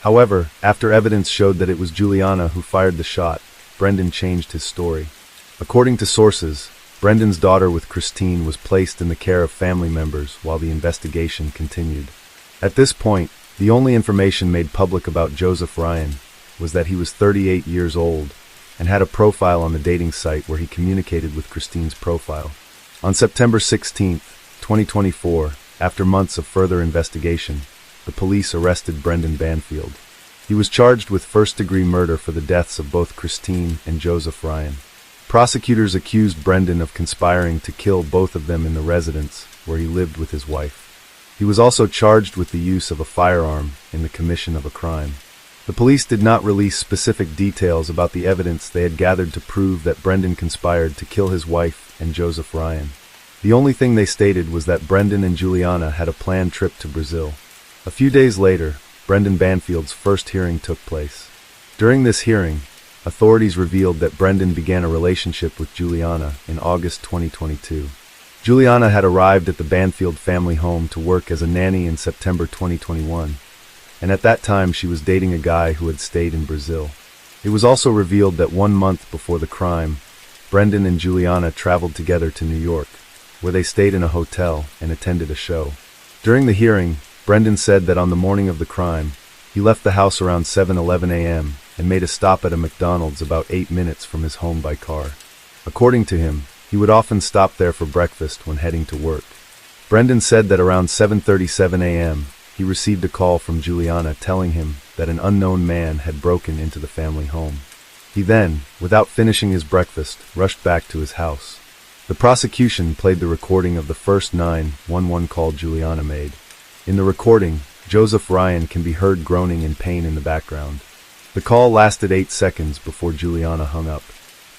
However, after evidence showed that it was Juliana who fired the shot, Brendan changed his story. According to sources, Brendan's daughter with Christine was placed in the care of family members while the investigation continued. At this point, the only information made public about Joseph Ryan was that he was 38 years old and had a profile on the dating site where he communicated with Christine's profile. On September 16, 2024, after months of further investigation, the police arrested Brendan Banfield. He was charged with first-degree murder for the deaths of both Christine and Joseph Ryan. Prosecutors accused Brendan of conspiring to kill both of them in the residence where he lived with his wife. He was also charged with the use of a firearm in the commission of a crime. The police did not release specific details about the evidence they had gathered to prove that Brendan conspired to kill his wife and Joseph Ryan. The only thing they stated was that Brendan and Juliana had a planned trip to Brazil. A few days later, Brendan Banfield's first hearing took place. During this hearing, authorities revealed that Brendan began a relationship with Juliana in August 2022. Juliana had arrived at the Banfield family home to work as a nanny in September 2021, and at that time she was dating a guy who had stayed in Brazil. It was also revealed that 1 month before the crime, Brendan and Juliana traveled together to New York, where they stayed in a hotel and attended a show. During the hearing, Brendan said that on the morning of the crime, he left the house around 7:11 a.m. and made a stop at a McDonald's about 8 minutes from his home by car. According to him, he would often stop there for breakfast when heading to work. Brendan said that around 7:37 a.m., he received a call from Juliana telling him that an unknown man had broken into the family home. He then, without finishing his breakfast, rushed back to his house. The prosecution played the recording of the first 911 call Juliana made. In the recording, Joseph Ryan can be heard groaning in pain in the background. The call lasted 8 seconds before Juliana hung up.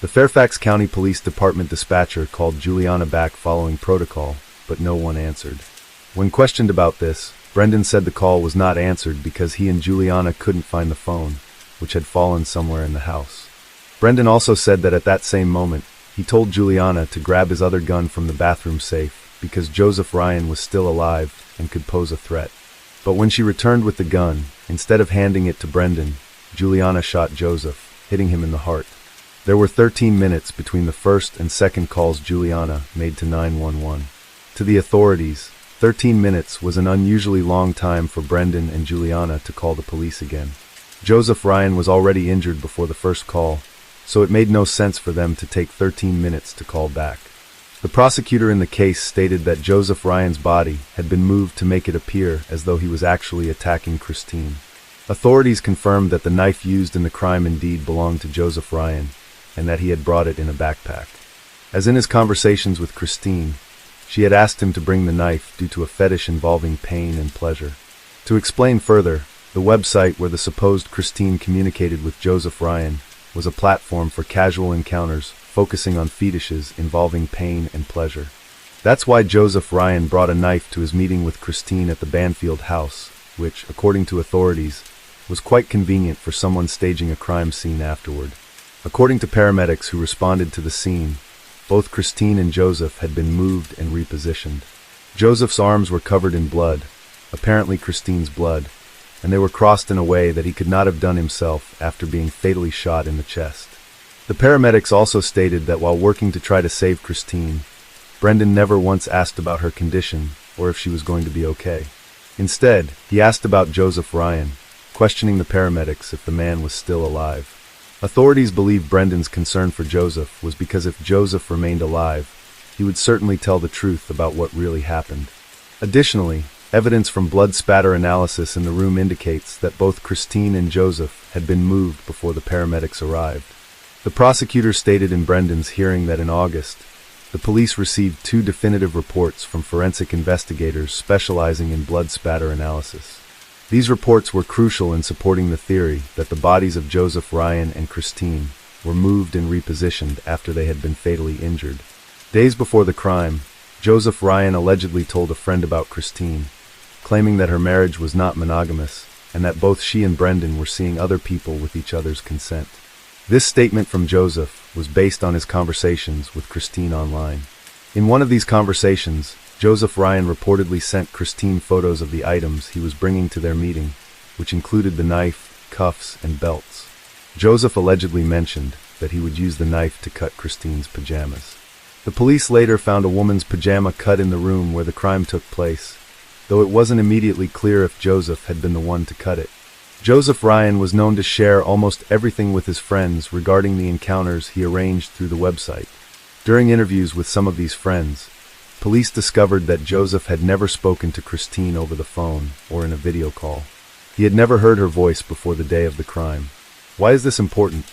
The Fairfax County Police Department dispatcher called Juliana back following protocol, but no one answered. When questioned about this, Brendan said the call was not answered because he and Juliana couldn't find the phone, which had fallen somewhere in the house. Brendan also said that at that same moment, he told Juliana to grab his other gun from the bathroom safe because Joseph Ryan was still alive and could pose a threat. But when she returned with the gun, instead of handing it to Brendan, Juliana shot Joseph, hitting him in the heart. There were 13 minutes between the first and second calls Juliana made to 911. To the authorities, 13 minutes was an unusually long time for Brendan and Juliana to call the police again. Joseph Ryan was already injured before the first call, so it made no sense for them to take 13 minutes to call back. The prosecutor in the case stated that Joseph Ryan's body had been moved to make it appear as though he was actually attacking Christine. Authorities confirmed that the knife used in the crime indeed belonged to Joseph Ryan, and that he had brought it in a backpack. As in his conversations with Christine, she had asked him to bring the knife due to a fetish involving pain and pleasure. To explain further, the website where the supposed Christine communicated with Joseph Ryan was a platform for casual encounters focusing on fetishes involving pain and pleasure. That's why Joseph Ryan brought a knife to his meeting with Christine at the Banfield house, which, according to authorities, was quite convenient for someone staging a crime scene afterward. According to paramedics who responded to the scene, both Christine and Joseph had been moved and repositioned. Joseph's arms were covered in blood, apparently Christine's blood, and they were crossed in a way that he could not have done himself after being fatally shot in the chest. The paramedics also stated that while working to try to save Christine, Brendan never once asked about her condition or if she was going to be okay. Instead, he asked about Joseph Ryan, questioning the paramedics if the man was still alive. Authorities believe Brendan's concern for Joseph was because if Joseph remained alive, he would certainly tell the truth about what really happened. Additionally, evidence from blood spatter analysis in the room indicates that both Christine and Joseph had been moved before the paramedics arrived. The prosecutor stated in Brendan's hearing that in August, the police received 2 definitive reports from forensic investigators specializing in blood spatter analysis. These reports were crucial in supporting the theory that the bodies of Joseph Ryan and Christine were moved and repositioned after they had been fatally injured. Days before the crime, Joseph Ryan allegedly told a friend about Christine, claiming that her marriage was not monogamous and that both she and Brendan were seeing other people with each other's consent. This statement from Joseph was based on his conversations with Christine online. In one of these conversations, Joseph Ryan reportedly sent Christine photos of the items he was bringing to their meeting, which included the knife, cuffs, and belts. Joseph allegedly mentioned that he would use the knife to cut Christine's pajamas. The police later found a woman's pajama cut in the room where the crime took place, though it wasn't immediately clear if Joseph had been the one to cut it. Joseph Ryan was known to share almost everything with his friends regarding the encounters he arranged through the website. During interviews with some of these friends, police discovered that Joseph had never spoken to Christine over the phone or in a video call. He had never heard her voice before the day of the crime. Why is this important?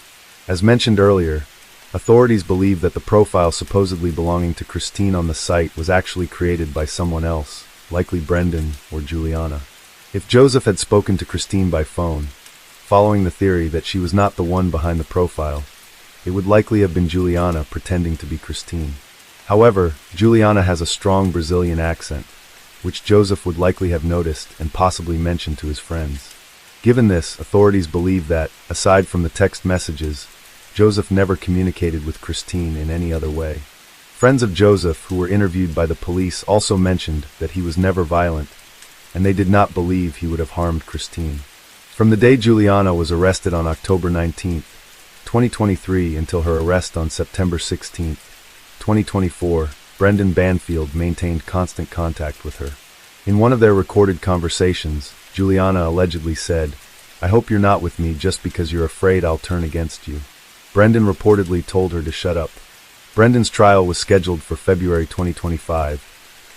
As mentioned earlier, authorities believe that the profile supposedly belonging to Christine on the site was actually created by someone else, likely Brendan or Juliana. If Joseph had spoken to Christine by phone, following the theory that she was not the one behind the profile, it would likely have been Juliana pretending to be Christine. However, Juliana has a strong Brazilian accent, which Joseph would likely have noticed and possibly mentioned to his friends. Given this, authorities believe that, aside from the text messages, Joseph never communicated with Christine in any other way. Friends of Joseph who were interviewed by the police also mentioned that he was never violent, and they did not believe he would have harmed Christine. From the day Juliana was arrested on October 19, 2023 until her arrest on September 16, 2024, Brendan Banfield maintained constant contact with her. In one of their recorded conversations, Juliana allegedly said, "I hope you're not with me just because you're afraid I'll turn against you." Brendan reportedly told her to shut up. Brendan's trial was scheduled for February 2025,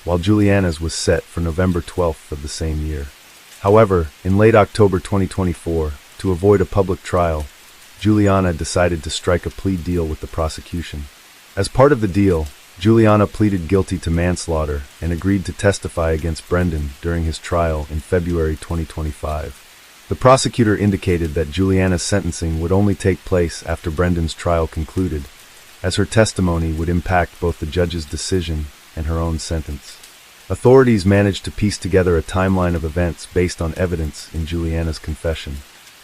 while Juliana's was set for November 12th of the same year. However, in late October 2024, to avoid a public trial, Juliana decided to strike a plea deal with the prosecution. As part of the deal, Juliana pleaded guilty to manslaughter and agreed to testify against Brendan during his trial in February 2025. The prosecutor indicated that Juliana's sentencing would only take place after Brendan's trial concluded, as her testimony would impact both the judge's decision and her own sentence. Authorities managed to piece together a timeline of events based on evidence in Juliana's confession.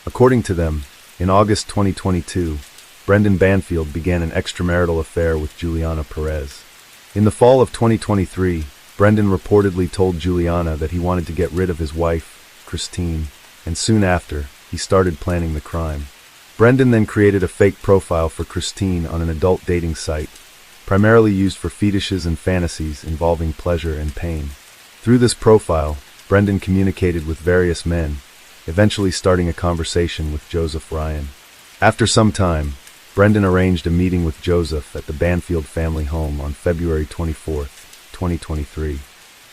According to them, in August 2022, Brendan Banfield began an extramarital affair with Juliana Perez. In the fall of 2023, Brendan reportedly told Juliana that he wanted to get rid of his wife, Christine, and soon after, he started planning the crime. Brendan then created a fake profile for Christine on an adult dating site, primarily used for fetishes and fantasies involving pleasure and pain. Through this profile, Brendan communicated with various men, eventually starting a conversation with Joseph Ryan. After some time, Brendan arranged a meeting with Joseph at the Banfield family home on February 24, 2023.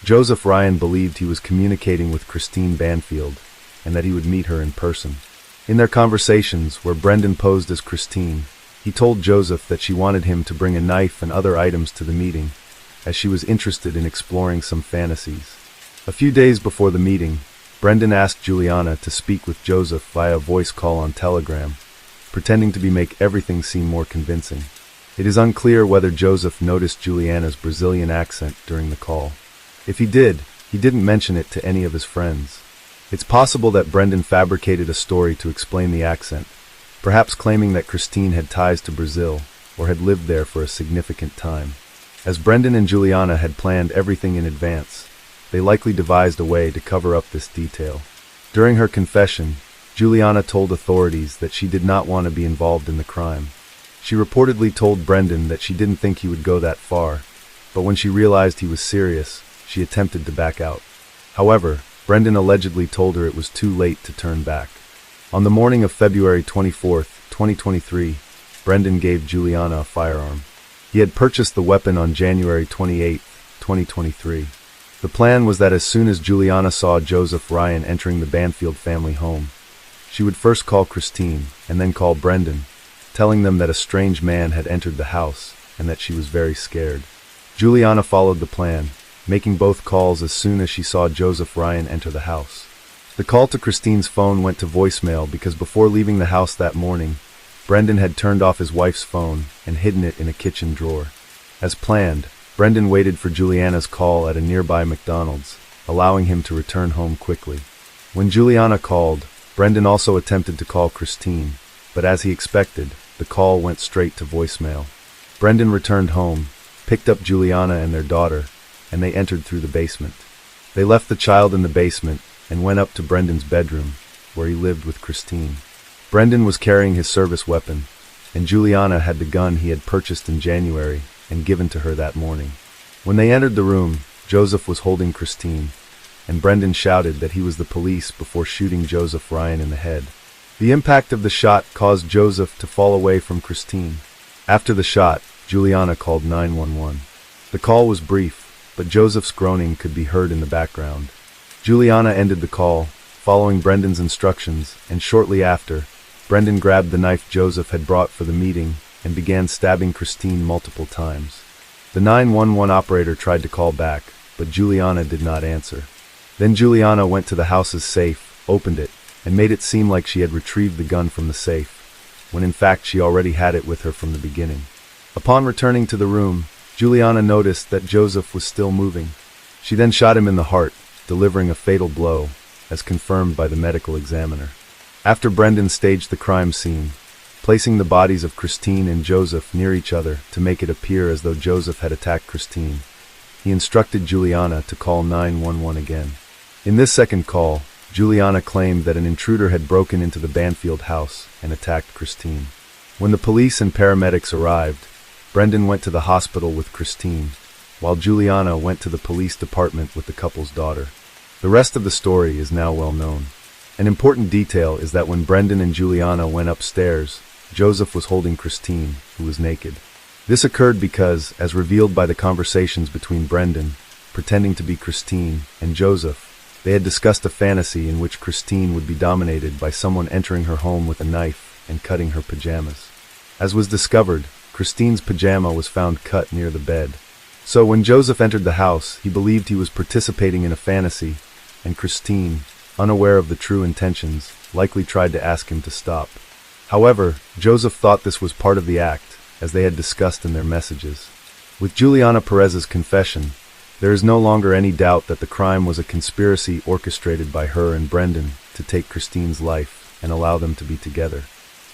Joseph Ryan believed he was communicating with Christine Banfield and that he would meet her in person. In their conversations, where Brendan posed as Christine, he told Joseph that she wanted him to bring a knife and other items to the meeting, as she was interested in exploring some fantasies. A few days before the meeting, Brendan asked Juliana to speak with Joseph via voice call on Telegram, pretending to make everything seem more convincing. It is unclear whether Joseph noticed Juliana's Brazilian accent during the call. If he did, he didn't mention it to any of his friends. It's possible that Brendan fabricated a story to explain the accent, perhaps claiming that Christine had ties to Brazil or had lived there for a significant time. As Brendan and Juliana had planned everything in advance, they likely devised a way to cover up this detail. During her confession, Juliana told authorities that she did not want to be involved in the crime. She reportedly told Brendan that she didn't think he would go that far, but when she realized he was serious, she attempted to back out. However, Brendan allegedly told her it was too late to turn back. On the morning of February 24, 2023, Brendan gave Juliana a firearm. He had purchased the weapon on January 28, 2023. The plan was that as soon as Juliana saw Joseph Ryan entering the Banfield family home, she would first call Christine and then call Brendan, telling them that a strange man had entered the house and that she was very scared. Juliana followed the plan, making both calls as soon as she saw Joseph Ryan enter the house. The call to Christine's phone went to voicemail because before leaving the house that morning, Brendan had turned off his wife's phone and hidden it in a kitchen drawer. As planned, Brendan waited for Juliana's call at a nearby McDonald's, allowing him to return home quickly. When Juliana called, Brendan also attempted to call Christine, but as he expected, the call went straight to voicemail. Brendan returned home, picked up Juliana and their daughter, and they entered through the basement. They left the child in the basement and went up to Brendan's bedroom, where he lived with Christine. Brendan was carrying his service weapon, and Juliana had the gun he had purchased in January and given to her that morning. When they entered the room, Joseph was holding Christine, and Brendan shouted that he was the police before shooting Joseph Ryan in the head. The impact of the shot caused Joseph to fall away from Christine. After the shot, Juliana called 911. The call was brief, but Joseph's groaning could be heard in the background. Juliana ended the call, following Brendan's instructions, and shortly after, Brendan grabbed the knife Joseph had brought for the meeting and began stabbing Christine multiple times. The 911 operator tried to call back, but Juliana did not answer. Then Juliana went to the house's safe, opened it, and made it seem like she had retrieved the gun from the safe, when in fact she already had it with her from the beginning. Upon returning to the room, Juliana noticed that Joseph was still moving. She then shot him in the heart, delivering a fatal blow, as confirmed by the medical examiner. After Brendan staged the crime scene, placing the bodies of Christine and Joseph near each other to make it appear as though Joseph had attacked Christine, he instructed Juliana to call 911 again. In this second call, Juliana claimed that an intruder had broken into the Banfield house and attacked Christine. When the police and paramedics arrived, Brendan went to the hospital with Christine, while Juliana went to the police department with the couple's daughter. The rest of the story is now well known. An important detail is that when Brendan and Juliana went upstairs, Joseph was holding Christine, who was naked. This occurred because, as revealed by the conversations between Brendan, pretending to be Christine, and Joseph, they had discussed a fantasy in which Christine would be dominated by someone entering her home with a knife and cutting her pajamas. As was discovered, Christine's pajama was found cut near the bed. So when Joseph entered the house, he believed he was participating in a fantasy, and Christine, unaware of the true intentions, likely tried to ask him to stop. However, Joseph thought this was part of the act, as they had discussed in their messages. With Juliana Perez's confession, there is no longer any doubt that the crime was a conspiracy orchestrated by her and Brendan to take Christine's life and allow them to be together.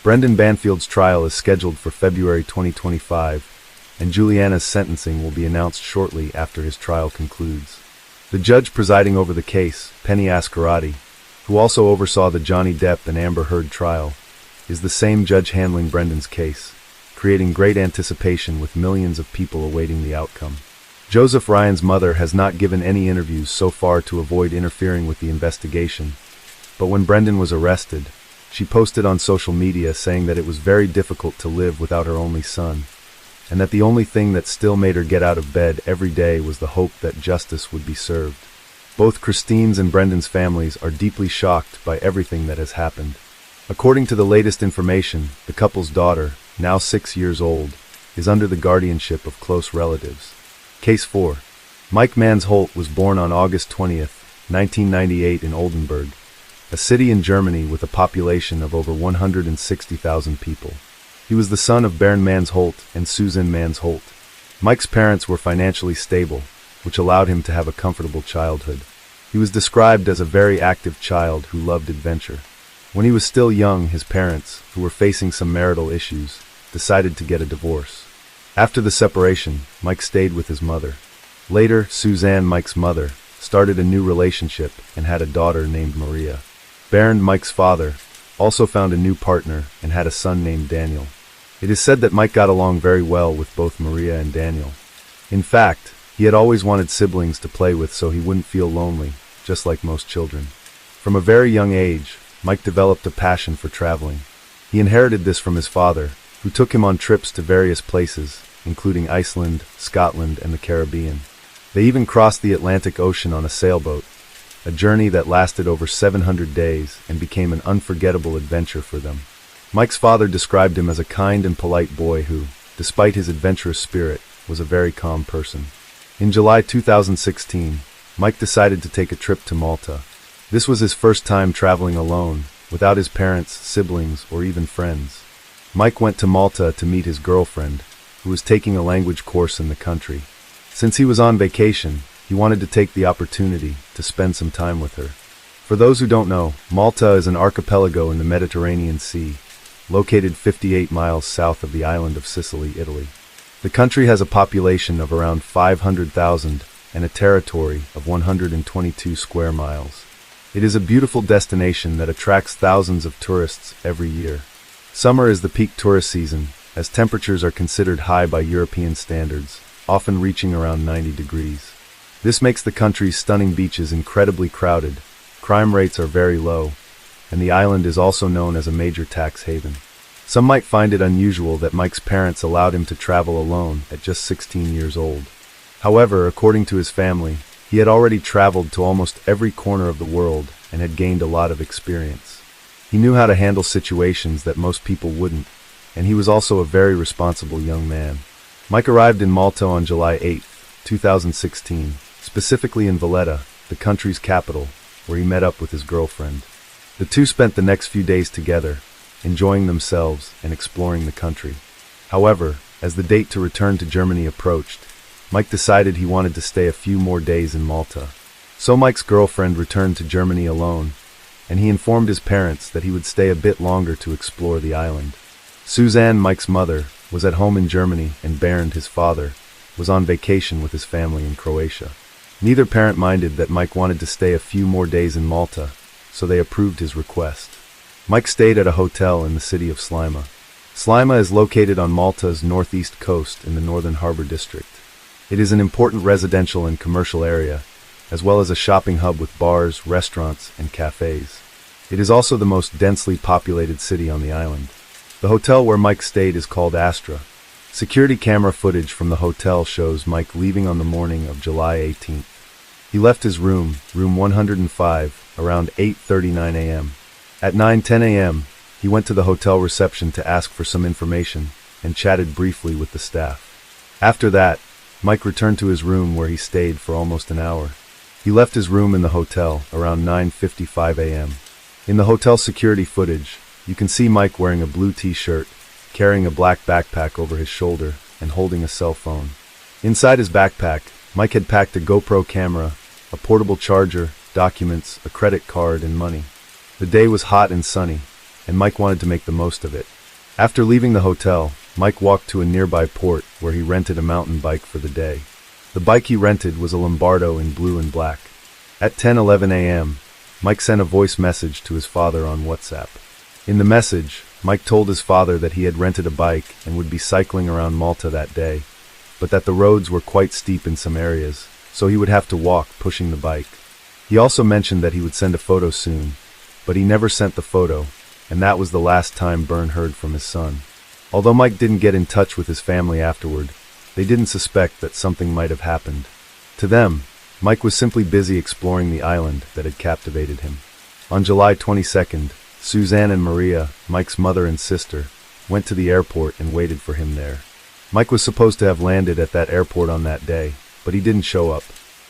Brendan Banfield's trial is scheduled for February 2025, and Juliana's sentencing will be announced shortly after his trial concludes. The judge presiding over the case, Penny Ascarati, who also oversaw the Johnny Depp and Amber Heard trial, is the same judge handling Brendan's case, creating great anticipation with millions of people awaiting the outcome. Joseph Ryan's mother has not given any interviews so far to avoid interfering with the investigation, but when Brendan was arrested, she posted on social media saying that it was very difficult to live without her only son, and that the only thing that still made her get out of bed every day was the hope that justice would be served. Both Christine's and Brendan's families are deeply shocked by everything that has happened. According to the latest information, the couple's daughter, now 6 years old, is under the guardianship of close relatives. Case 4. Mike Mansholt was born on August 20th, 1998 in Oldenburg, a city in Germany with a population of over 160,000 people. He was the son of Bernd Mansholt and Susan Mansholt. Mike's parents were financially stable, which allowed him to have a comfortable childhood. He was described as a very active child who loved adventure. When he was still young, his parents, who were facing some marital issues, decided to get a divorce. After the separation, Mike stayed with his mother. Later, Suzanne, Mike's mother, started a new relationship and had a daughter named Maria. Bernd, Mike's father, also found a new partner and had a son named Daniel. It is said that Mike got along very well with both Maria and Daniel. In fact, he had always wanted siblings to play with so he wouldn't feel lonely, just like most children. From a very young age, Mike developed a passion for traveling. He inherited this from his father, who took him on trips to various places, including Iceland, Scotland, and the Caribbean. They even crossed the Atlantic Ocean on a sailboat, a journey that lasted over 700 days and became an unforgettable adventure for them. Mike's father described him as a kind and polite boy who, despite his adventurous spirit, was a very calm person. In July 2016, Mike decided to take a trip to Malta. This was his first time traveling alone, without his parents, siblings, or even friends. Mike went to Malta to meet his girlfriend, who was taking a language course in the country. Since he was on vacation, he wanted to take the opportunity to spend some time with her. For those who don't know, Malta is an archipelago in the Mediterranean Sea, located 58 miles south of the island of Sicily, Italy. The country has a population of around 500,000 and a territory of 122 square miles. It is a beautiful destination that attracts thousands of tourists every year. Summer is the peak tourist season, as temperatures are considered high by European standards, often reaching around 90 degrees. This makes the country's stunning beaches incredibly crowded, crime rates are very low, and the island is also known as a major tax haven. Some might find it unusual that Mike's parents allowed him to travel alone at just 16 years old. However, according to his family, he had already traveled to almost every corner of the world and had gained a lot of experience. He knew how to handle situations that most people wouldn't, and he was also a very responsible young man. Mike arrived in Malta on July 8, 2016, specifically in Valletta, the country's capital, where he met up with his girlfriend. The two spent the next few days together, enjoying themselves and exploring the country. However, as the date to return to Germany approached, Mike decided he wanted to stay a few more days in Malta. So Mike's girlfriend returned to Germany alone, and he informed his parents that he would stay a bit longer to explore the island. Suzanne, Mike's mother, was at home in Germany, and Bernd, his father, was on vacation with his family in Croatia. Neither parent minded that Mike wanted to stay a few more days in Malta, so they approved his request. Mike stayed at a hotel in the city of Slima. Slima is located on Malta's northeast coast in the Northern Harbor District. It is an important residential and commercial area, as well as a shopping hub with bars, restaurants, and cafes. It is also the most densely populated city on the island. The hotel where Mike stayed is called Astra. Security camera footage from the hotel shows Mike leaving on the morning of July 18th. He left his room 105, around 8:39 a.m. At 9:10 a.m., he went to the hotel reception to ask for some information and chatted briefly with the staff. After that, Mike returned to his room where he stayed for almost an hour. He left his room in the hotel around 9:55 a.m. In the hotel security footage, you can see Mike wearing a blue t-shirt, carrying a black backpack over his shoulder, and holding a cell phone. Inside his backpack, Mike had packed a GoPro camera, a portable charger, documents, a credit card, and money. The day was hot and sunny, and Mike wanted to make the most of it. After leaving the hotel, Mike walked to a nearby port where he rented a mountain bike for the day. The bike he rented was a Lombardo in blue and black. At 10:11 a.m., Mike sent a voice message to his father on WhatsApp. In the message, Mike told his father that he had rented a bike and would be cycling around Malta that day, but that the roads were quite steep in some areas, so he would have to walk pushing the bike. He also mentioned that he would send a photo soon, but he never sent the photo, and that was the last time Bernd heard from his son. Although Mike didn't get in touch with his family afterward, they didn't suspect that something might have happened. To them, Mike was simply busy exploring the island that had captivated him. On July 22nd, Suzanne and Maria, Mike's mother and sister, went to the airport and waited for him there. Mike was supposed to have landed at that airport on that day, but he didn't show up.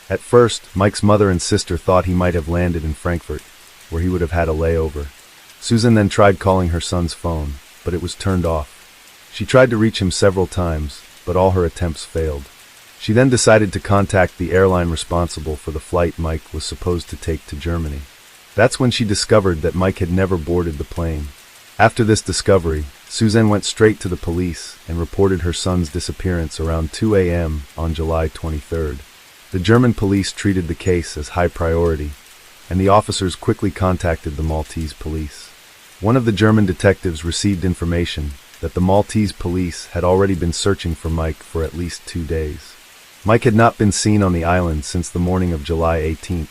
At first, Mike's mother and sister thought he might have landed in Frankfurt, where he would have had a layover. Susan then tried calling her son's phone, but it was turned off. She tried to reach him several times, but all her attempts failed. She then decided to contact the airline responsible for the flight Mike was supposed to take to Germany. That's when she discovered that Mike had never boarded the plane. After this discovery, Suzanne went straight to the police and reported her son's disappearance around 2 a.m. on July 23rd. The German police treated the case as high priority, and the officers quickly contacted the Maltese police. One of the German detectives received information that the Maltese police had already been searching for Mike for at least 2 days. Mike had not been seen on the island since the morning of July 18th,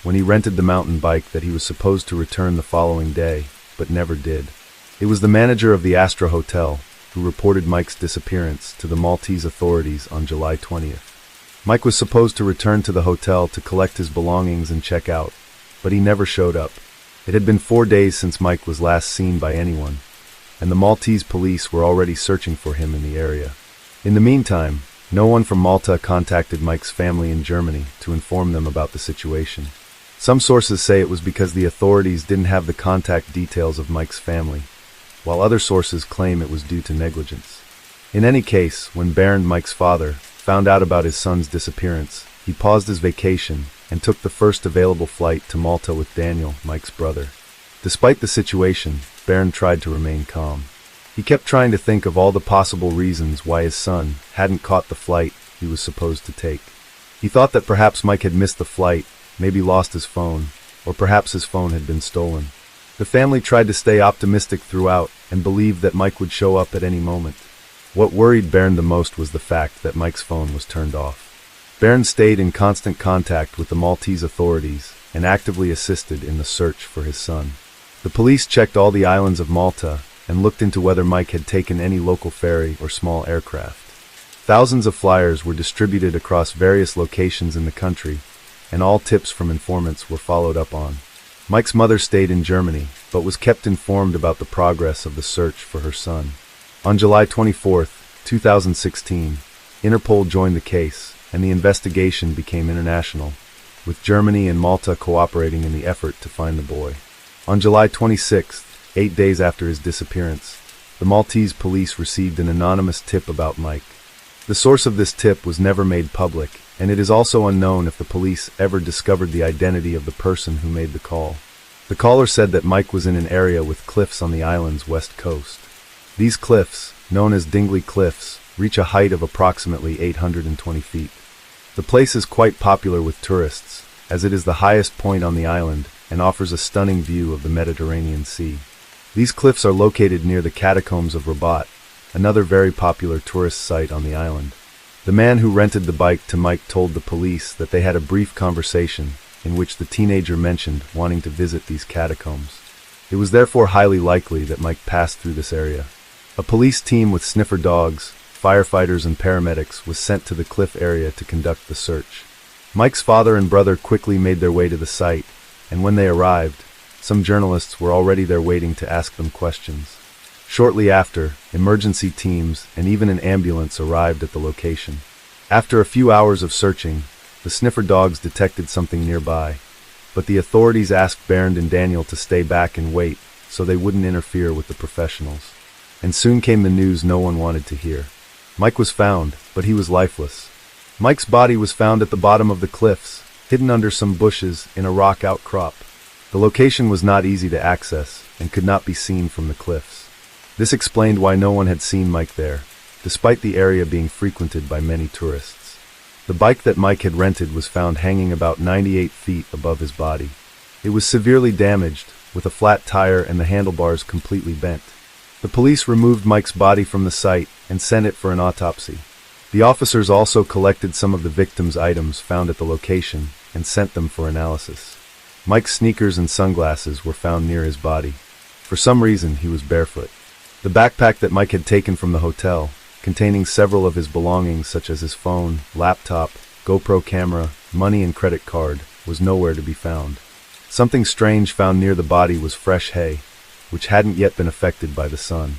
when he rented the mountain bike that he was supposed to return the following day, but never did. It was the manager of the Astra Hotel who reported Mike's disappearance to the Maltese authorities on July 20th. Mike was supposed to return to the hotel to collect his belongings and check out, but he never showed up. It had been 4 days since Mike was last seen by anyone, and the Maltese police were already searching for him in the area. In the meantime, no one from Malta contacted Mike's family in Germany to inform them about the situation. Some sources say it was because the authorities didn't have the contact details of Mike's family, while other sources claim it was due to negligence. In any case, when Bernd, Mike's father, found out about his son's disappearance, he paused his vacation and took the first available flight to Malta with Daniel, Mike's brother. Despite the situation, Bernd tried to remain calm. He kept trying to think of all the possible reasons why his son hadn't caught the flight he was supposed to take. He thought that perhaps Mike had missed the flight, maybe lost his phone, or perhaps his phone had been stolen. The family tried to stay optimistic throughout and believed that Mike would show up at any moment. What worried Bernd the most was the fact that Mike's phone was turned off. Bernd stayed in constant contact with the Maltese authorities and actively assisted in the search for his son. The police checked all the islands of Malta and looked into whether Mike had taken any local ferry or small aircraft. Thousands of flyers were distributed across various locations in the country, and all tips from informants were followed up on. Mike's mother stayed in Germany, but was kept informed about the progress of the search for her son. On July 24, 2016, Interpol joined the case, and the investigation became international, with Germany and Malta cooperating in the effort to find the boy. On July 26th, 8 days after his disappearance, the Maltese police received an anonymous tip about Mike. The source of this tip was never made public, and it is also unknown if the police ever discovered the identity of the person who made the call. The caller said that Mike was in an area with cliffs on the island's west coast. These cliffs, known as Dingley Cliffs, reach a height of approximately 820 feet. The place is quite popular with tourists, as it is the highest point on the island and offers a stunning view of the Mediterranean Sea. These cliffs are located near the Catacombs of Rabat, another very popular tourist site on the island. The man who rented the bike to Mike told the police that they had a brief conversation in which the teenager mentioned wanting to visit these catacombs. It was therefore highly likely that Mike passed through this area. A police team with sniffer dogs, firefighters and paramedics was sent to the cliff area to conduct the search. Mike's father and brother quickly made their way to the site, and when they arrived, some journalists were already there waiting to ask them questions. Shortly after, emergency teams and even an ambulance arrived at the location. After a few hours of searching, the sniffer dogs detected something nearby, but the authorities asked Bernd and Daniel to stay back and wait so they wouldn't interfere with the professionals. And soon came the news no one wanted to hear. Mike was found, but he was lifeless. Mike's body was found at the bottom of the cliffs, hidden under some bushes in a rock outcrop. The location was not easy to access and could not be seen from the cliffs. This explained why no one had seen Mike there, despite the area being frequented by many tourists. The bike that Mike had rented was found hanging about 98 feet above his body. It was severely damaged, with a flat tire and the handlebars completely bent. The police removed Mike's body from the site and sent it for an autopsy. The officers also collected some of the victim's items found at the location and sent them for analysis. Mike's sneakers and sunglasses were found near his body. For some reason, he was barefoot. The backpack that Mike had taken from the hotel, containing several of his belongings such as his phone, laptop, GoPro camera, money and credit card, was nowhere to be found. Something strange found near the body was fresh hay, which hadn't yet been affected by the sun.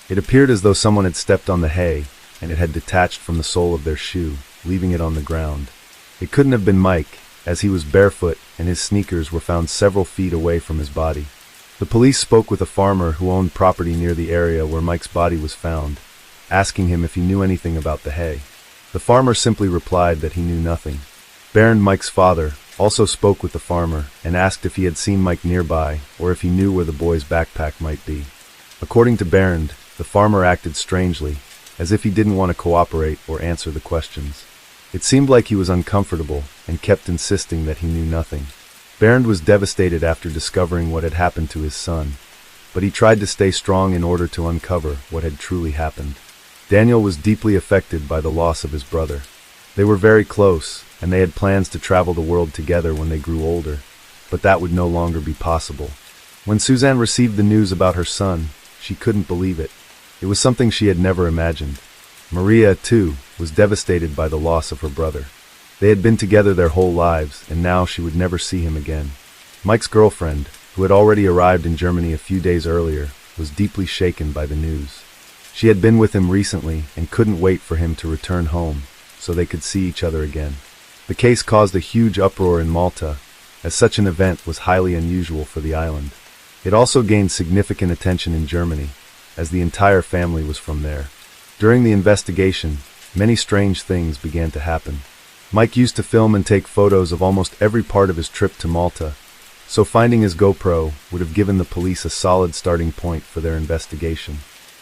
It appeared as though someone had stepped on the hay, and it had detached from the sole of their shoe, leaving it on the ground. It couldn't have been Mike, as he was barefoot and his sneakers were found several feet away from his body. The police spoke with a farmer who owned property near the area where Mike's body was found, asking him if he knew anything about the hay. The farmer simply replied that he knew nothing. Bernd, Mike's father, also spoke with the farmer and asked if he had seen Mike nearby or if he knew where the boy's backpack might be. According to Bernd, the farmer acted strangely, as if he didn't want to cooperate or answer the questions. It seemed like he was uncomfortable and kept insisting that he knew nothing. Bernd was devastated after discovering what had happened to his son, but he tried to stay strong in order to uncover what had truly happened. Daniel was deeply affected by the loss of his brother. They were very close, and they had plans to travel the world together when they grew older, but that would no longer be possible. When Suzanne received the news about her son, she couldn't believe it. It was something she had never imagined. Maria, too, was devastated by the loss of her brother. They had been together their whole lives, and now she would never see him again. Mike's girlfriend, who had already arrived in Germany a few days earlier, was deeply shaken by the news. She had been with him recently and couldn't wait for him to return home so they could see each other again. The case caused a huge uproar in Malta, as such an event was highly unusual for the island. It also gained significant attention in Germany, as the entire family was from there. During the investigation, many strange things began to happen. Mike used to film and take photos of almost every part of his trip to Malta, so finding his GoPro would have given the police a solid starting point for their investigation.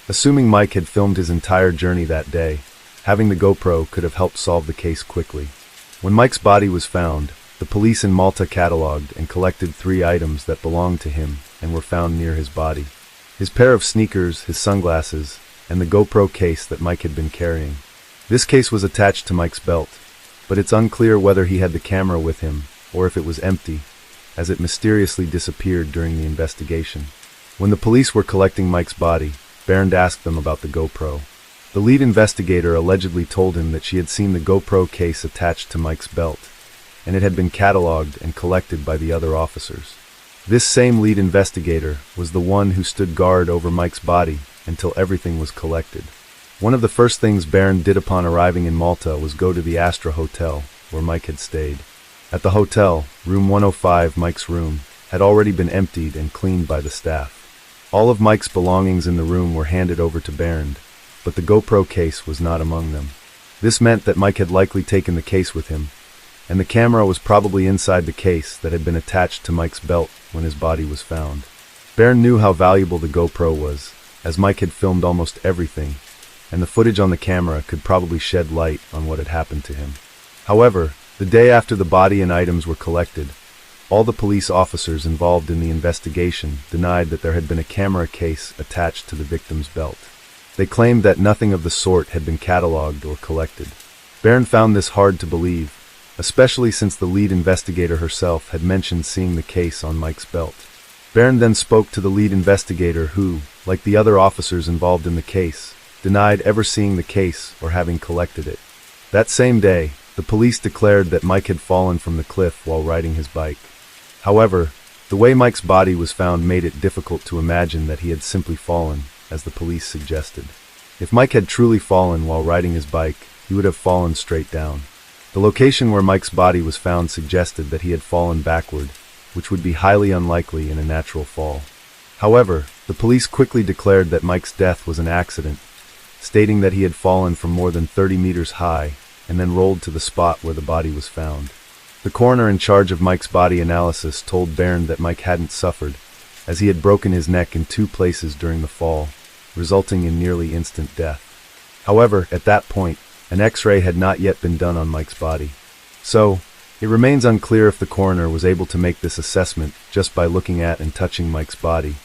Assuming Mike had filmed his entire journey that day, having the GoPro could have helped solve the case quickly. When Mike's body was found, the police in Malta cataloged and collected 3 items that belonged to him and were found near his body: his pair of sneakers, his sunglasses, and the GoPro case that Mike had been carrying. This case was attached to Mike's belt, but it's unclear whether he had the camera with him or if it was empty, as it mysteriously disappeared during the investigation. When the police were collecting Mike's body, Bernd asked them about the GoPro. The lead investigator allegedly told him that she had seen the GoPro case attached to Mike's belt, and it had been catalogued and collected by the other officers. This same lead investigator was the one who stood guard over Mike's body until everything was collected. One of the first things Bernd did upon arriving in Malta was go to the Astra Hotel, where Mike had stayed. At the hotel, room 105, Mike's room, had already been emptied and cleaned by the staff. All of Mike's belongings in the room were handed over to Bernd, but the GoPro case was not among them. This meant that Mike had likely taken the case with him, and the camera was probably inside the case that had been attached to Mike's belt when his body was found. Baron knew how valuable the GoPro was, as Mike had filmed almost everything, and the footage on the camera could probably shed light on what had happened to him. However, the day after the body and items were collected, all the police officers involved in the investigation denied that there had been a camera case attached to the victim's belt. They claimed that nothing of the sort had been cataloged or collected. Baron found this hard to believe, especially since the lead investigator herself had mentioned seeing the case on Mike's belt. Baron then spoke to the lead investigator who, like the other officers involved in the case, denied ever seeing the case or having collected it. That same day, the police declared that Mike had fallen from the cliff while riding his bike. However, the way Mike's body was found made it difficult to imagine that he had simply fallen, as the police suggested. If Mike had truly fallen while riding his bike, he would have fallen straight down. The location where Mike's body was found suggested that he had fallen backward, which would be highly unlikely in a natural fall. However, the police quickly declared that Mike's death was an accident, stating that he had fallen from more than 30 meters high and then rolled to the spot where the body was found. The coroner in charge of Mike's body analysis told Baron that Mike hadn't suffered, as he had broken his neck in 2 places during the fall, resulting in nearly instant death. However, at that point, an X-ray had not yet been done on Mike's body. So, it remains unclear if the coroner was able to make this assessment just by looking at and touching Mike's body,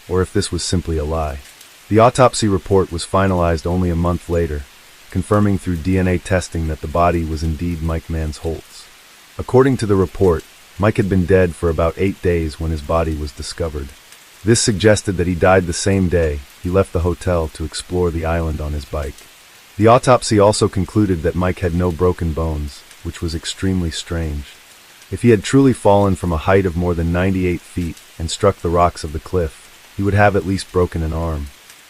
or if this was simply a lie. The autopsy report was finalized only a month later, confirming through DNA testing that the body was indeed Mike Mansholt's. According to the report, Mike had been dead for about 8 days when his body was discovered. This suggested that he died the same day he left the hotel to explore the island on his bike. The autopsy also concluded that Mike had no broken bones, which was extremely strange. If he had truly fallen from a height of more than 98 feet and struck the rocks of the cliff, he would have at least broken an arm.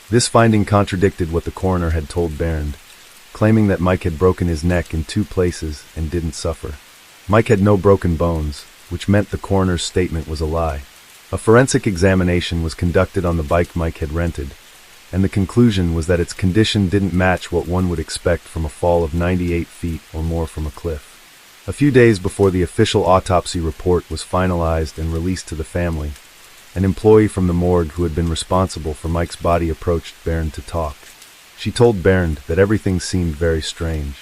This finding contradicted what the coroner had told Baron, claiming that Mike had broken his neck in 2 places and didn't suffer. Mike had no broken bones, which meant the coroner's statement was a lie. A forensic examination was conducted on the bike Mike had rented, and the conclusion was that its condition didn't match what one would expect from a fall of 98 feet or more from a cliff. A few days before the official autopsy report was finalized and released to the family, an employee from the morgue who had been responsible for Mike's body approached Baron to talk. She told Baron that everything seemed very strange.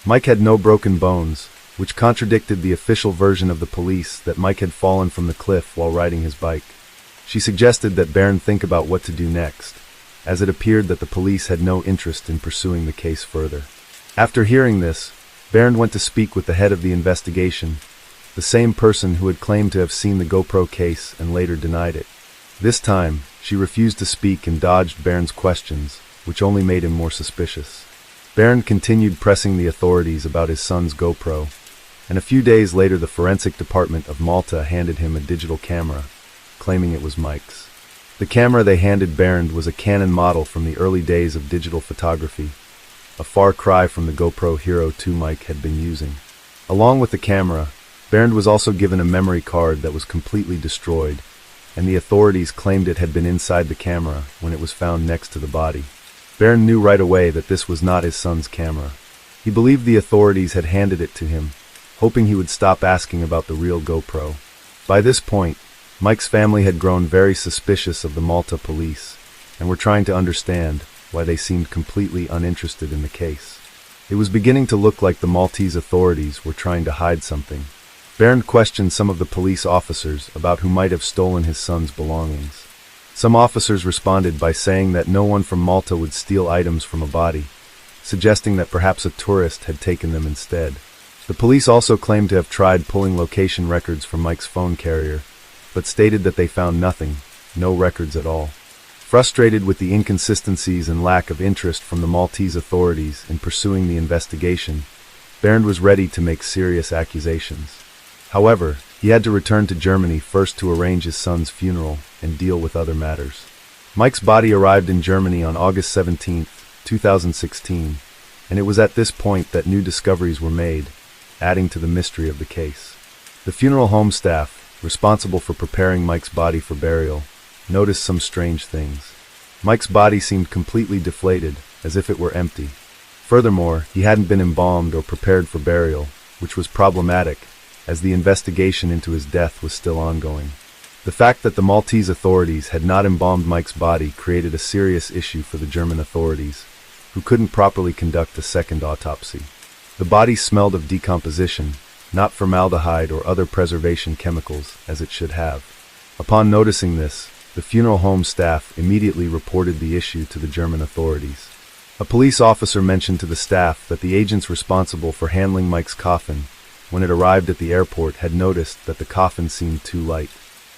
Mike had no broken bones, which contradicted the official version of the police that Mike had fallen from the cliff while riding his bike. She suggested that Baron think about what to do next, as it appeared that the police had no interest in pursuing the case further. After hearing this, Baron went to speak with the head of the investigation, the same person who had claimed to have seen the GoPro case and later denied it. This time, she refused to speak and dodged Baron's questions, which only made him more suspicious. Baron continued pressing the authorities about his son's GoPro, and a few days later the forensic department of Malta handed him a digital camera, claiming it was Mike's. The camera they handed Baron was a Canon model from the early days of digital photography, a far cry from the GoPro Hero 2 Mike had been using. Along with the camera, Baron was also given a memory card that was completely destroyed, and the authorities claimed it had been inside the camera when it was found next to the body. Baron knew right away that this was not his son's camera. He believed the authorities had handed it to him, hoping he would stop asking about the real GoPro. By this point, Mike's family had grown very suspicious of the Malta police, and were trying to understand why they seemed completely uninterested in the case. It was beginning to look like the Maltese authorities were trying to hide something. Baron questioned some of the police officers about who might have stolen his son's belongings. Some officers responded by saying that no one from Malta would steal items from a body, suggesting that perhaps a tourist had taken them instead. The police also claimed to have tried pulling location records from Mike's phone carrier, but stated that they found nothing, no records at all. Frustrated with the inconsistencies and lack of interest from the Maltese authorities in pursuing the investigation, Baron was ready to make serious accusations. However, he had to return to Germany first to arrange his son's funeral and deal with other matters. Mike's body arrived in Germany on August 17, 2016, and it was at this point that new discoveries were made, adding to the mystery of the case. The funeral home staff, responsible for preparing Mike's body for burial, noticed some strange things. Mike's body seemed completely deflated, as if it were empty. Furthermore, he hadn't been embalmed or prepared for burial, which was problematic, as the investigation into his death was still ongoing. The fact that the Maltese authorities had not embalmed Mike's body created a serious issue for the German authorities, who couldn't properly conduct a second autopsy. The body smelled of decomposition, not formaldehyde or other preservation chemicals, as it should have. Upon noticing this, the funeral home staff immediately reported the issue to the German authorities. A police officer mentioned to the staff that the agents responsible for handling Mike's coffin, when it arrived at the airport, had noticed that the coffin seemed too light.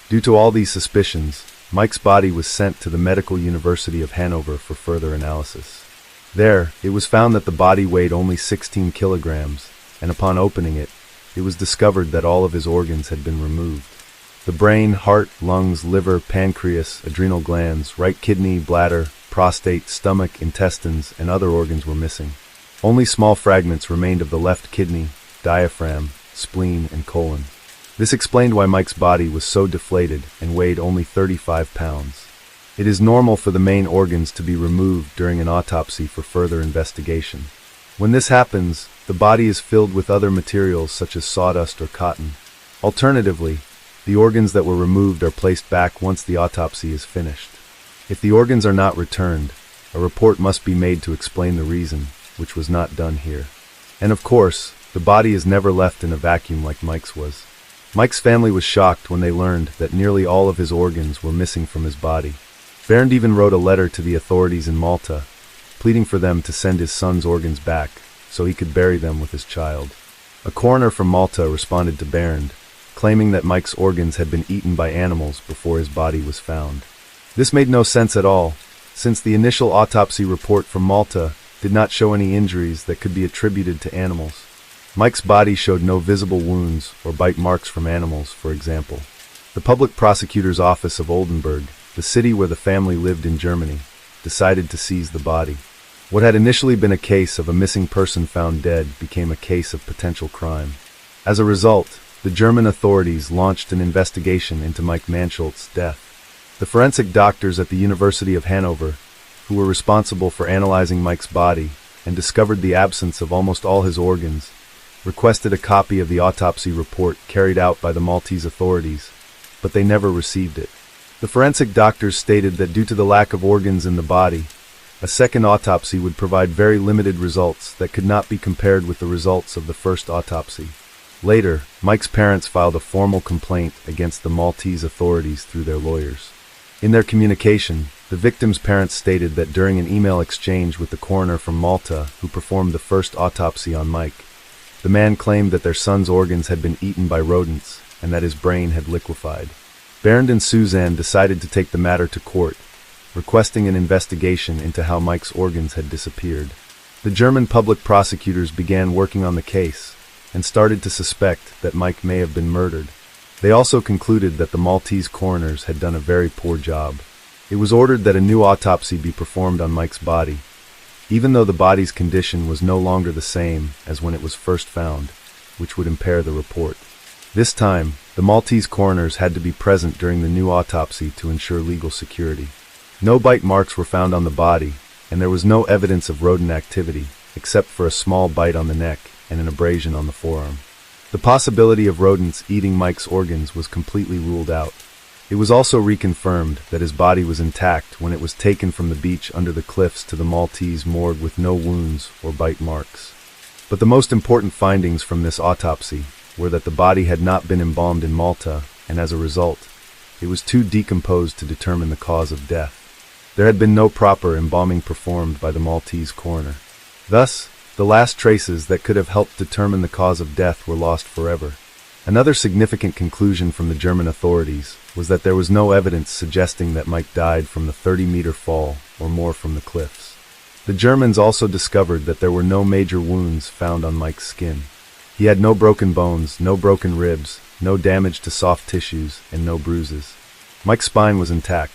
Due to all these suspicions, Mike's body was sent to the Medical University of Hanover for further analysis. There, it was found that the body weighed only 16 kilograms, and upon opening it, it was discovered that all of his organs had been removed. The brain, heart, lungs, liver, pancreas, adrenal glands, right kidney, bladder, prostate, stomach, intestines, and other organs were missing. Only small fragments remained of the left kidney, diaphragm, spleen, and colon. This explained why Mike's body was so deflated and weighed only 35 pounds. It is normal for the main organs to be removed during an autopsy for further investigation. When this happens, the body is filled with other materials such as sawdust or cotton. Alternatively, the organs that were removed are placed back once the autopsy is finished. If the organs are not returned, a report must be made to explain the reason, which was not done here. And of course, the body is never left in a vacuum like Mike's was. Mike's family was shocked when they learned that nearly all of his organs were missing from his body. Bernd even wrote a letter to the authorities in Malta, pleading for them to send his son's organs back so he could bury them with his child. A coroner from Malta responded to Bernd, claiming that Mike's organs had been eaten by animals before his body was found. This made no sense at all, since the initial autopsy report from Malta did not show any injuries that could be attributed to animals. Mike's body showed no visible wounds or bite marks from animals, for example. The public prosecutor's office of Oldenburg, the city where the family lived in Germany, decided to seize the body. What had initially been a case of a missing person found dead became a case of potential crime. As a result, the German authorities launched an investigation into Mike Mansholdt's death. The forensic doctors at the University of Hanover, who were responsible for analyzing Mike's body and discovered the absence of almost all his organs, requested a copy of the autopsy report carried out by the Maltese authorities, but they never received it. The forensic doctors stated that due to the lack of organs in the body, a second autopsy would provide very limited results that could not be compared with the results of the first autopsy. Later, Mike's parents filed a formal complaint against the Maltese authorities through their lawyers. In their communication, the victim's parents stated that during an email exchange with the coroner from Malta who performed the first autopsy on Mike, the man claimed that their son's organs had been eaten by rodents and that his brain had liquefied. Bernd and Suzanne decided to take the matter to court, requesting an investigation into how Mike's organs had disappeared. The German public prosecutors began working on the case and started to suspect that Mike may have been murdered. They also concluded that the Maltese coroners had done a very poor job. It was ordered that a new autopsy be performed on Mike's body, even though the body's condition was no longer the same as when it was first found, which would impair the report. This time, the Maltese coroners had to be present during the new autopsy to ensure legal security. No bite marks were found on the body, and there was no evidence of rodent activity, except for a small bite on the neck and an abrasion on the forearm. The possibility of rodents eating Mike's organs was completely ruled out. It was also reconfirmed that his body was intact when it was taken from the beach under the cliffs to the Maltese morgue with no wounds or bite marks. But the most important findings from this autopsy were that the body had not been embalmed in Malta, and as a result, it was too decomposed to determine the cause of death. There had been no proper embalming performed by the Maltese coroner. Thus, the last traces that could have helped determine the cause of death were lost forever. Another significant conclusion from the German authorities was that there was no evidence suggesting that Mike died from the 30-meter fall or more from the cliffs. The Germans also discovered that there were no major wounds found on Mike's skin. He had no broken bones, no broken ribs, no damage to soft tissues, and no bruises. Mike's spine was intact.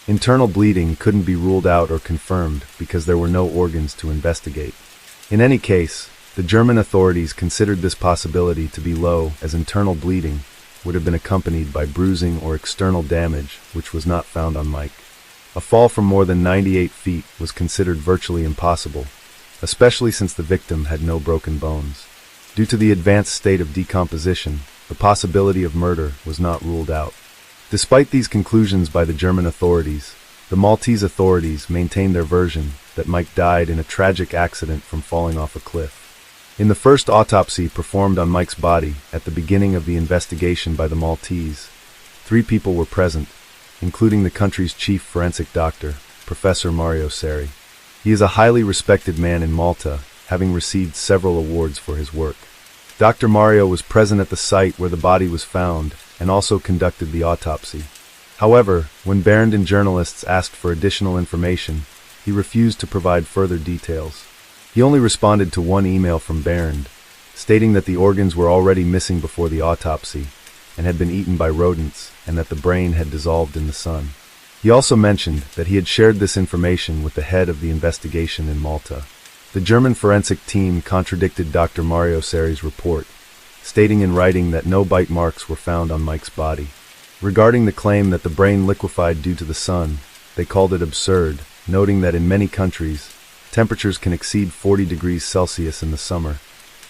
Internal bleeding couldn't be ruled out or confirmed because there were no organs to investigate. In any case, the German authorities considered this possibility to be low, as internal bleeding would have been accompanied by bruising or external damage, which was not found on Mike. A fall from more than 98 feet was considered virtually impossible, especially since the victim had no broken bones. Due to the advanced state of decomposition, the possibility of murder was not ruled out. Despite these conclusions by the German authorities, the Maltese authorities maintained their version that Mike died in a tragic accident from falling off a cliff. In the first autopsy performed on Mike's body at the beginning of the investigation by the Maltese, 3 people were present, including the country's chief forensic doctor, Professor Mario Seri. He is a highly respected man in Malta, having received several awards for his work. Dr. Mario was present at the site where the body was found and also conducted the autopsy. However, when Bernd and journalists asked for additional information, he refused to provide further details. He only responded to one email from Bernd, stating that the organs were already missing before the autopsy and had been eaten by rodents and that the brain had dissolved in the sun. He also mentioned that he had shared this information with the head of the investigation in Malta. The German forensic team contradicted Dr. Mario Seri's report, stating in writing that no bite marks were found on Mike's body. Regarding the claim that the brain liquefied due to the sun, they called it absurd, noting that in many countries, temperatures can exceed 40 degrees Celsius in the summer,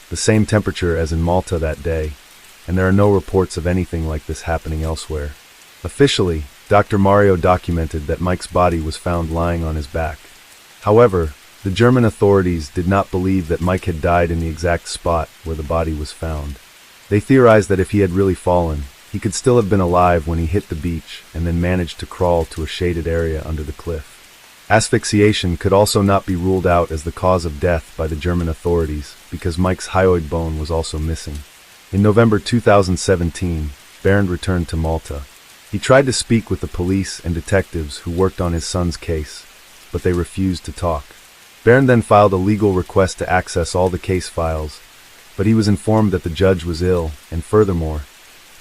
the same temperature as in Malta that day, and there are no reports of anything like this happening elsewhere. Officially, Dr. Mario documented that Mike's body was found lying on his back. However, the German authorities did not believe that Mike had died in the exact spot where the body was found. They theorized that if he had really fallen, he could still have been alive when he hit the beach and then managed to crawl to a shaded area under the cliff. Asphyxiation could also not be ruled out as the cause of death by the German authorities because Mike's hyoid bone was also missing. In November 2017, Bernd returned to Malta. He tried to speak with the police and detectives who worked on his son's case, but they refused to talk. Bernd then filed a legal request to access all the case files, but he was informed that the judge was ill, and furthermore,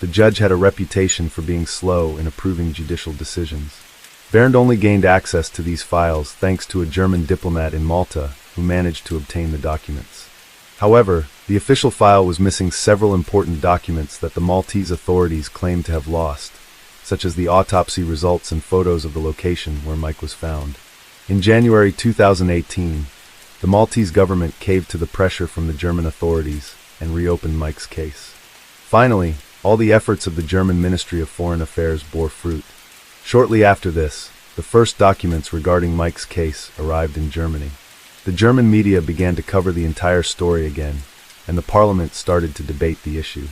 the judge had a reputation for being slow in approving judicial decisions. Bernd only gained access to these files thanks to a German diplomat in Malta who managed to obtain the documents. However, the official file was missing several important documents that the Maltese authorities claimed to have lost, such as the autopsy results and photos of the location where Mike was found. In January 2018, the Maltese government caved to the pressure from the German authorities and reopened Mike's case. Finally, all the efforts of the German Ministry of Foreign Affairs bore fruit. Shortly after this, the first documents regarding Mike's case arrived in Germany. The German media began to cover the entire story again, and the parliament started to debate the issue.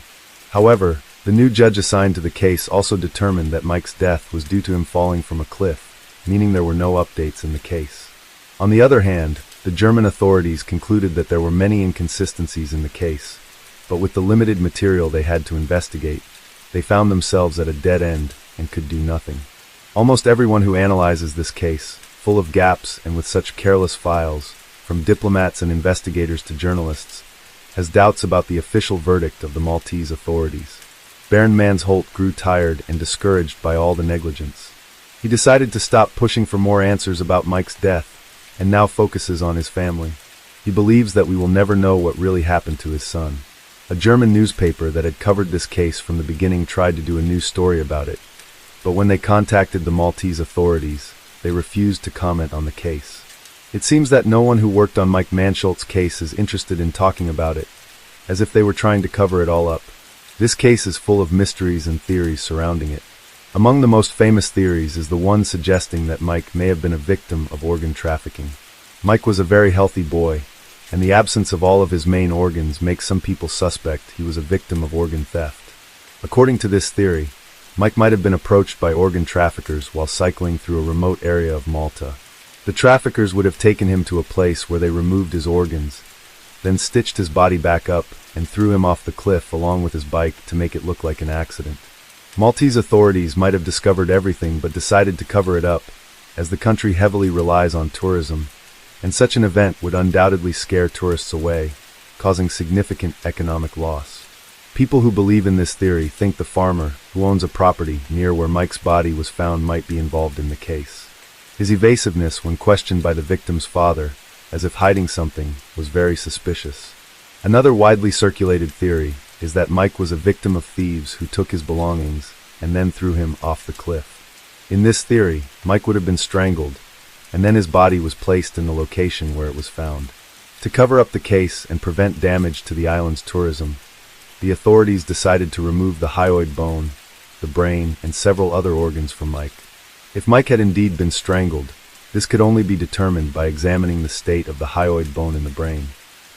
However, the new judge assigned to the case also determined that Mike's death was due to him falling from a cliff, meaning there were no updates in the case. On the other hand, the German authorities concluded that there were many inconsistencies in the case, but with the limited material they had to investigate, they found themselves at a dead end and could do nothing. Almost everyone who analyzes this case, full of gaps and with such careless files, from diplomats and investigators to journalists, has doubts about the official verdict of the Maltese authorities. Bernd Mansholt grew tired and discouraged by all the negligence. He decided to stop pushing for more answers about Mike's death, and now focuses on his family. He believes that we will never know what really happened to his son. A German newspaper that had covered this case from the beginning tried to do a news story about it, but when they contacted the Maltese authorities, they refused to comment on the case. It seems that no one who worked on Mike Mansholt's case is interested in talking about it, as if they were trying to cover it all up. This case is full of mysteries and theories surrounding it. Among the most famous theories is the one suggesting that Mike may have been a victim of organ trafficking. Mike was a very healthy boy, and the absence of all of his main organs makes some people suspect he was a victim of organ theft. According to this theory, Mike might have been approached by organ traffickers while cycling through a remote area of Malta. The traffickers would have taken him to a place where they removed his organs, then stitched his body back up and threw him off the cliff along with his bike to make it look like an accident. Maltese authorities might have discovered everything but decided to cover it up, as the country heavily relies on tourism, and such an event would undoubtedly scare tourists away, causing significant economic loss. People who believe in this theory think the farmer, who owns a property near where Mike's body was found, might be involved in the case. His evasiveness when questioned by the victim's father, as if hiding something, was very suspicious. Another widely circulated theory is that Mike was a victim of thieves who took his belongings and then threw him off the cliff. In this theory, Mike would have been strangled, and then his body was placed in the location where it was found. To cover up the case and prevent damage to the island's tourism, the authorities decided to remove the hyoid bone, the brain, and several other organs from Mike. If Mike had indeed been strangled, this could only be determined by examining the state of the hyoid bone in the brain.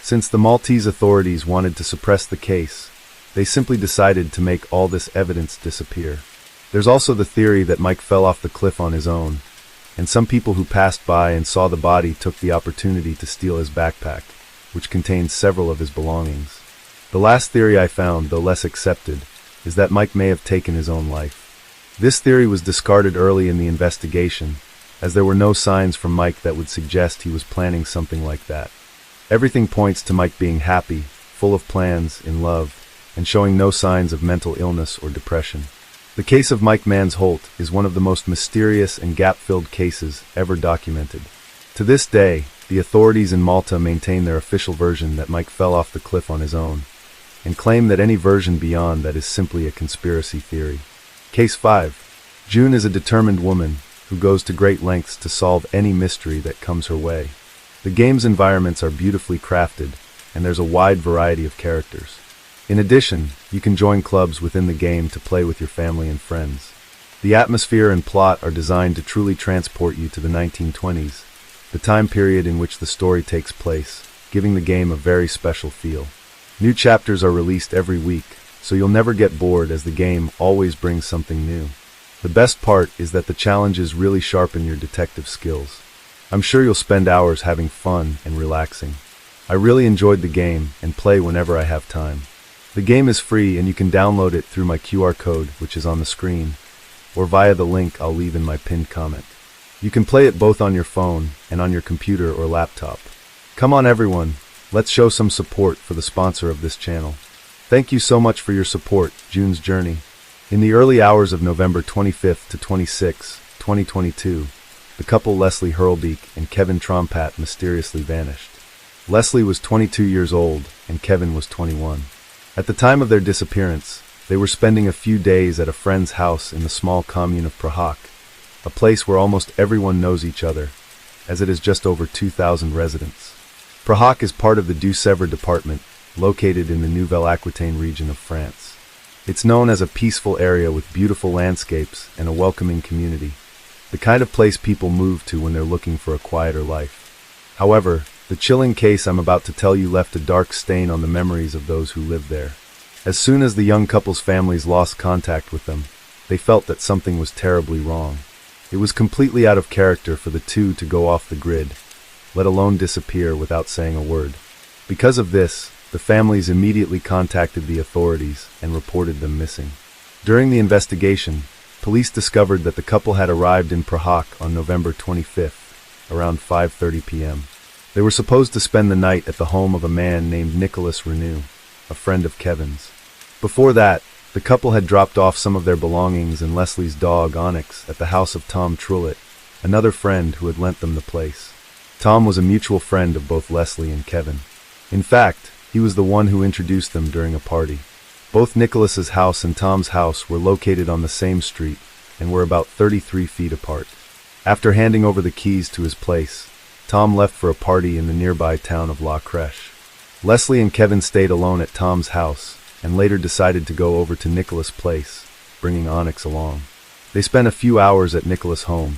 Since the Maltese authorities wanted to suppress the case, they simply decided to make all this evidence disappear. There's also the theory that Mike fell off the cliff on his own, and some people who passed by and saw the body took the opportunity to steal his backpack, which contained several of his belongings. The last theory I found, though less accepted, is that Mike may have taken his own life. This theory was discarded early in the investigation, as there were no signs from Mike that would suggest he was planning something like that. Everything points to Mike being happy, full of plans, in love, and showing no signs of mental illness or depression. The case of Mike Mansholt is one of the most mysterious and gap-filled cases ever documented. To this day, the authorities in Malta maintain their official version that Mike fell off the cliff on his own, and claim that any version beyond that is simply a conspiracy theory. Case 5. June is a determined woman who goes to great lengths to solve any mystery that comes her way. The game's environments are beautifully crafted, and there's a wide variety of characters. In addition, you can join clubs within the game to play with your family and friends. The atmosphere and plot are designed to truly transport you to the 1920s, the time period in which the story takes place, giving the game a very special feel. New chapters are released every week, so you'll never get bored as the game always brings something new. The best part is that the challenges really sharpen your detective skills. I'm sure you'll spend hours having fun and relaxing. I really enjoyed the game and play whenever I have time. The game is free and you can download it through my QR code, which is on the screen, or via the link I'll leave in my pinned comment. You can play it both on your phone and on your computer or laptop. Come on everyone, let's show some support for the sponsor of this channel. Thank you so much for your support, June's Journey. In the early hours of November 25th to 26, 2022, the couple Leslie Hurlbeak and Kevin Trompat mysteriously vanished. Leslie was 22 years old and Kevin was 21. At the time of their disappearance, they were spending a few days at a friend's house in the small commune of Prahak, a place where almost everyone knows each other, as it has just over 2,000 residents. Prahak is part of the Deux-Sèvres department, located in the Nouvelle-Aquitaine region of France. It's known as a peaceful area with beautiful landscapes and a welcoming community, the kind of place people move to when they're looking for a quieter life. However, the chilling case I'm about to tell you left a dark stain on the memories of those who lived there. As soon as the young couple's families lost contact with them, they felt that something was terribly wrong. It was completely out of character for the two to go off the grid, let alone disappear without saying a word. Because of this, the families immediately contacted the authorities and reported them missing. During the investigation, police discovered that the couple had arrived in Prahak on November 25th, around 5:30 p.m. They were supposed to spend the night at the home of a man named Nicholas Renew, a friend of Kevin's. Before that, the couple had dropped off some of their belongings and Leslie's dog Onyx at the house of Tom Trulett, another friend who had lent them the place. Tom was a mutual friend of both Leslie and Kevin. In fact, he was the one who introduced them during a party. Both Nicholas's house and Tom's house were located on the same street and were about 33 feet apart. After handing over the keys to his place, Tom left for a party in the nearby town of La Crèche. Leslie and Kevin stayed alone at Tom's house and later decided to go over to Nicholas' place, bringing Onyx along. They spent a few hours at Nicholas' home,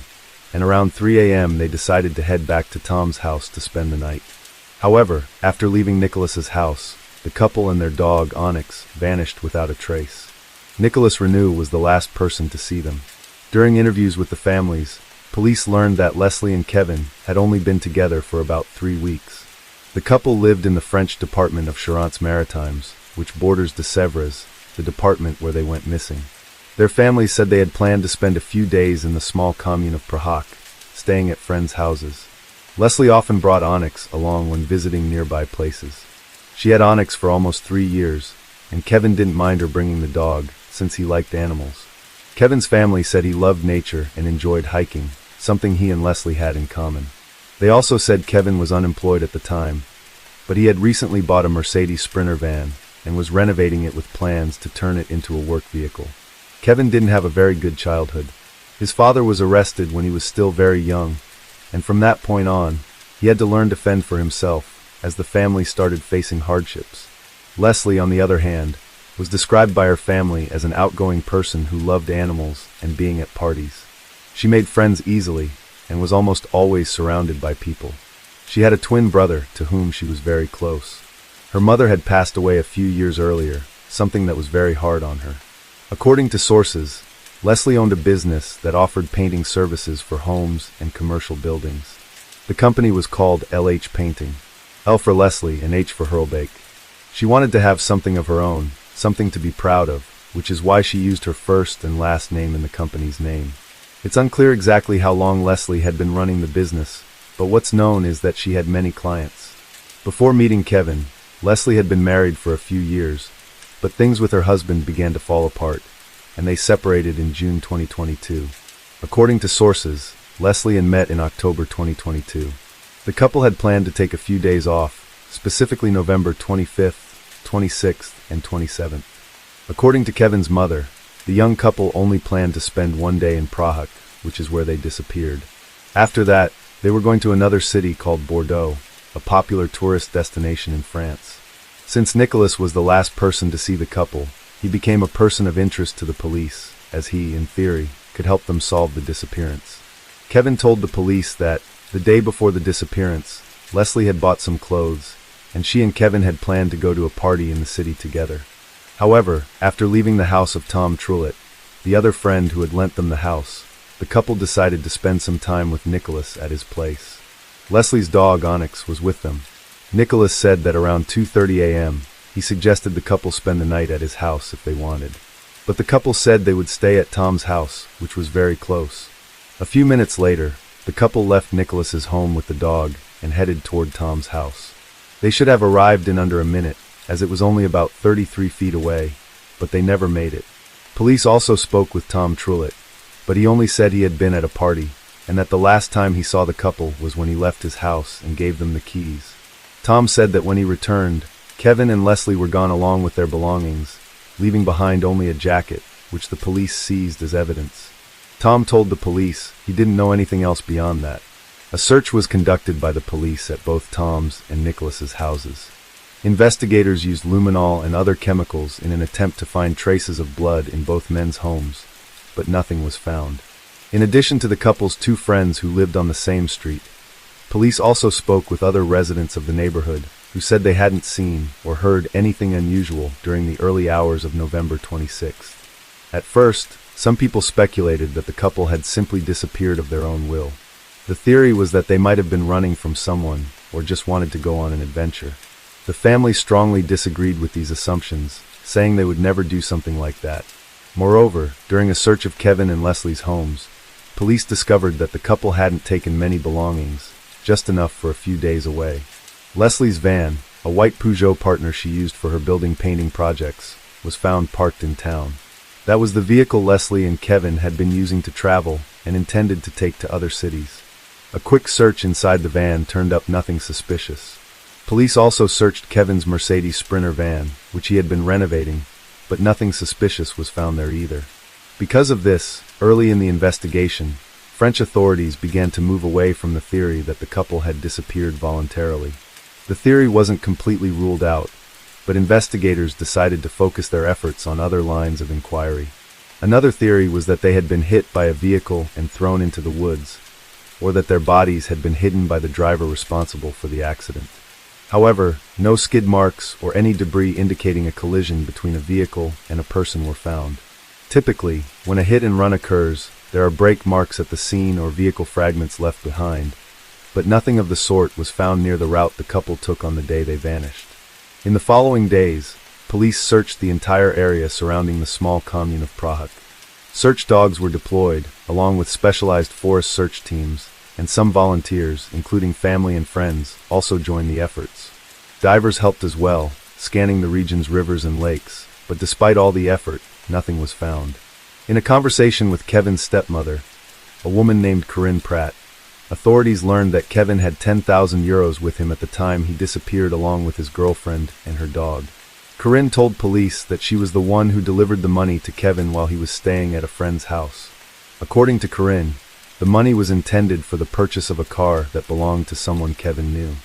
and around 3 a.m. they decided to head back to Tom's house to spend the night. However, after leaving Nicholas's house, the couple and their dog Onyx vanished without a trace. Nicholas Renew was the last person to see them. During interviews with the families, police learned that Leslie and Kevin had only been together for about 3 weeks. The couple lived in the French department of Charente-Maritimes, which borders Deux-Sèvres, the department where they went missing. Their families said they had planned to spend a few days in the small commune of Prahak, staying at friends' houses. Leslie often brought Onyx along when visiting nearby places. She had Onyx for almost 3 years, and Kevin didn't mind her bringing the dog, since he liked animals. Kevin's family said he loved nature and enjoyed hiking, something he and Leslie had in common. They also said Kevin was unemployed at the time, but he had recently bought a Mercedes Sprinter van and was renovating it with plans to turn it into a work vehicle. Kevin didn't have a very good childhood. His father was arrested when he was still very young, and from that point on, he had to learn to fend for himself, as the family started facing hardships. Leslie, on the other hand, was described by her family as an outgoing person who loved animals and being at parties. She made friends easily and was almost always surrounded by people. She had a twin brother to whom she was very close. Her mother had passed away a few years earlier, something that was very hard on her. According to sources, Leslie owned a business that offered painting services for homes and commercial buildings. The company was called LH Painting, L for Leslie and H for Hurlbake. She wanted to have something of her own, something to be proud of, which is why she used her first and last name in the company's name. It's unclear exactly how long Leslie had been running the business, but what's known is that she had many clients. Before meeting Kevin, Leslie had been married for a few years, but things with her husband began to fall apart, and they separated in June 2022. According to sources, Leslie and met in October 2022. The couple had planned to take a few days off, specifically November 25th, 26th, and 27th. According to Kevin's mother, the young couple only planned to spend one day in Prague, which is where they disappeared. After that, they were going to another city called Bordeaux, a popular tourist destination in France. Since Nicholas was the last person to see the couple, he became a person of interest to the police, as he, in theory, could help them solve the disappearance. Kevin told the police that, the day before the disappearance, Leslie had bought some clothes, and she and Kevin had planned to go to a party in the city together. However, after leaving the house of Tom Trulett, the other friend who had lent them the house, the couple decided to spend some time with Nicholas at his place. Leslie's dog Onyx was with them. Nicholas said that around 2:30 a.m., he suggested the couple spend the night at his house if they wanted. But the couple said they would stay at Tom's house, which was very close. A few minutes later, the couple left Nicholas's home with the dog and headed toward Tom's house. They should have arrived in under a minute, as it was only about 33 feet away, but they never made it. Police also spoke with Tom Trulett, but he only said he had been at a party, and that the last time he saw the couple was when he left his house and gave them the keys. Tom said that when he returned, Kevin and Leslie were gone along with their belongings, leaving behind only a jacket, which the police seized as evidence. Tom told the police he didn't know anything else beyond that. A search was conducted by the police at both Tom's and Nicholas's houses. Investigators used luminol and other chemicals in an attempt to find traces of blood in both men's homes, but nothing was found. In addition to the couple's two friends who lived on the same street, police also spoke with other residents of the neighborhood who said they hadn't seen or heard anything unusual during the early hours of November 26th. At first, some people speculated that the couple had simply disappeared of their own will. The theory was that they might have been running from someone or just wanted to go on an adventure. The family strongly disagreed with these assumptions, saying they would never do something like that. Moreover, during a search of Kevin and Leslie's homes, police discovered that the couple hadn't taken many belongings, just enough for a few days away. Leslie's van, a white Peugeot partner she used for her building painting projects, was found parked in town. That was the vehicle Leslie and Kevin had been using to travel and intended to take to other cities. A quick search inside the van turned up nothing suspicious. Police also searched Kevin's Mercedes Sprinter van, which he had been renovating, but nothing suspicious was found there either. Because of this, early in the investigation, French authorities began to move away from the theory that the couple had disappeared voluntarily. The theory wasn't completely ruled out, but investigators decided to focus their efforts on other lines of inquiry. Another theory was that they had been hit by a vehicle and thrown into the woods, or that their bodies had been hidden by the driver responsible for the accident. However, no skid marks or any debris indicating a collision between a vehicle and a person were found. Typically, when a hit and run occurs, there are brake marks at the scene or vehicle fragments left behind, but nothing of the sort was found near the route the couple took on the day they vanished. In the following days, police searched the entire area surrounding the small commune of Prague. Search dogs were deployed, along with specialized forest search teams, and some volunteers, including family and friends, also joined the efforts. Divers helped as well, scanning the region's rivers and lakes, but despite all the effort, nothing was found. In a conversation with Kevin's stepmother, a woman named Corinne Pratt, authorities learned that Kevin had 10,000 euros with him at the time he disappeared along with his girlfriend and her dog. Corinne told police that she was the one who delivered the money to Kevin while he was staying at a friend's house. According to Corinne, the money was intended for the purchase of a car that belonged to someone Kevin knew.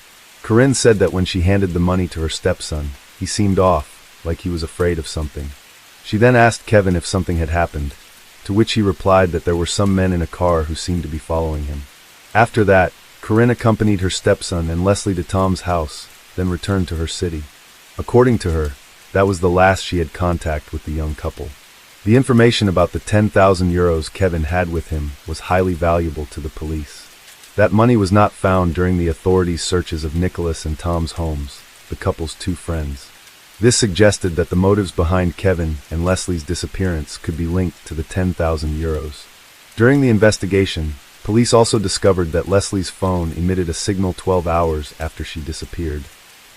Corinne said that when she handed the money to her stepson, he seemed off, like he was afraid of something. She then asked Kevin if something had happened, to which he replied that there were some men in a car who seemed to be following him. After that, Corinne accompanied her stepson and Leslie to Tom's house, then returned to her city. According to her, that was the last she had contact with the young couple. The information about the 10,000 euros Kevin had with him was highly valuable to the police. That money was not found during the authorities' searches of Nicholas and Tom's homes, the couple's two friends. This suggested that the motives behind Kevin and Leslie's disappearance could be linked to the 10,000 euros. During the investigation, police also discovered that Leslie's phone emitted a signal 12 hours after she disappeared.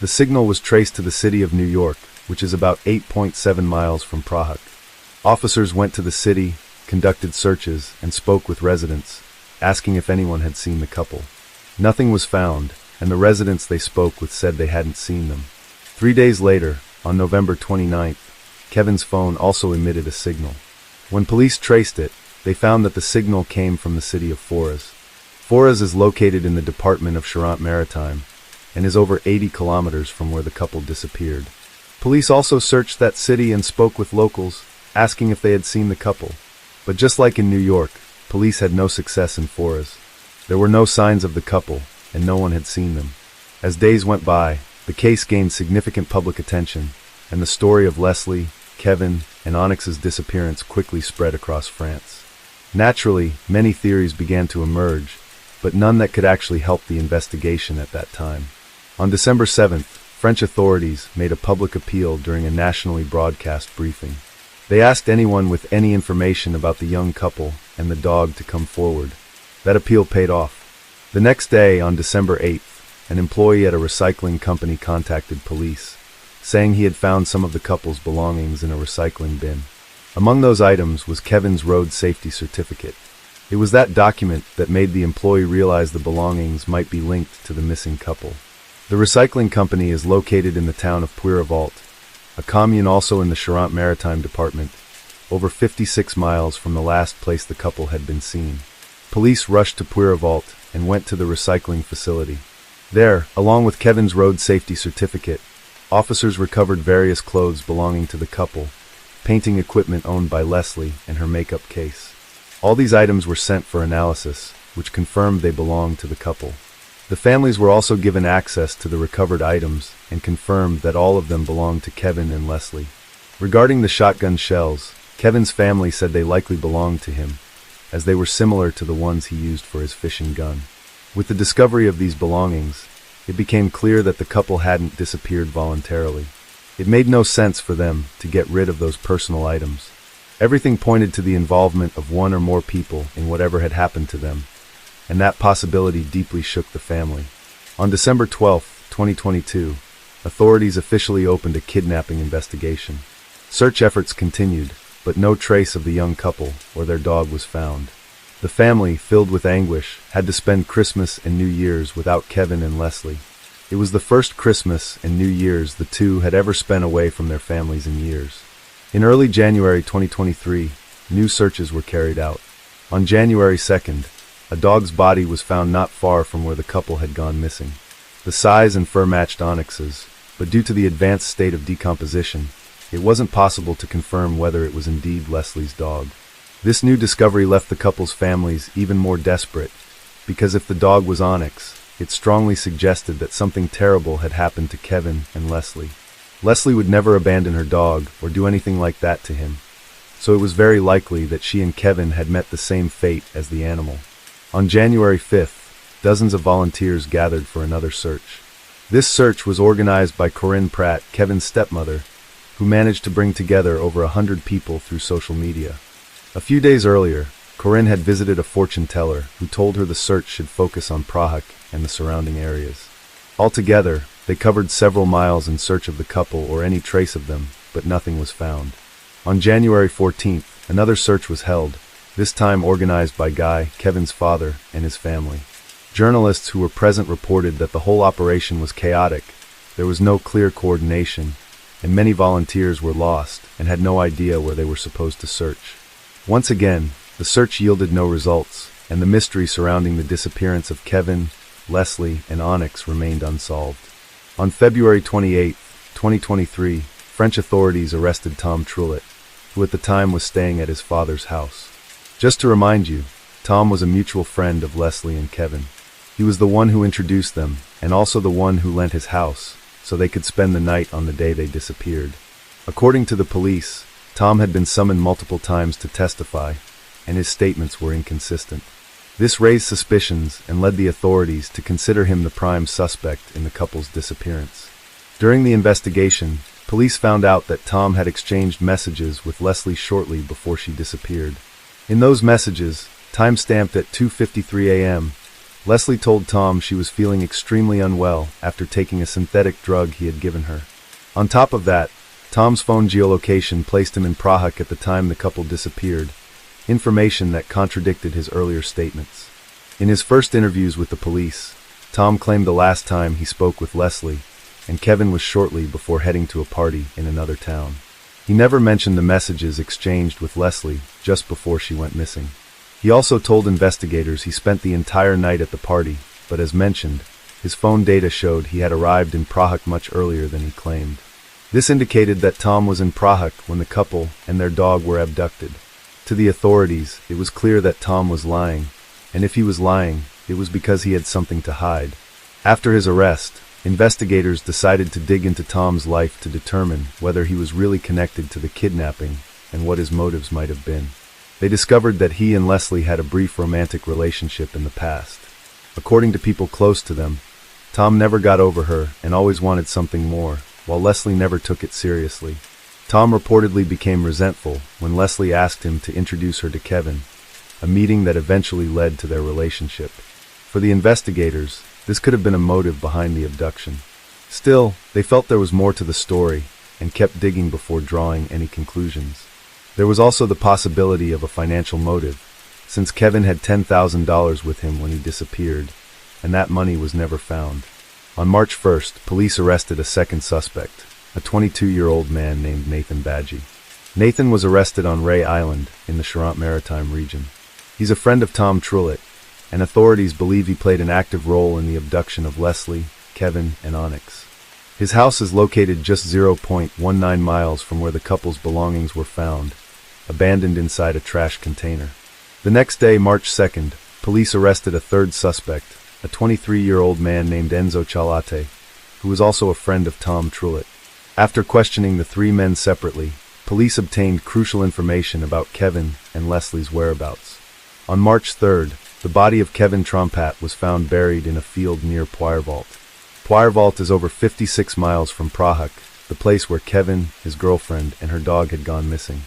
The signal was traced to the city of New York, which is about 8.7 miles from Prague. Officers went to the city, conducted searches, and spoke with residents, asking if anyone had seen the couple. Nothing was found, and the residents they spoke with said they hadn't seen them. 3 days later, on November 29th, Kevin's phone also emitted a signal. When police traced it, they found that the signal came from the city of Foras. Foras is located in the department of Charente-Maritime and is over 80 kilometers from where the couple disappeared. Police also searched that city and spoke with locals, asking if they had seen the couple. But just like in New York, police had no success in Foras. There were no signs of the couple, and no one had seen them. As days went by, the case gained significant public attention, and the story of Leslie, Kevin, and Onyx's disappearance quickly spread across France. Naturally, many theories began to emerge, but none that could actually help the investigation at that time. On December 7th, French authorities made a public appeal during a nationally broadcast briefing. They asked anyone with any information about the young couple and the dog to come forward. That appeal paid off. The next day, on December 8th, an employee at a recycling company contacted police, saying he had found some of the couple's belongings in a recycling bin. Among those items was Kevin's road safety certificate. It was that document that made the employee realize the belongings might be linked to the missing couple. The recycling company is located in the town of Puyrevalt, a commune also in the Charente-Maritime department, over 56 miles from the last place the couple had been seen. Police rushed to Puyrevalt and went to the recycling facility. There, along with Kevin's road safety certificate, officers recovered various clothes belonging to the couple, painting equipment owned by Leslie, and her makeup case. All these items were sent for analysis, which confirmed they belonged to the couple. The families were also given access to the recovered items and confirmed that all of them belonged to Kevin and Leslie. Regarding the shotgun shells, Kevin's family said they likely belonged to him, as they were similar to the ones he used for his fishing gun. With the discovery of these belongings, it became clear that the couple hadn't disappeared voluntarily. It made no sense for them to get rid of those personal items. Everything pointed to the involvement of one or more people in whatever had happened to them, and that possibility deeply shook the family. On December 12, 2022, authorities officially opened a kidnapping investigation. Search efforts continued, but no trace of the young couple or their dog was found. The family, filled with anguish, had to spend Christmas and New Year's without Kevin and Leslie. It was the first Christmas and New Year's the two had ever spent away from their families in years. In early January 2023, new searches were carried out. On January 2nd, a dog's body was found not far from where the couple had gone missing. The size and fur matched Onyx's, but due to the advanced state of decomposition, it wasn't possible to confirm whether it was indeed Leslie's dog. This new discovery left the couple's families even more desperate, because if the dog was Onyx, it strongly suggested that something terrible had happened to Kevin and Leslie. Leslie would never abandon her dog or do anything like that to him, so it was very likely that she and Kevin had met the same fate as the animal. On January 5th, dozens of volunteers gathered for another search. This search was organized by Corinne Pratt, Kevin's stepmother, who managed to bring together over 100 people through social media. A few days earlier, Corinne had visited a fortune teller who told her the search should focus on Prague and the surrounding areas. Altogether, they covered several miles in search of the couple or any trace of them, but nothing was found. On January 14th, another search was held, this time organized by Guy, Kevin's father, and his family. Journalists who were present reported that the whole operation was chaotic, there was no clear coordination, and many volunteers were lost and had no idea where they were supposed to search. Once again, the search yielded no results, and the mystery surrounding the disappearance of Kevin, Leslie, and Onyx remained unsolved. On February 28, 2023, French authorities arrested Tom Trullet, who at the time was staying at his father's house. Just to remind you, Tom was a mutual friend of Leslie and Kevin. He was the one who introduced them, and also the one who lent his house, so they could spend the night on the day they disappeared. According to the police, Tom had been summoned multiple times to testify, and his statements were inconsistent. This raised suspicions and led the authorities to consider him the prime suspect in the couple's disappearance. During the investigation, police found out that Tom had exchanged messages with Leslie shortly before she disappeared. In those messages, time-stamped at 2:53 a.m., Leslie told Tom she was feeling extremely unwell after taking a synthetic drug he had given her. On top of that, Tom's phone geolocation placed him in Prague at the time the couple disappeared, information that contradicted his earlier statements. In his first interviews with the police, Tom claimed the last time he spoke with Leslie and Kevin was shortly before heading to a party in another town. He never mentioned the messages exchanged with Leslie just before she went missing. He also told investigators he spent the entire night at the party, but as mentioned, his phone data showed he had arrived in Prague much earlier than he claimed. This indicated that Tom was in Prague when the couple and their dog were abducted. To the authorities, it was clear that Tom was lying, and if he was lying, it was because he had something to hide. After his arrest, investigators decided to dig into Tom's life to determine whether he was really connected to the kidnapping and what his motives might have been. They discovered that he and Leslie had a brief romantic relationship in the past. According to people close to them, Tom never got over her and always wanted something more, while Leslie never took it seriously. Tom reportedly became resentful when Leslie asked him to introduce her to Kevin, a meeting that eventually led to their relationship. For the investigators, this could have been a motive behind the abduction. Still, they felt there was more to the story and kept digging before drawing any conclusions. There was also the possibility of a financial motive, since Kevin had $10,000 with him when he disappeared, and that money was never found. On March 1st, police arrested a second suspect, a 22-year-old man named Nathan Badgie. Nathan was arrested on Ray Island in the Charente-Maritime region. He's a friend of Tom Trullet, and authorities believe he played an active role in the abduction of Leslie, Kevin, and Onyx. His house is located just 0.19 miles from where the couple's belongings were found, abandoned inside a trash container. The next day, March 2nd, police arrested a third suspect, a 23-year-old man named Enzo Cialate, who was also a friend of Tom Trullet. After questioning the three men separately, police obtained crucial information about Kevin and Leslie's whereabouts. On March 3rd, the body of Kevin Trompat was found buried in a field near Poirvault. Poirvault is over 56 miles from Prague, the place where Kevin, his girlfriend, and her dog had gone missing.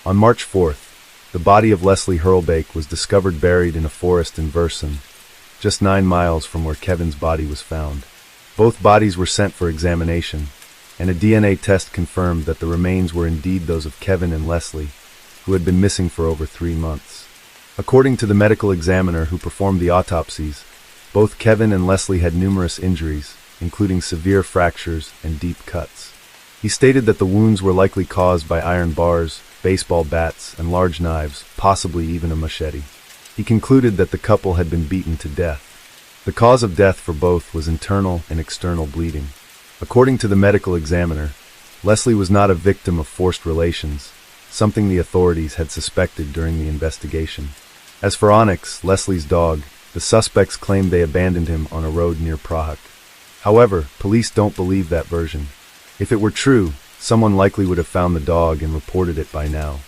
On March 4th, the body of Leslie Hurlbake was discovered buried in a forest in Versen, just 9 miles from where Kevin's body was found. Both bodies were sent for examination, and a DNA test confirmed that the remains were indeed those of Kevin and Leslie, who had been missing for over 3 months. According to the medical examiner who performed the autopsies, both Kevin and Leslie had numerous injuries, including severe fractures and deep cuts. He stated that the wounds were likely caused by iron bars, baseball bats, and large knives, possibly even a machete. He concluded that the couple had been beaten to death. The cause of death for both was internal and external bleeding. According to the medical examiner, Leslie was not a victim of forced relations, something the authorities had suspected during the investigation. As for Onyx, Leslie's dog, the suspects claimed they abandoned him on a road near Prague. However, police don't believe that version. If it were true, someone likely would have found the dog and reported it by now.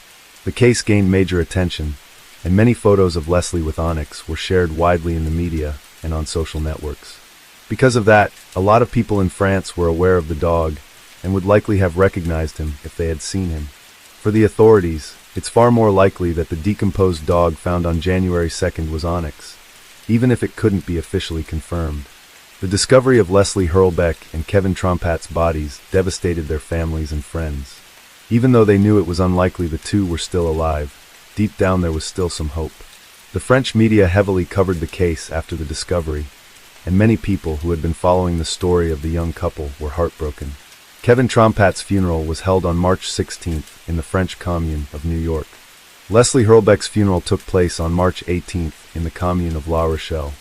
The case gained major attention, and many photos of Leslie with Onyx were shared widely in the media and on social networks. Because of that, a lot of people in France were aware of the dog and would likely have recognized him if they had seen him. For the authorities, it's far more likely that the decomposed dog found on January 2nd was Onyx, even if it couldn't be officially confirmed. The discovery of Leslie Hurlbeck and Kevin Trompat's bodies devastated their families and friends. Even though they knew it was unlikely the two were still alive, deep down there was still some hope. The French media heavily covered the case after the discovery, and many people who had been following the story of the young couple were heartbroken. Kevin Trompat's funeral was held on March 16th in the French commune of New York. Leslie Hurlbeck's funeral took place on March 18th in the commune of La Rochelle.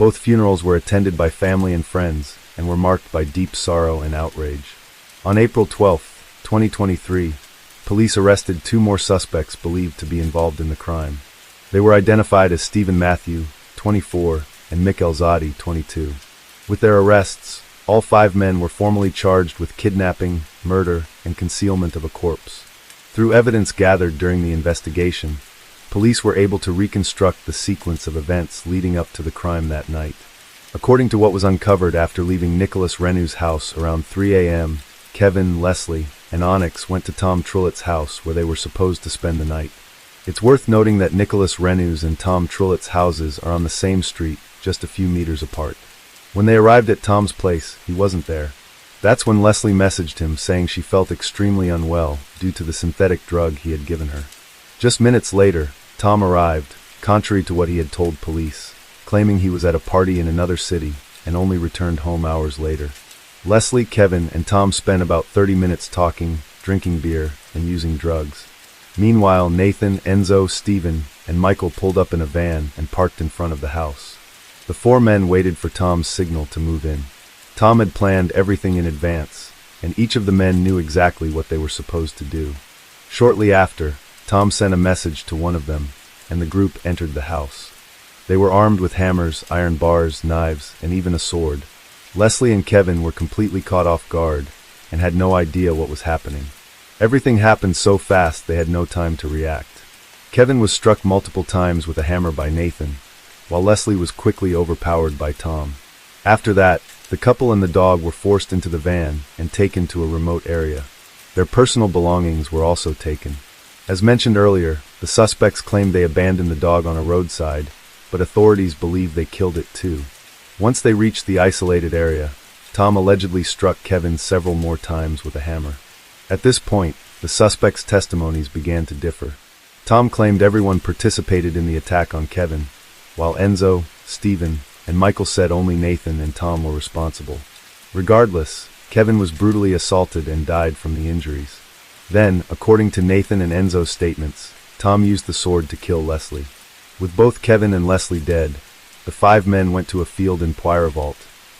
Both funerals were attended by family and friends and were marked by deep sorrow and outrage. On April 12, 2023, police arrested 2 more suspects believed to be involved in the crime. They were identified as Stephen Matthew, 24, and Mick Elzadi, 22. With their arrests, all 5 men were formally charged with kidnapping, murder, and concealment of a corpse. Through evidence gathered during the investigation, police were able to reconstruct the sequence of events leading up to the crime that night. According to what was uncovered after leaving Nicholas Renou's house around 3 a.m., Kevin, Leslie, and Onyx went to Tom Trullett's house where they were supposed to spend the night. It's worth noting that Nicholas Renou's and Tom Trullett's houses are on the same street, just a few meters apart. When they arrived at Tom's place, he wasn't there. That's when Leslie messaged him saying she felt extremely unwell due to the synthetic drug he had given her. Just minutes later, Tom arrived, contrary to what he had told police, claiming he was at a party in another city and only returned home hours later. Leslie, Kevin, and Tom spent about 30 minutes talking, drinking beer, and using drugs. Meanwhile, Nathan, Enzo, Stephen, and Michael pulled up in a van and parked in front of the house. The 4 men waited for Tom's signal to move in. Tom had planned everything in advance, and each of the men knew exactly what they were supposed to do. Shortly after, Tom sent a message to one of them, and the group entered the house. They were armed with hammers, iron bars, knives, and even a sword. Leslie and Kevin were completely caught off guard and had no idea what was happening. Everything happened so fast they had no time to react. Kevin was struck multiple times with a hammer by Nathan, while Leslie was quickly overpowered by Tom. After that, the couple and the dog were forced into the van and taken to a remote area. Their personal belongings were also taken. As mentioned earlier, the suspects claimed they abandoned the dog on a roadside, but authorities believe they killed it too. Once they reached the isolated area, Tom allegedly struck Kevin several more times with a hammer. At this point, the suspects' testimonies began to differ. Tom claimed everyone participated in the attack on Kevin, while Enzo, Stephen, and Michael said only Nathan and Tom were responsible. Regardless, Kevin was brutally assaulted and died from the injuries. Then, according to Nathan and Enzo's statements, Tom used the sword to kill Leslie. With both Kevin and Leslie dead, the 5 men went to a field in Poirevalt,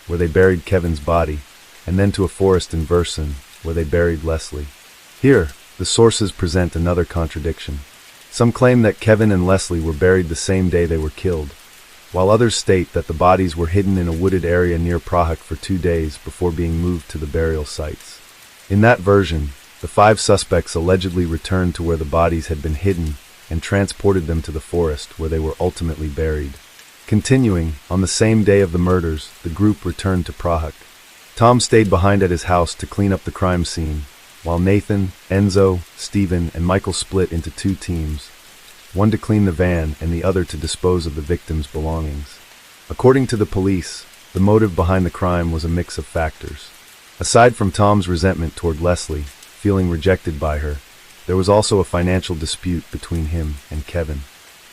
where they buried Kevin's body, and then to a forest in Verson, where they buried Leslie. Here, the sources present another contradiction. Some claim that Kevin and Leslie were buried the same day they were killed, while others state that the bodies were hidden in a wooded area near Prague for 2 days before being moved to the burial sites. In that version, the 5 suspects allegedly returned to where the bodies had been hidden and transported them to the forest where they were ultimately buried. Continuing, on the same day of the murders, the group returned to Prague. Tom stayed behind at his house to clean up the crime scene, while Nathan, Enzo, Stephen, and Michael split into 2 teams, one to clean the van and the other to dispose of the victims' belongings. According to the police, the motive behind the crime was a mix of factors. Aside from Tom's resentment toward Leslie, feeling rejected by her, there was also a financial dispute between him and Kevin.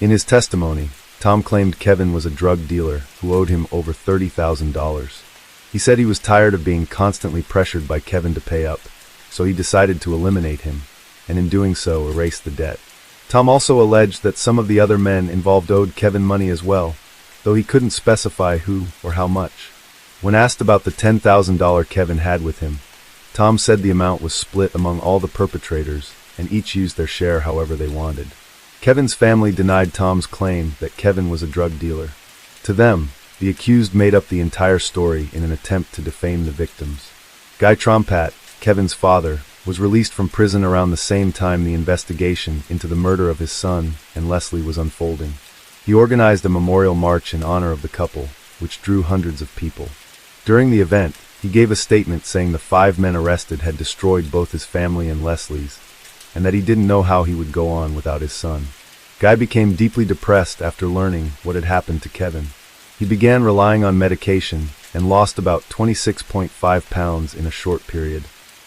In his testimony, Tom claimed Kevin was a drug dealer who owed him over $30,000. He said he was tired of being constantly pressured by Kevin to pay up, so he decided to eliminate him, and in doing so erase the debt. Tom also alleged that some of the other men involved owed Kevin money as well, though he couldn't specify who or how much. When asked about the $10,000 Kevin had with him, Tom said the amount was split among all the perpetrators, and each used their share however they wanted. Kevin's family denied Tom's claim that Kevin was a drug dealer. To them, the accused made up the entire story in an attempt to defame the victims. Guy Trompat, Kevin's father, was released from prison around the same time the investigation into the murder of his son and Leslie was unfolding. He organized a memorial march in honor of the couple, which drew hundreds of people. During the event, he gave a statement saying the 5 men arrested had destroyed both his family and Leslie's, and that he didn't know how he would go on without his son. Guy became deeply depressed after learning what had happened to Kevin. He began relying on medication and lost about 26.5 pounds in a short period.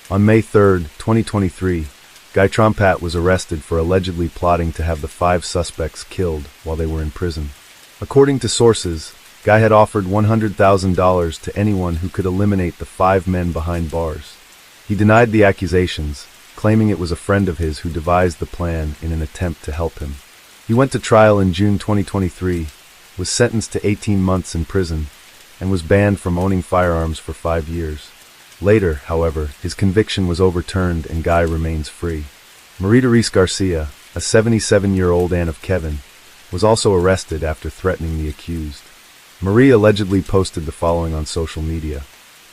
On May 3, 2023, Guy Trompat was arrested for allegedly plotting to have the 5 suspects killed while they were in prison. According to sources, Guy had offered $100,000 to anyone who could eliminate the 5 men behind bars. He denied the accusations, claiming it was a friend of his who devised the plan in an attempt to help him. He went to trial in June 2023 was sentenced to 18 months in prison and was banned from owning firearms for 5 years. Later, however, his conviction was overturned and Guy remains free. Marie Therese Garcia, a 77-year-old aunt of Kevin, was also arrested after threatening the accused. Marie allegedly posted the following on social media: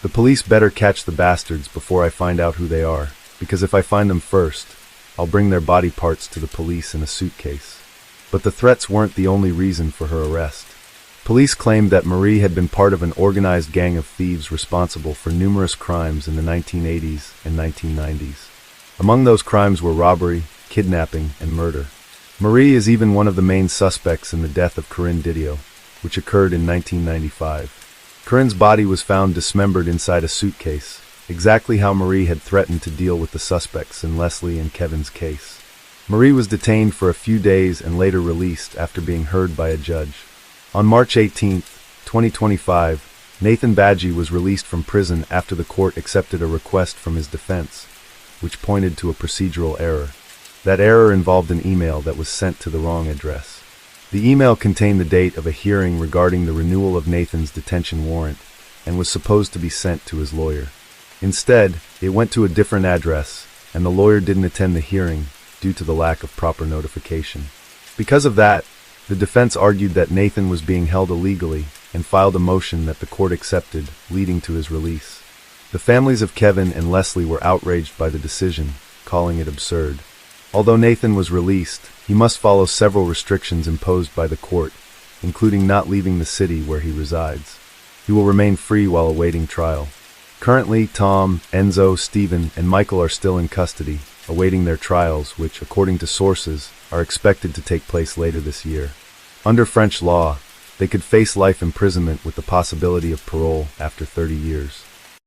"The police better catch the bastards before I find out who they are, because if I find them first, I'll bring their body parts to the police in a suitcase." But the threats weren't the only reason for her arrest. Police claimed that Marie had been part of an organized gang of thieves responsible for numerous crimes in the 1980s and 1990s. Among those crimes were robbery, kidnapping, and murder. Marie is even one of the main suspects in the death of Corinne Didio, which occurred in 1995. Corinne's body was found dismembered inside a suitcase, exactly how Marie had threatened to deal with the suspects in Leslie and Kevin's case. Marie was detained for a few days and later released after being heard by a judge. On March 18, 2025, Nathan Badgie was released from prison after the court accepted a request from his defense, which pointed to a procedural error. That error involved an email that was sent to the wrong address. The email contained the date of a hearing regarding the renewal of Nathan's detention warrant and was supposed to be sent to his lawyer. Instead, it went to a different address, and the lawyer didn't attend the hearing due to the lack of proper notification. Because of that, the defense argued that Nathan was being held illegally and filed a motion that the court accepted, leading to his release. The families of Kevin and Leslie were outraged by the decision, calling it absurd. Although Nathan was released, he must follow several restrictions imposed by the court, including not leaving the city where he resides. He will remain free while awaiting trial. Currently, Tom, Enzo, Stephen, and Michael are still in custody, awaiting their trials, which, according to sources, are expected to take place later this year. Under French law, they could face life imprisonment with the possibility of parole after 30 years.